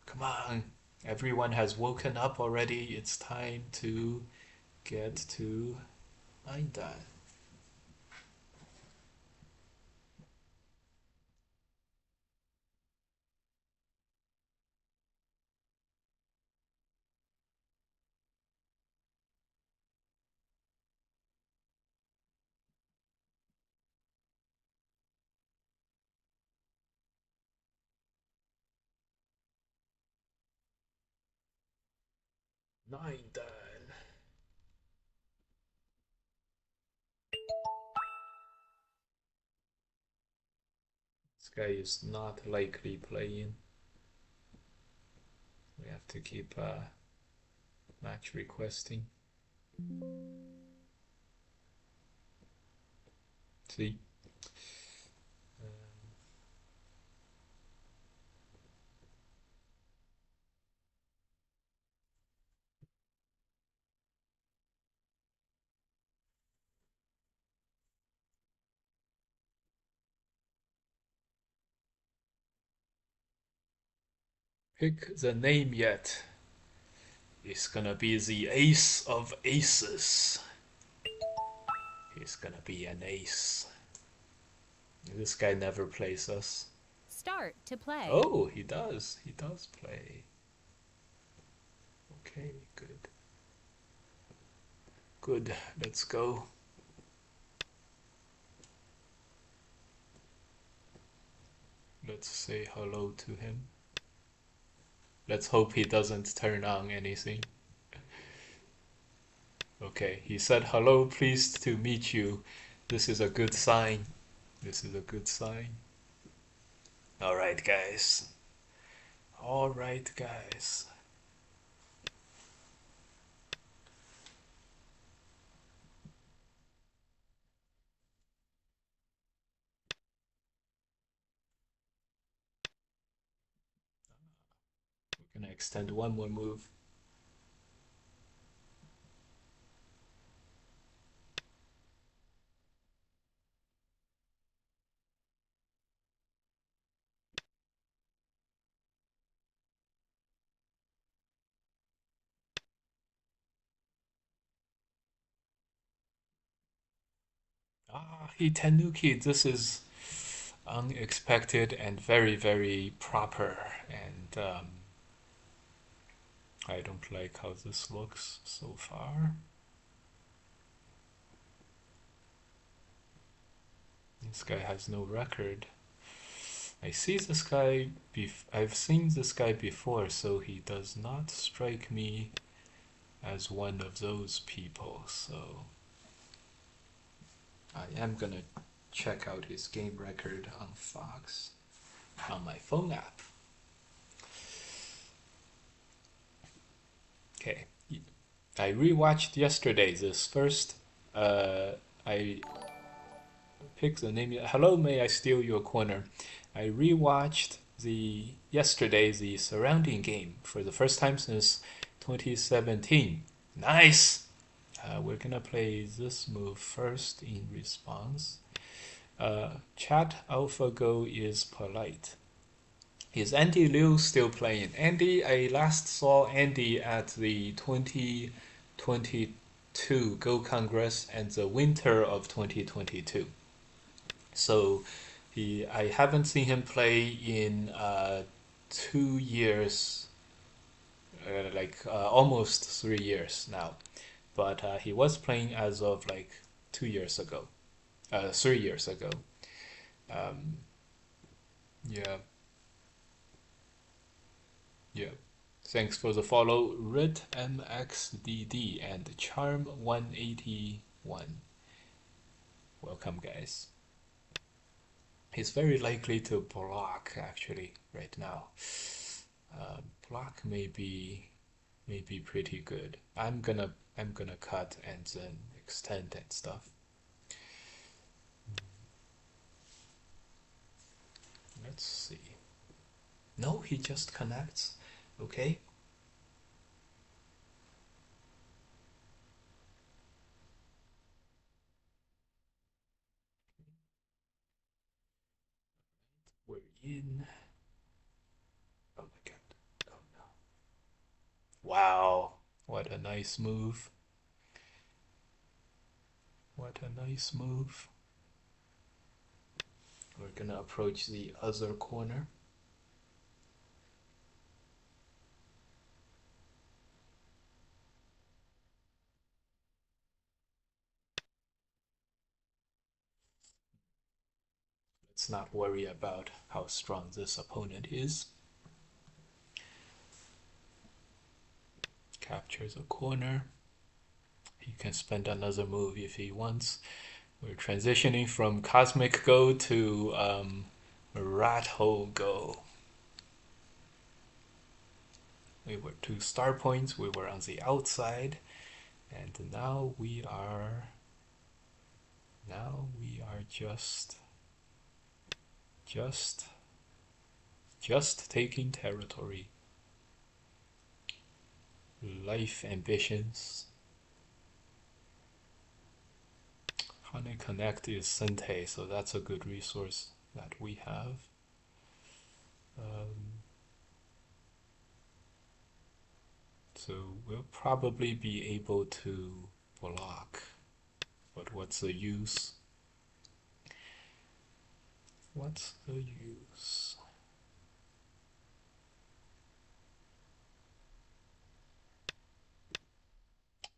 Come on. Everyone has woken up already. It's time to get to Einstein. 9 dan. This guy is not likely playing. We have to keep match requesting. See? Pick the name yet. It's gonna be the ace of aces. He's gonna be an ace. This guy never plays us. Start to play. Oh, he does. He does play. Okay, good. Good. Let's go. Let's say hello to him. Let's hope he doesn't turn on anything. Okay, he said hello, pleased to meet you. This is a good sign. This is a good sign. Alright, guys. Alright, guys. We're gonna extend one more move. Ah, he Tanuki. This is unexpected and very, very proper. And I don't like how this looks so far. This guy has no record. I see this guy. I've seen this guy before, so he does not strike me as one of those people. So I am gonna check out his game record on Fox on my phone app. Okay, I rewatched yesterday this first. I picked the name. Hello, may I steal your corner? I rewatched the surrounding game for the first time since 2017. Nice. We're gonna play this move first in response. Chat AlphaGo is polite. Is Andy Liu still playing? Andy, I last saw Andy at the 2022 Go Congress and the winter of 2022. So I haven't seen him play in 2 years, almost 3 years now. but he was playing as of like 2 years ago, 3 years ago. Um, yeah, yeah. Thanks for the follow, Rit MXDD and Charm 181. Welcome, guys. He's very likely to block actually right now. Block may be pretty good. I'm gonna cut and then extend and stuff. Let's see. No, he just connects. Okay. We're in. Oh my god. Oh no. Wow. What a nice move. What a nice move. We're gonna approach the other corner. Let's not worry about how strong this opponent is. Captures a corner. He can spend another move if he wants. We're transitioning from Cosmic Go to Rat Hole Go. We were 2 star points, we were on the outside, and now we are just taking territory. Life ambitions. Honey Connect is Sente, so that's a good resource that we have. So we'll probably be able to block, but what's the use? What's the use?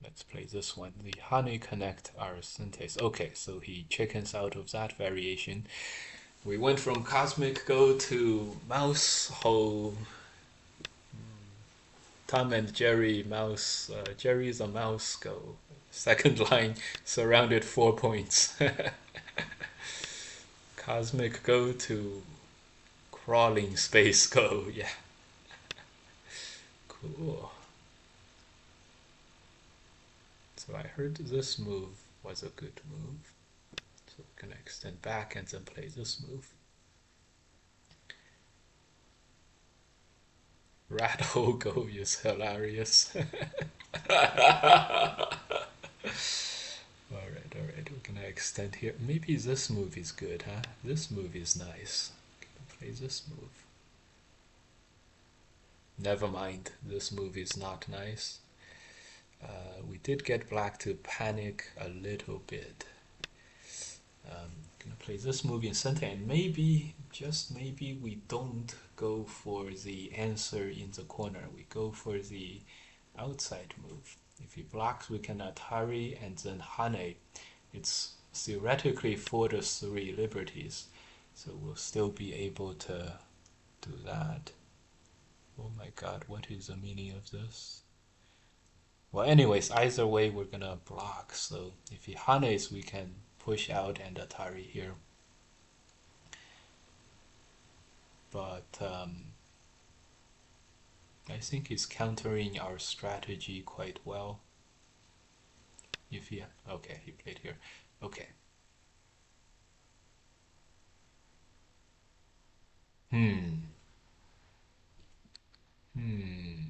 Let's play this one. The Honey Connect Arcentes. Okay, so he chickens out of that variation. We went from Cosmic Go to Mouse Hole. Tom and Jerry Mouse. Jerry's a mouse go. Second line surrounded 4 points. Cosmic Go to Crawling Space Go. Yeah, cool. So I heard this move was a good move. So we're gonna extend back and then play this move. Rat Hole Go is hilarious. Alright, we're gonna extend here. Maybe this move is good, huh? This move is nice. Gonna play this move. Never mind, this move is not nice. We did get black to panic a little bit. Gonna play this move in center, and maybe, just maybe, we don't go for the answer in the corner. We go for the outside move. If he blocks, we can Atari and then Hane. It's theoretically 4 to 3 liberties, so we'll still be able to do that. Oh my god, what is the meaning of this? Well, anyways, either way, we're gonna block. So if he Hanes, we can push out and Atari here. But I think he's countering our strategy quite well. If he, okay, he played here. Okay. Hmm. Hmm.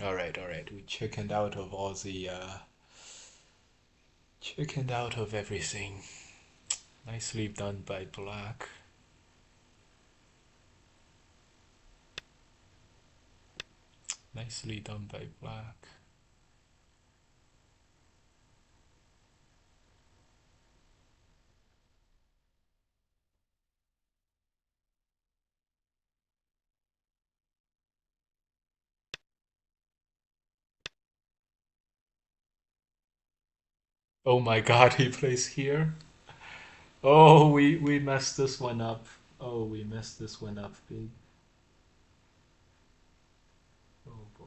All right. We chickened out of all the chickened out of everything. Nicely done by black. Nicely done by black. Oh my God, he plays here. Oh, we messed this one up. Oh, we messed this one up big. Oh boy.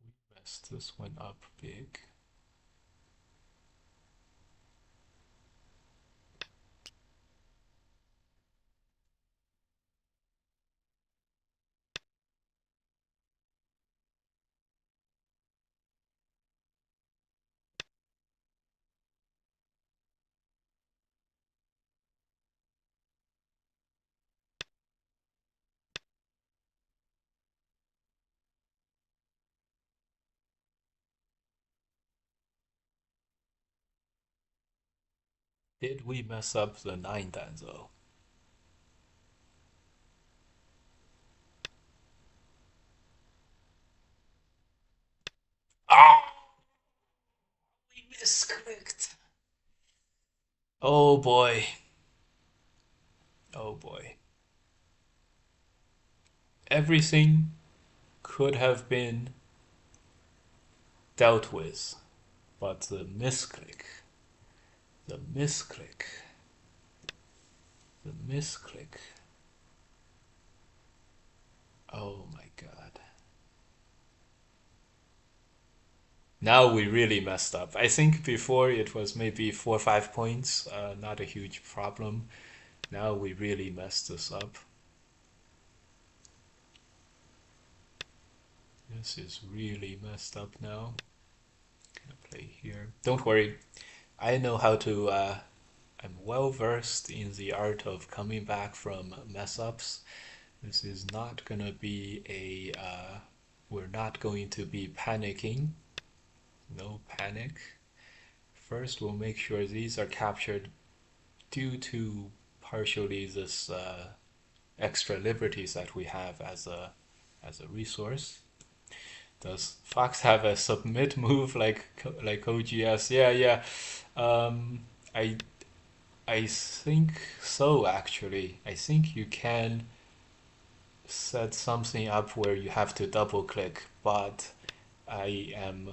We messed this one up big. Did we mess up the 9 then though? Ah, we misclicked. Oh boy. Oh boy. Everything could have been dealt with, but the misclick, the misclick. Oh my God. Now we really messed up. I think before it was maybe 4 or 5 points, not a huge problem. Now we really messed this up. This is really messed up now. Gonna play here. Don't worry, I know how to. I'm well versed in the art of coming back from mess ups. This is not gonna be a. We're not going to be panicking. No panic. First, we'll make sure these are captured due to partially this extra liberties that we have as a resource. Does Fox have a submit move like OGS? Yeah, yeah. Um, I I think so actually. I think you can set something up where you have to double click, but I'm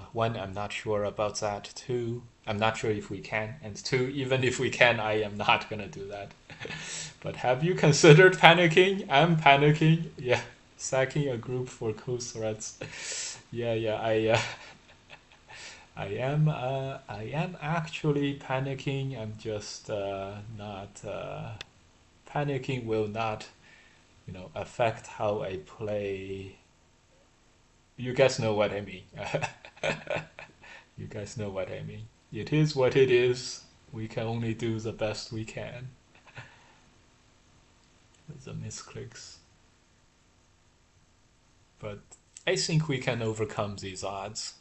not sure about that. Two, I'm not sure if we can, and two, even if we can, I am not gonna do that. But have you considered panicking? I'm panicking. Yeah, sacking a group for co-threats. Yeah, yeah, I am actually panicking. I'm just not panicking will not, affect how I play. You guys know what I mean. You guys know what I mean. It is what it is. We can only do the best we can with the misclicks. But I think we can overcome these odds.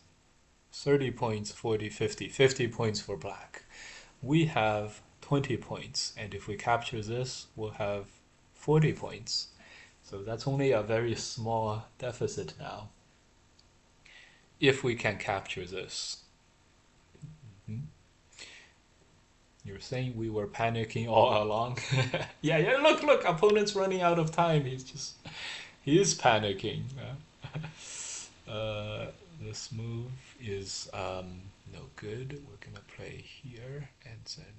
30 points, 40, 50. 50 points for black. We have 20 points, and if we capture this, we'll have 40 points. So that's only a very small deficit now, if we can capture this. Hmm? You're saying we were panicking all along? Yeah, yeah, look, look, opponent's running out of time. He is panicking. Uh, this move is no good. We're gonna play here, and then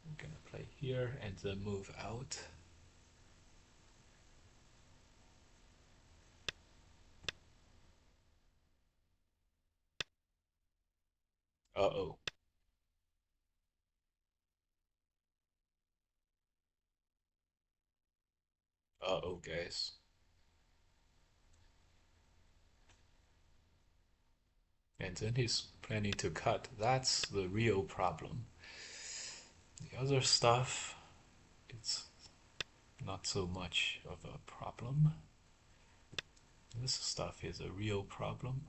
we're gonna play here, and then move out. Uh-oh. Uh-oh, guys. And then he's planning to cut. That's the real problem. The other stuff, it's not so much of a problem. This stuff is a real problem.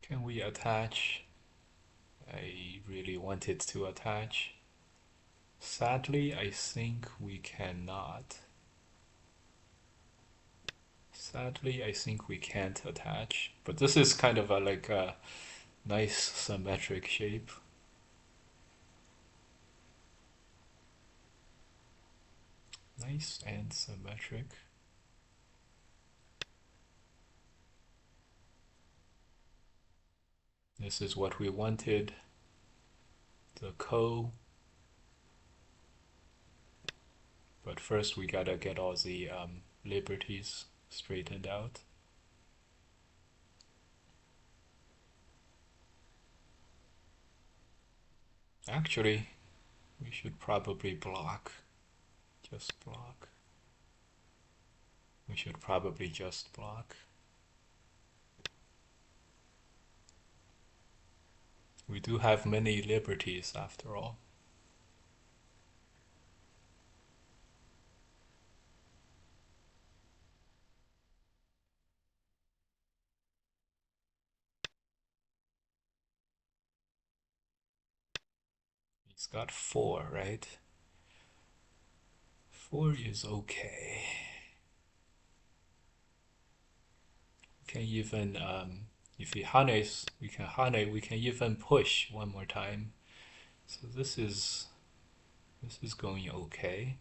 Can we attach? I really wanted to attach. Sadly, I think we cannot. Sadly, I think we can't attach. But this is kind of a like a nice symmetric shape. Nice and symmetric. This is what we wanted. The ko. But first we gotta get all the liberties straightened out. Actually, we should probably block. Just block. We should probably just block. We do have many liberties after all. He's got four, right? Four is okay. We can even, if he hanes, we can hane. We can even push one more time. So this is going okay.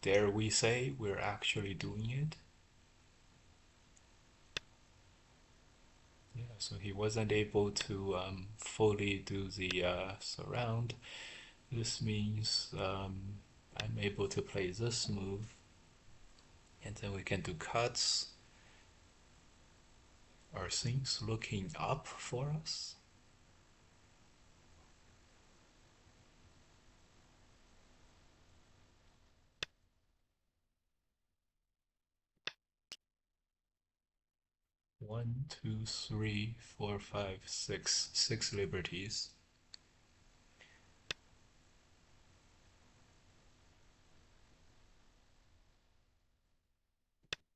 Dare we say we're actually doing it? Yeah, so he wasn't able to fully do the surround. This means I'm able to play this move, and then we can do cuts. Are things looking up for us? One, two, three, four, five, six. Six liberties.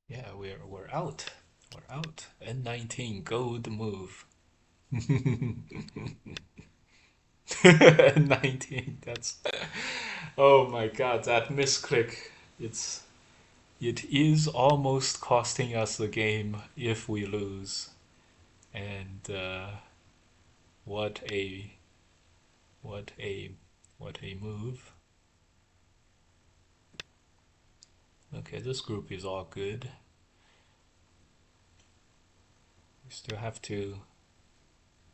Yeah, we're out. We're out. N19 gold move. N19. That's oh my god, that misclick. It is almost costing us the game if we lose. And what a what a what a move. Okay, this group is all good. We still have to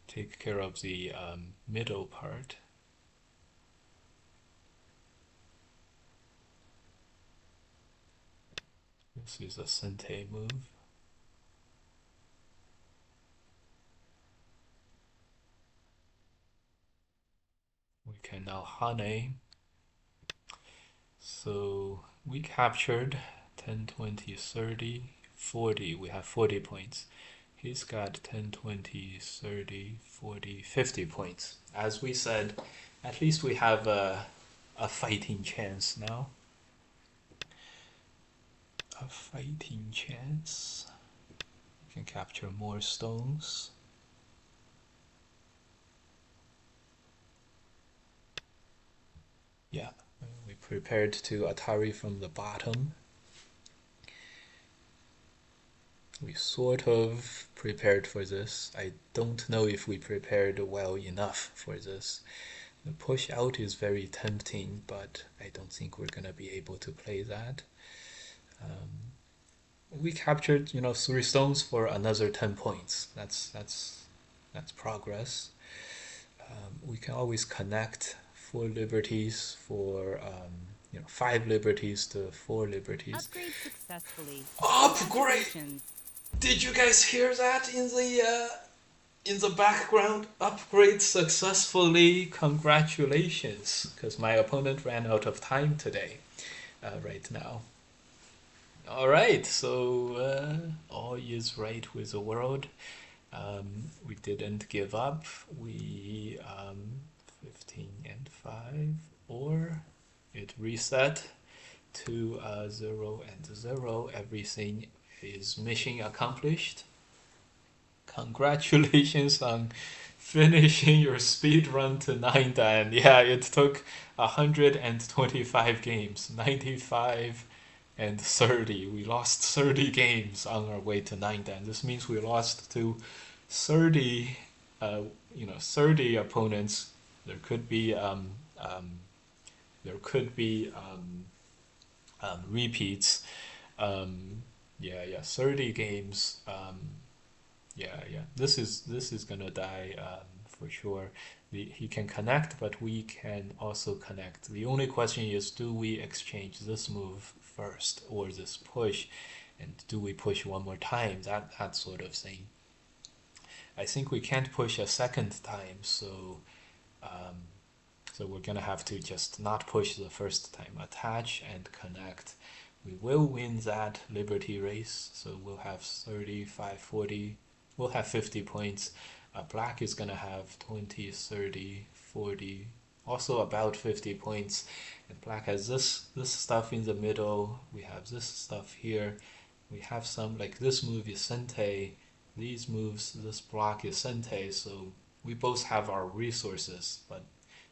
take care of the middle part. This is a Sente move. We can now Hane. So we captured 10, 20, 30, 40. We have 40 points. He's got 10, 20, 30, 40, 50 points. As we said, at least we have a fighting chance now. A fighting chance. We can capture more stones. Yeah, we prepared to Atari from the bottom. We sort of prepared for this. I don't know if we prepared well enough for this. The push out is very tempting, but I don't think we're gonna be able to play that. We captured, 3 stones for another 10 points. That's progress. We can always connect 4 liberties for 5 liberties to 4 liberties. Upgrade successfully. Upgrade! Congratulations. Did you guys hear that in the background? Upgrade successfully. Congratulations, because my opponent ran out of time today. Right now. All right, so all is right with the world. We didn't give up. We 15 and 5, or it reset to 0 and 0. Everything is mission accomplished. Congratulations on finishing your speed run to 9 dan. Yeah, it took 125 games, 95 and 30. We lost 30 games on our way to 9 dan. This means we lost to 30, 30 opponents. There could be there could be repeats. Yeah, yeah, 30 games. Yeah, yeah. This is gonna die for sure. He can connect, but we can also connect. The only question is, do we exchange this move first or this push, and do we push one more time? That sort of thing. I think we can't push a second time, um, so we're gonna have to just not push the first time. Attach and connect. We will win that Liberty race, so we'll have 35, 40. We'll have 50 points. Black is gonna have 20, 30, 40, also about 50 points. And black has this stuff in the middle. We have this stuff here. We have some, like this move is Sente. These moves, this block is Sente. So we both have our resources, but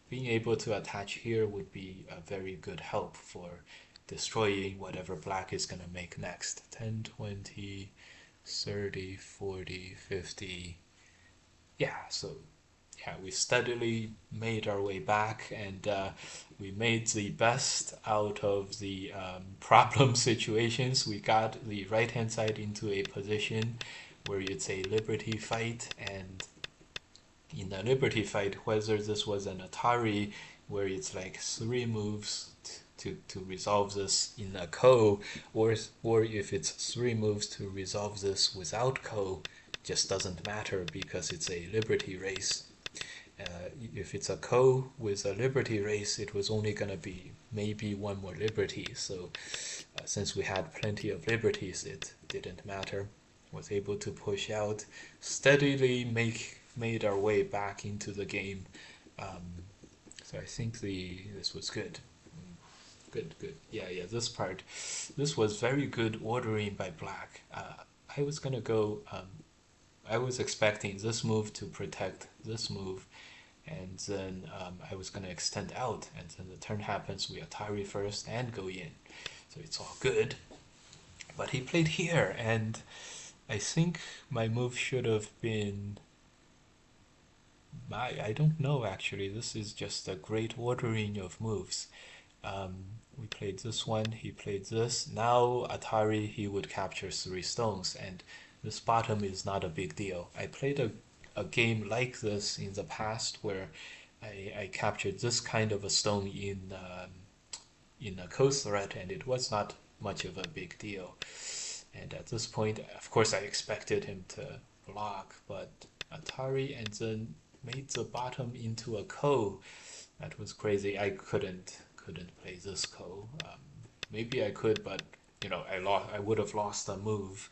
being able to attach here would be a very good help for destroying whatever black is going to make next. 10, 20, 30, 40, 50. Yeah, so yeah, we steadily made our way back, and we made the best out of the problem situations. We got the right hand side into a position where it's a liberty fight, and in a liberty fight, whether this was an Atari where it's like three moves to resolve this in a ko, or if it's three moves to resolve this without ko, just doesn't matter because it's a liberty race. If it's a ko with a liberty race, it was only gonna be maybe one more liberty. So since we had plenty of liberties, it didn't matter. Was able to push out, steadily made our way back into the game. So I think this was good. Good, good. Yeah, yeah. This was very good ordering by black. I was gonna go. I was expecting this move to protect this move, and then I was gonna extend out, and then the turn happens. We Atari first and go in, so it's all good. But he played here, and I think my move should have been. I don't know actually. This is just a great ordering of moves. We played this one, he played this. Now Atari, he would capture three stones, and this bottom is not a big deal. I played a game like this in the past where I captured this kind of a stone in a coast threat, and it was not much of a big deal. And at this point, of course, I expected him to block, but Atari and then made the bottom into a ko. That was crazy. I couldn't play this ko. Maybe I could, but I lost. I would have lost a move.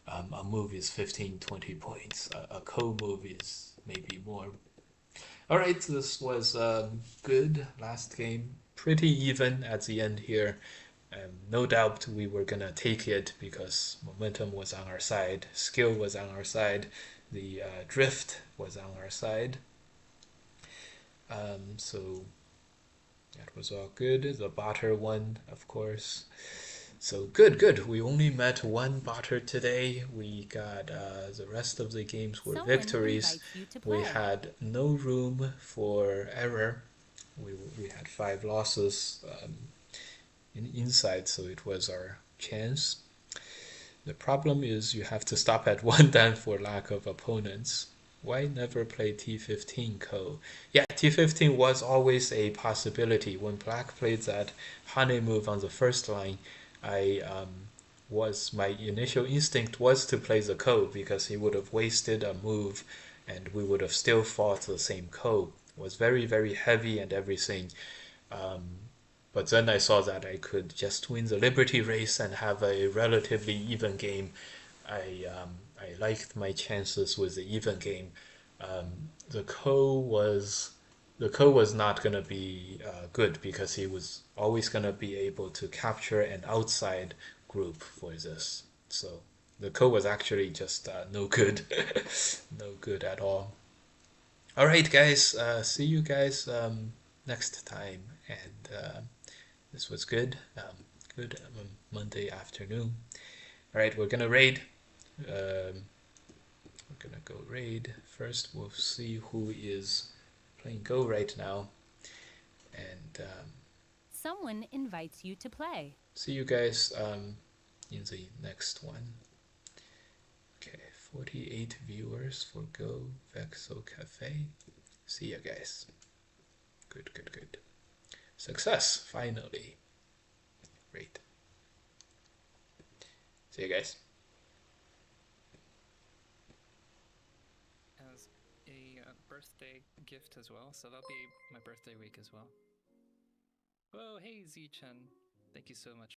A move is 15, 20 points. A ko move is maybe more. All right, this was good last game. Pretty even at the end here. No doubt we were gonna take it because momentum was on our side, skill was on our side, the drift was on our side. So that was all good. The botter won, of course. So good, good. We only met one botter today. We got the rest of the games were Someone victories. invites you to We play. had no room for error. We had 5 losses inside, so it was our chance. The problem is you have to stop at one dan for lack of opponents. Why never play T15 ko? Yeah, T15 was always a possibility. When black played that honey move on the first line, I my initial instinct was to play the ko because he would have wasted a move and we would have still fought the same ko. It was very, very heavy and everything. Um, but then I saw that I could just win the Liberty race and have a relatively even game. I liked my chances with the even game. The ko was not gonna be good because he was always gonna be able to capture an outside group for this. So the ko was actually just no good, no good at all. All right, guys. See you guys next time, and this was good. Good Monday afternoon. All right, we're gonna raid. We're gonna go raid first. We'll see who is playing Go right now, and Someone invites you to play. See you guys in the next one. Okay, 48 viewers for Go Vexo Cafe. See you guys. Good, good, good. Success, finally. Great. See you guys. As a birthday gift as well, so that'll be my birthday week as well. Oh, hey Z-chan. Thank you so much